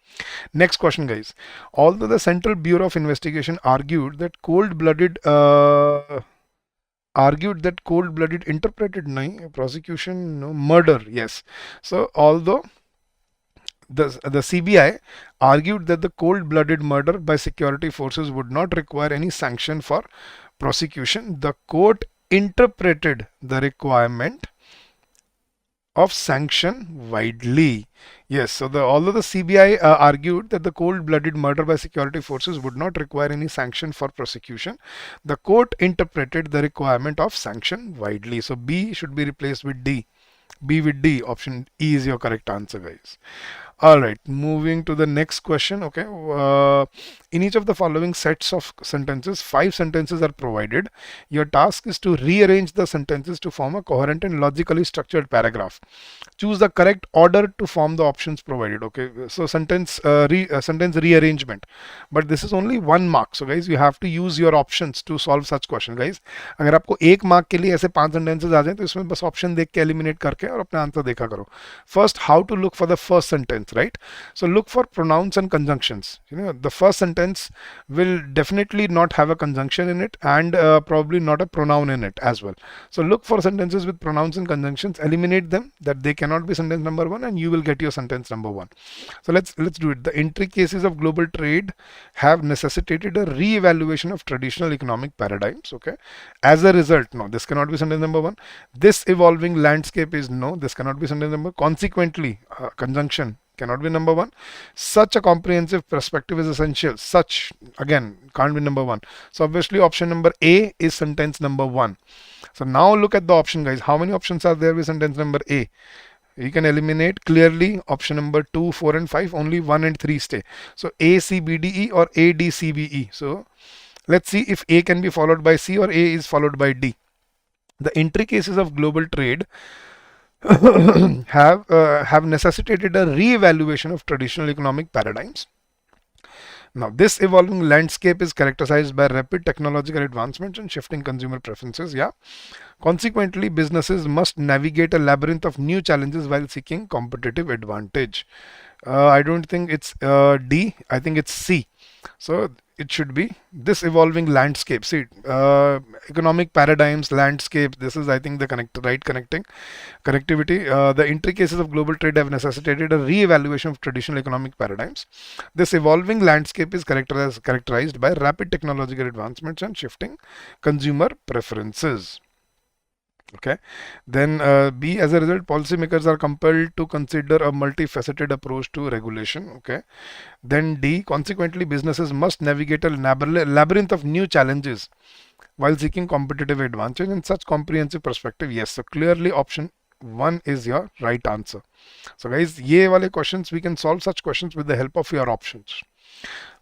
Next question, guys. Although the Central Bureau of Investigation argued that cold-blooded interpreted no prosecution, no murder. Yes. So although the CBI argued that the cold-blooded murder by security forces would not require any sanction for prosecution, the court interpreted the requirement of sanction widely. Yes, so although the CBI argued that the cold-blooded murder by security forces would not require any sanction for prosecution, the court interpreted the requirement of sanction widely. So B should be replaced with D. B with D. Option E is your correct answer, guys. All right, moving to the next question. Okay, in each of the following sets of sentences, 5 sentences are provided. Your task is to rearrange the sentences to form a coherent and logically structured paragraph. Choose the correct order to form the options provided. Okay, so sentence rearrangement, but this is only 1 mark. So guys, you have to use your options to solve such question. Guys, अगर आपको 1 mark के लिए ऐसे 5 sentences आ जाए तो इसमें बस option देख के एलिमिनेट करके और अपना आंसर देखा करो. First, how to look for the first sentence, right? So look for pronouns and conjunctions. You know, the first sentence will definitely not have a conjunction in it and probably not a pronoun in it as well. So look for sentences with pronouns and conjunctions, eliminate them, that they cannot be sentence number 1, and you will get your sentence number 1. So let's do it. The entry cases of global trade have necessitated a re-evaluation of traditional economic paradigms. Okay, as a result, no, this cannot be sentence number 1. This evolving landscape is no, this cannot be sentence number. Consequently, conjunction cannot be number 1. Such a comprehensive perspective is essential. Such, again, can't be number 1. So obviously option number A is sentence number 1. So now look at the option, guys. How many options are there with sentence number A? You can eliminate clearly option number 2, 4 and 5. Only 1 and 3 stay. So A, C, B, D, E or A, D, C, B, E. So let's see if A can be followed by C or A is followed by D. The entry cases of global trade have necessitated a re-evaluation of traditional economic paradigms. Now, this evolving landscape is characterized by rapid technological advancements and shifting consumer preferences. Yeah. Consequently, businesses must navigate a labyrinth of new challenges while seeking competitive advantage. I don't think it's D. I think it's C. So it should be this evolving landscape. See, economic paradigms, landscape. This is, I think, the connectivity. The entry cases of global trade have necessitated a re-evaluation of traditional economic paradigms. This evolving landscape is characterized by rapid technological advancements and shifting consumer preferences. Okay, then B, as a result, policymakers are compelled to consider a multifaceted approach to regulation. Okay, then D, consequently, businesses must navigate a labyrinth of new challenges while seeking competitive advantage in such comprehensive perspective. Yes, so clearly option 1 is your right answer. So guys, ye wale questions, we can solve such questions with the help of your options.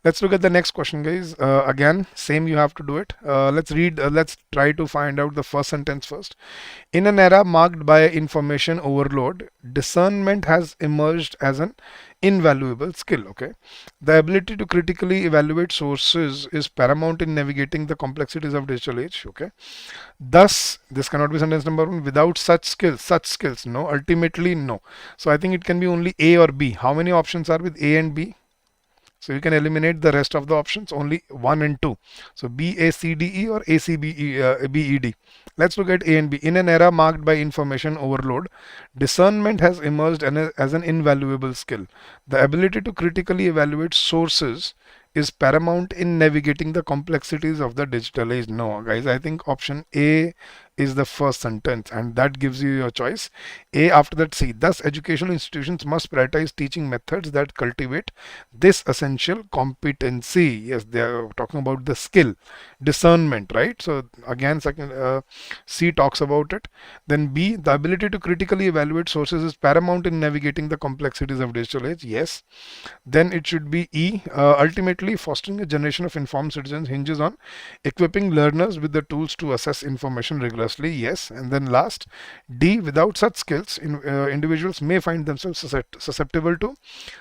Let's look at the next question, guys. Again, same, you have to do it. Let's try to find out the first sentence first. In an era marked by information overload, discernment has emerged as an invaluable skill. Okay, the ability to critically evaluate sources is paramount in navigating the complexities of digital age. Okay, thus this cannot be sentence number 1. Without such skills, no, ultimately no. So I think it can be only A or B. How many options are with A and B? So you can eliminate the rest of the options, only 1 and 2. So B, A, C, D, E or A, C, B, E, B, E, D. Let's look at A and B. In an era marked by information overload, discernment has emerged as an invaluable skill. The ability to critically evaluate sources is paramount in navigating the complexities of the digital age. No, guys, I think option A is the first sentence, and that gives you your choice. A, after that C. Thus, educational institutions must prioritize teaching methods that cultivate this essential competency. Yes, they are talking about the skill, discernment, right? So again, second C talks about it. Then B, the ability to critically evaluate sources is paramount in navigating the complexities of digital age. Yes. Then it should be E. Ultimately, fostering a generation of informed citizens hinges on equipping learners with the tools to assess information rigorously. Yes. And then last, D. Without such skills, individuals may find themselves susceptible to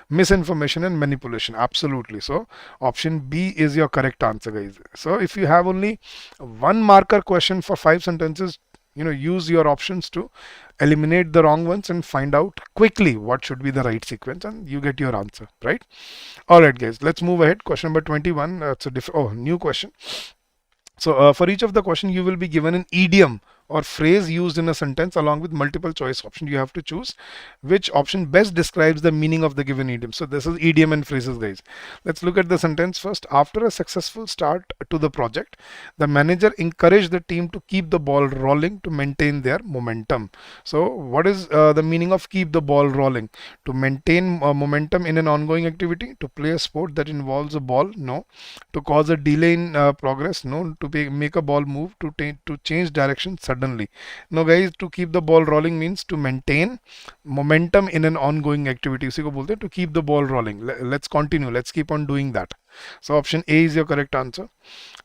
misinformation and manipulation. Absolutely. So option B is your correct answer, guys. So if you have only one marker question for 5 sentences, use your options to eliminate the wrong ones and find out quickly what should be the right sequence, and you get your answer, right? All right, guys, let's move ahead. Question number 21. It's a new question. So for each of the question, you will be given an idiom or phrase used in a sentence along with multiple choice option. You have to choose which option best describes the meaning of the given idiom. So this is idiom and phrases, guys. Let's look at the sentence first. After a successful start to the project, the manager encouraged the team to keep the ball rolling to maintain their momentum. So what is the meaning of keep the ball rolling? To maintain momentum in an ongoing activity, to play a sport that involves a ball, no. To cause a delay in progress, no. To make a ball move, to change direction suddenly. No, guys, to keep the ball rolling means to maintain momentum in an ongoing activity. उसी को बोलते हैं to keep the ball rolling. Let's continue. Let's keep on doing that. So option A is your correct answer.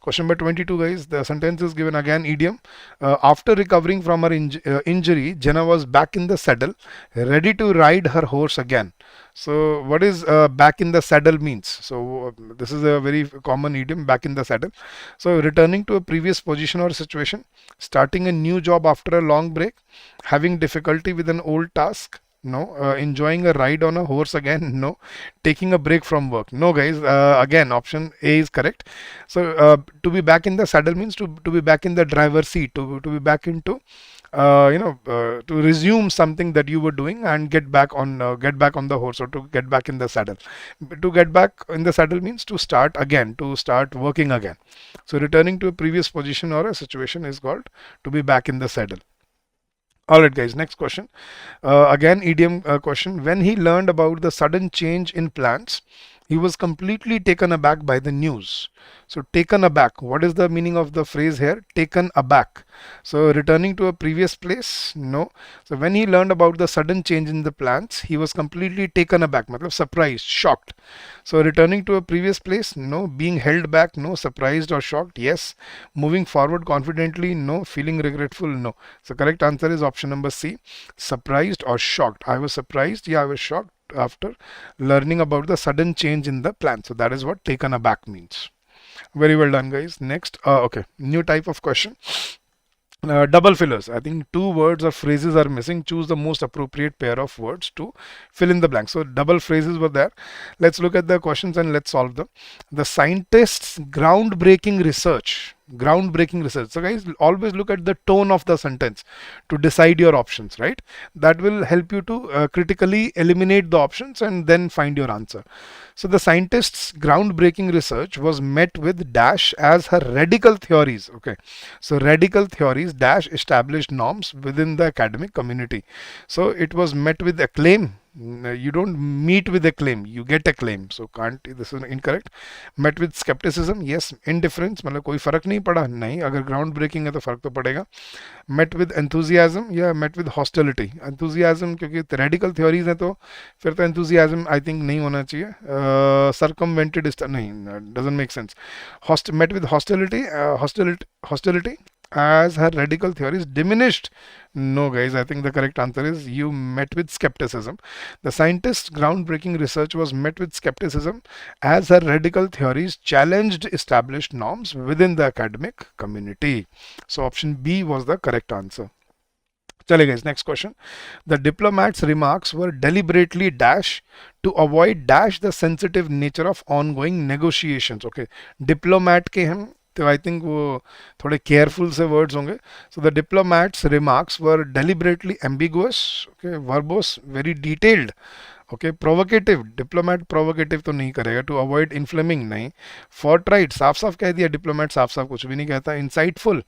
Question number 22, guys. The sentence is given again idiom. After recovering from her injury, Jenna was back in the saddle, ready to ride her horse again. So what is back in the saddle means? So this is a very common idiom, back in the saddle. So returning to a previous position or situation, starting a new job after a long break, having difficulty with an old task, no. Enjoying a ride on a horse again, no. Taking a break from work, no, guys. Again, option A is correct. So to be back in the saddle means to be back in the driver's seat, to be back into to resume something that you were doing and get back on the horse, or to get back in the saddle. To get back in the saddle means to start again, to start working again. So returning to a previous position or a situation is called to be back in the saddle. All right, guys, next question. Again, idiom question. When he learned about the sudden change in plans, he was completely taken aback by the news. So taken aback, what is the meaning of the phrase here? Taken aback. So returning to a previous place, no. So when he learned about the sudden change in the plans, he was completely taken aback, matlab surprised, shocked. So returning to a previous place, no. Being held back, no. Surprised or shocked, yes. Moving forward confidently, no. Feeling regretful, no. So correct answer is option number C, surprised or shocked. I was surprised, yeah, I was shocked after learning about the sudden change in the plan. So that is what taken aback means. Very well done, guys. Next, okay, new type of question. Double fillers. I think 2 words or phrases are missing. Choose the most appropriate pair of words to fill in the blank. So double phrases were there. Let's look at the questions and let's solve them. The scientists' groundbreaking research. So guys, always look at the tone of the sentence to decide your options, right? That will help you to critically eliminate the options and then find your answer. So the scientists' groundbreaking research was met with dash as her radical theories. Okay, so radical theories dash established norms within the academic community. So it was met with acclaim. You don't meet with acclaim, you get acclaim. So can't, this is incorrect. Met with skepticism, yes. Indifference, मतलब कोई फर्क नहीं पड़ा, नहीं. अगर ground breaking है तो फर्क तो पड़ेगा. Met with enthusiasm, yeah. Met with hostility. Enthusiasm क्योंकि radical theories हैं तो फिर तो enthusiasm I think नहीं होना चाहिए. Circumvented is नहीं, doesn't make sense. Met with hostility, hostility as her radical theories diminished. No, guys, I think the correct answer is you met with skepticism. The scientists' groundbreaking research was met with skepticism as her radical theories challenged established norms within the academic community. So option B was the correct answer. चले guys, next question. The diplomat's remarks were deliberately dash to avoid dash the sensitive nature of ongoing negotiations. Okay, diplomat के हम तो I think वो थोड़े careful से words होंगे. So the diplomats remarks were deliberately ambiguous. Okay, verbose very detailed. Okay, provocative, diplomat provocative तो नहीं करेगा. टू अवॉइड इन्फ्लेमिंग नहीं. फोर्ट्राइट, साफ साफ कह दिया. डिप्लोमेट साफ साफ कुछ भी नहीं कहता. Insightful,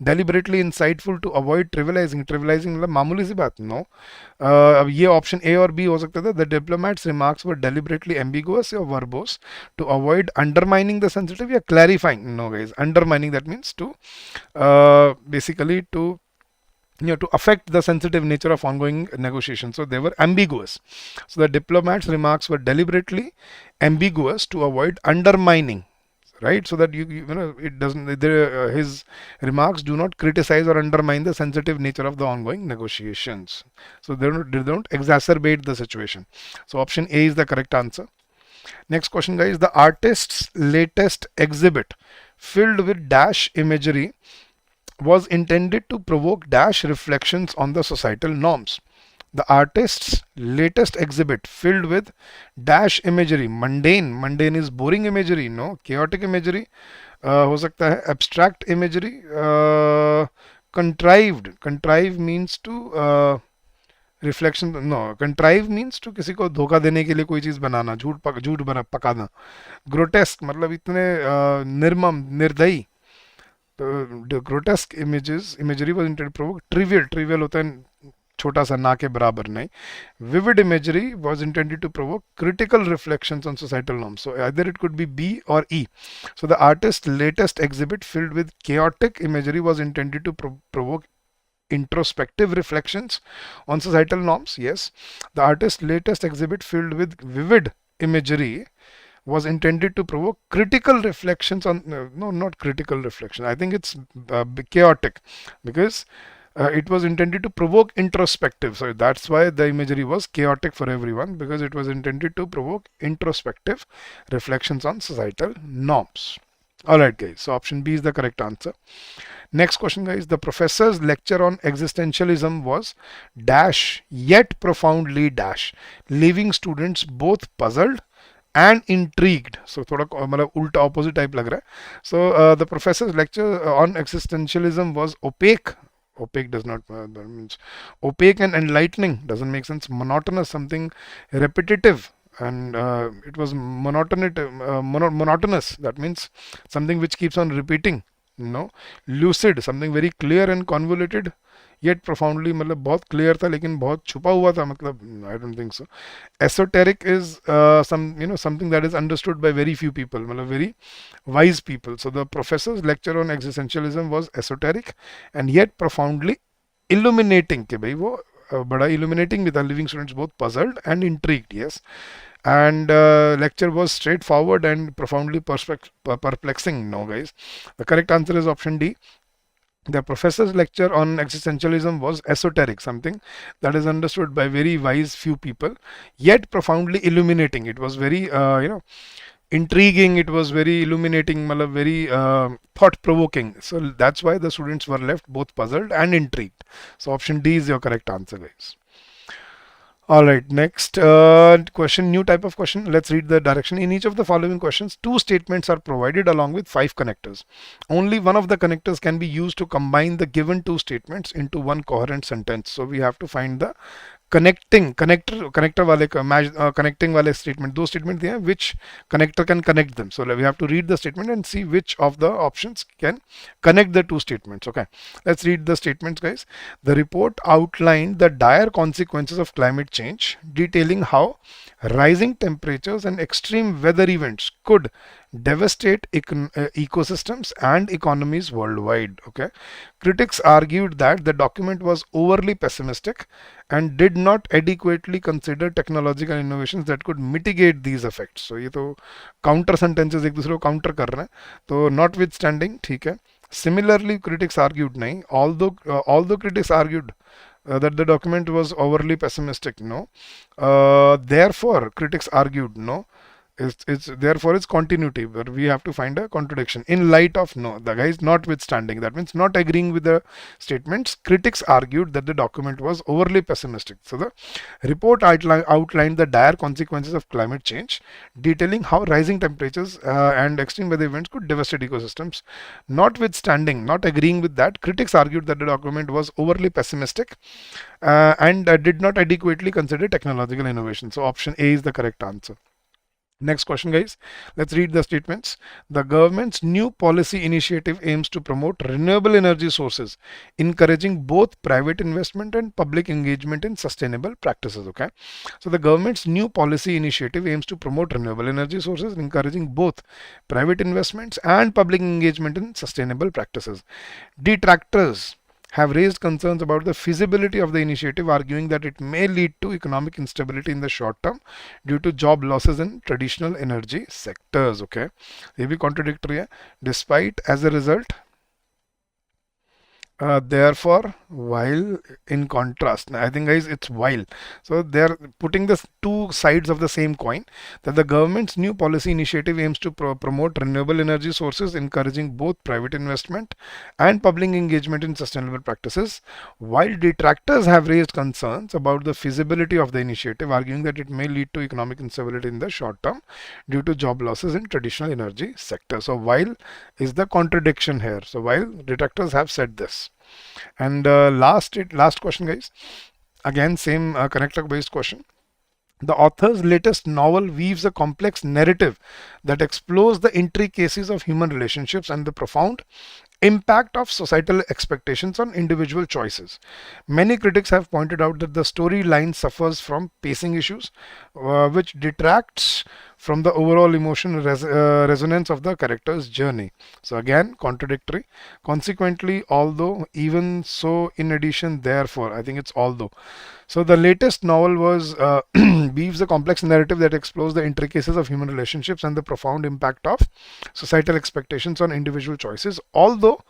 deliberately insightful. To avoid trivialising, trivialising मतलब मामूली सी बात. नो. अब ये ऑप्शन ए और बी हो सकता था. The diplomat's remarks were deliberately ambiguous या verbose to avoid undermining the sensitive या clarifying. No guys, undermining that means to basically to affect the sensitive nature of ongoing negotiations. So they were ambiguous. So the diplomat's remarks were deliberately ambiguous to avoid undermining, right? So that you know it doesn't, his remarks do not criticize or undermine the sensitive nature of the ongoing negotiations. So they don't exacerbate the situation. So option A is the correct answer. Next question guys, the artist's latest exhibit filled with dash imagery was intended to provoke dash reflections on the societal norms. The artist's latest exhibit filled with dash imagery, mundane is boring imagery, no, chaotic imagery, हो सकता है abstract imagery, contrive means to reflection, no, contrive means to किसी को धोखा देने के लिए कोई चीज बनाना, झूठ पकाना. ग्रोटेस्क मतलब इतने निर्मम, निर्दयी. तो grotesque imagery was intended to provoke. Trivial होता है छोटा सा, ना के बराबर नहीं. Vivid imagery was intended to provoke critical reflections on societal norms. So either it could be B और E. So the artist latest exhibit filled with chaotic imagery was intended to provoke introspective reflections on societal norms. Yes, the artist's latest exhibit filled with vivid imagery was intended to provoke critical reflections on no, not critical reflection, I think it's chaotic, because it was intended to provoke introspective. So that's why the imagery was chaotic for everyone, because it was intended to provoke introspective reflections on societal norms. Alright guys, so option B is the correct answer. Next question guys, the professor's lecture on existentialism was dash yet profoundly dash, leaving students both puzzled and intrigued. So थोड़ा मतलब उल्टा opposite type लग रहा है. So the professor's lecture on existentialism was opaque. Opaque does not means opaque and enlightening doesn't make sense. Monotonous, something repetitive, and it was monotonous. That means something which keeps on repeating. No. Lucid, something very clear and convoluted, yet profoundly मतलब बहुत clear था लेकिन बहुत छुपा हुआ था, मतलब I don't think so. Esoteric is something that is understood by very few people, मतलब very wise people. So the professor's lecture on existentialism was esoteric and yet profoundly illuminating. कि भाई वो बड़ा illuminating भी था, leaving students both puzzled and intrigued. Yes. And lecture was straightforward and profoundly perplexing. No guys, the correct answer is option D. The professor's lecture on existentialism was esoteric, something that is understood by very wise few people, yet profoundly illuminating. It was very intriguing, it was very illuminating, very thought-provoking. So that's why the students were left both puzzled and intrigued. So option D is your correct answer guys. Alright, next question, new type of question. Let's read the direction. In each of the following questions, two statements are provided along with 5 connectors. Only one of the connectors can be used to combine the given 2 statements into one coherent sentence. So we have to find the connector वाले connecting वाले statement. दो statement दिए हैं, which connector can connect them. So we have to read the statement and see which of the options can connect the 2 statements. Okay, let's read the statements guys. The report outlined the dire consequences of climate change, detailing how rising temperatures and extreme weather events could devastate ecosystems and economies worldwide. Okay, critics argued that the document was overly pessimistic and did not adequately consider technological innovations that could mitigate these effects. So ये तो counter sentences एक दूसरे को counter कर रहे हैं. तो notwithstanding, ठीक है. Similarly, critics argued नहीं. Although critics argued that the document was overly pessimistic, no. Therefore, critics argued no. It's therefore it's continuity, but we have to find a contradiction in light of. No, the guys notwithstanding, that means not agreeing with the statements, critics argued that the document was overly pessimistic. So the report outlined the dire consequences of climate change, detailing how rising temperatures and extreme weather events could devastate ecosystems. Notwithstanding, not agreeing with that, critics argued that the document was overly pessimistic and did not adequately consider technological innovation. So option A is the correct answer. Next question, guys. Let's read the statements. The government's new policy initiative aims to promote renewable energy sources, encouraging both private investment and public engagement in sustainable practices. Okay. So the government's new policy initiative aims to promote renewable energy sources, encouraging both private investments and public engagement in sustainable practices. Detractors have raised concerns about the feasibility of the initiative, arguing that it may lead to economic instability in the short term due to job losses in traditional energy sectors. Okay, ये भी contradictory है. Despite, as a result, therefore, while, in contrast, I think, guys, it's while. So they're putting the two sides of the same coin, that the government's new policy initiative aims to promote renewable energy sources, encouraging both private investment and public engagement in sustainable practices, while detractors have raised concerns about the feasibility of the initiative, arguing that it may lead to economic instability in the short term due to job losses in traditional energy sector. So while is the contradiction here. So while detractors have said this. And last question, guys. Again, same connector based question. The author's latest novel weaves a complex narrative that explores the intricacies of human relationships and the profound impact of societal expectations on individual choices. Many critics have pointed out that the storyline suffers from pacing issues, which detracts from the overall emotional resonance of the character's journey. So again, contradictory. Consequently, although, even so, in addition, therefore, I think it's although. So the latest novel was weaves a complex narrative that explores the intricacies of human relationships and the profound impact of societal expectations on individual choices. Although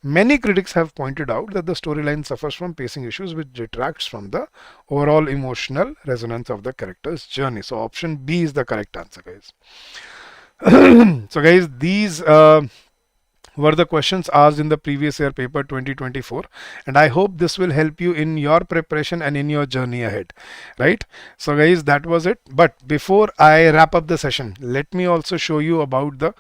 many critics have pointed out that the storyline suffers from pacing issues, which detracts from the overall emotional resonance of the character's journey. So option B is the correct answer, guys. So guys, these were the questions asked in the previous year paper 2024, and I hope this will help you in your preparation and in your journey ahead, right? So guys, that was it. But before I wrap up the session, let me also show you about the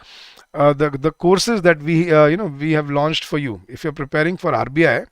courses that we we have launched for you. If you're preparing for RBI,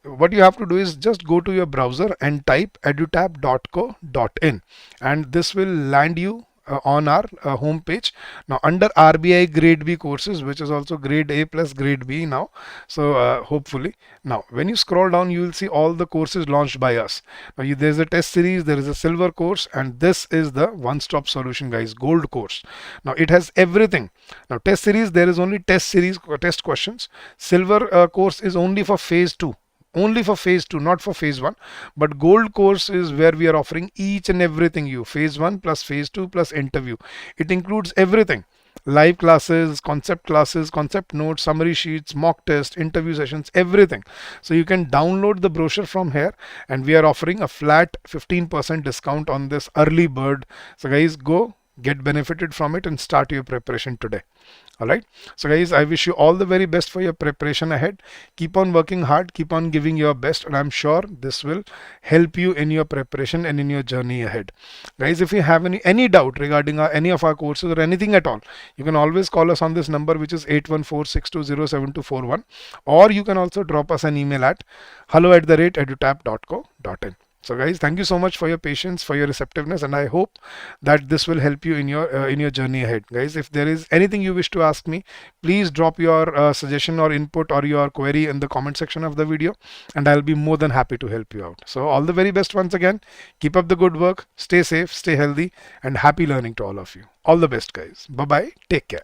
what you have to do is just go to your browser and type edutab.co.in, and this will land you on our home page. Now under RBI Grade B courses, which is also Grade A plus Grade B now. So hopefully, now when you scroll down, you will see all the courses launched by us. Now there's a test series, there is a silver course, and this is the one-stop solution, guys, gold course. Now it has everything. Now test series, there is only test series test questions. Silver course is only for phase 2. Only for phase 2, not for phase 1. But gold course is where we are offering each and everything you. Phase 1 plus phase 2 plus interview. It includes everything. Live classes, concept notes, summary sheets, mock test, interview sessions, everything. So you can download the brochure from here, and we are offering a flat 15% discount on this early bird. So guys, go get benefited from it and start your preparation today. Alright, so guys, I wish you all the very best for your preparation ahead. Keep on working hard, keep on giving your best, and I'm sure this will help you in your preparation and in your journey ahead. Guys, if you have any doubt regarding any of our courses or anything at all, you can always call us on this number, which is 8146207241, or you can also drop us an email at hello@edutab.co.in. So guys, thank you so much for your patience, for your receptiveness, and I hope that this will help you in your journey ahead. Guys, if there is anything you wish to ask me, please drop your suggestion or input or your query in the comment section of the video, and I'll be more than happy to help you out. So all the very best once again. Keep up the good work, stay safe, stay healthy, and happy learning to all of you. All the best, guys. Bye bye. Take care.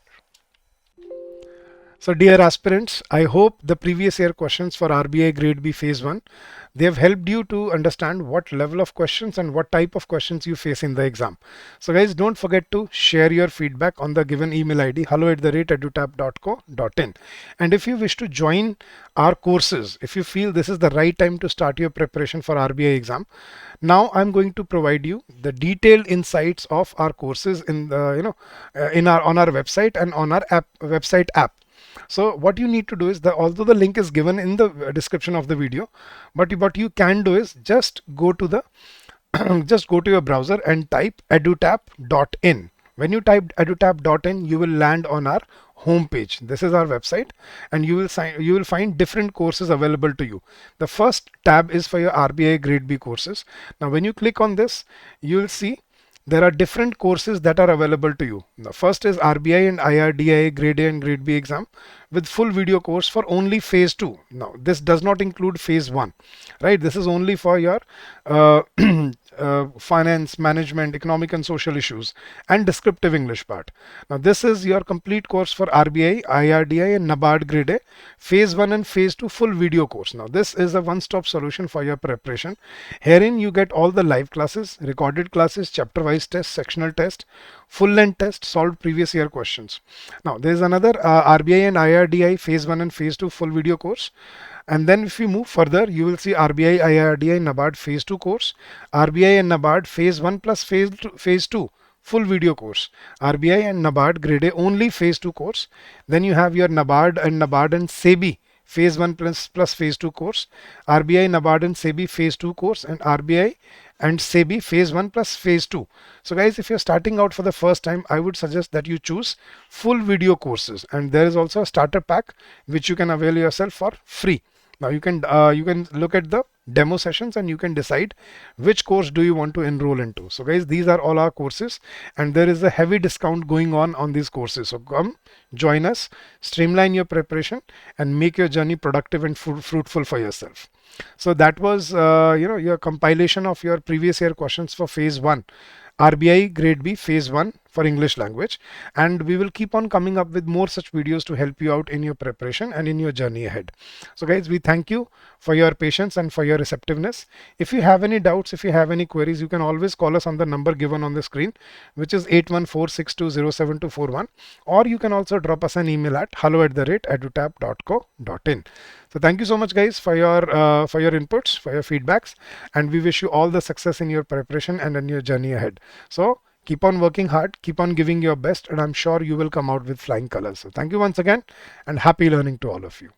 So dear aspirants, I hope the previous year questions for RBI Grade B Phase 1, they have helped you to understand what level of questions and what type of questions you face in the exam. So guys, don't forget to share your feedback on the given email ID hello@edutap.co.in. And if you wish to join our courses, if you feel this is the right time to start your preparation for RBI exam, now I'm going to provide you the detailed insights of our courses in the in our on our website and on our website app. So what you need to do is, although the link is given in the description of the video, but what you can do is just go to the just go to your browser and type edutap.in. When you type edutap.in, you will land on our home page. This is our website, and you will find different courses available to you. The first tab is for your RBI Grade B courses. Now when you click on this, you will see there are different courses that are available to you. The first is RBI and IRDI Grade A and Grade B exam with full video course for only phase 2. Now this does not include phase 1, right? This is only for your uh, finance, management, economic and social issues and descriptive English part. Now this is your complete course for RBI, IRDI and NABARD Grade A, phase 1 and phase 2 full video course. Now this is a one-stop solution for your preparation. Herein you get all the live classes, recorded classes, chapter wise test, sectional test, full length test, solved previous year questions. Now there is another RBI and IRDI phase 1 and phase 2 full video course. And then if you move further, you will see RBI, IRDI, NABARD phase 2 course, RBI and NABARD phase 1 plus phase 2 full video course, RBI and NABARD Grade A only phase 2 course. Then you have your NABARD and SEBI phase 1 plus phase 2 course, RBI, NABARD and SEBI phase 2 course, and RBI and SEBI phase 1 plus phase 2. So guys, if you're starting out for the first time, I would suggest that you choose full video courses, and there is also a starter pack which you can avail yourself for free. Now you can look at the demo sessions and you can decide which course do you want to enroll into. So guys, these are all our courses, and there is a heavy discount going on these courses. So come join us, streamline your preparation and make your journey productive and fruitful for yourself. So that was your compilation of your previous year questions for phase 1. RBI Grade B phase 1 for English language, and we will keep on coming up with more such videos to help you out in your preparation and in your journey ahead. So guys, we thank you for your patience and for your receptiveness. If you have any doubts, if you have any queries, you can always call us on the number given on the screen, which is 8146207241, or you can also drop us an email at hello@edutap.co.in. So thank you so much guys for your inputs, for your feedbacks, and we wish you all the success in your preparation and in your journey ahead. So keep on working hard, keep on giving your best, and I'm sure you will come out with flying colors. So thank you once again, and happy learning to all of you.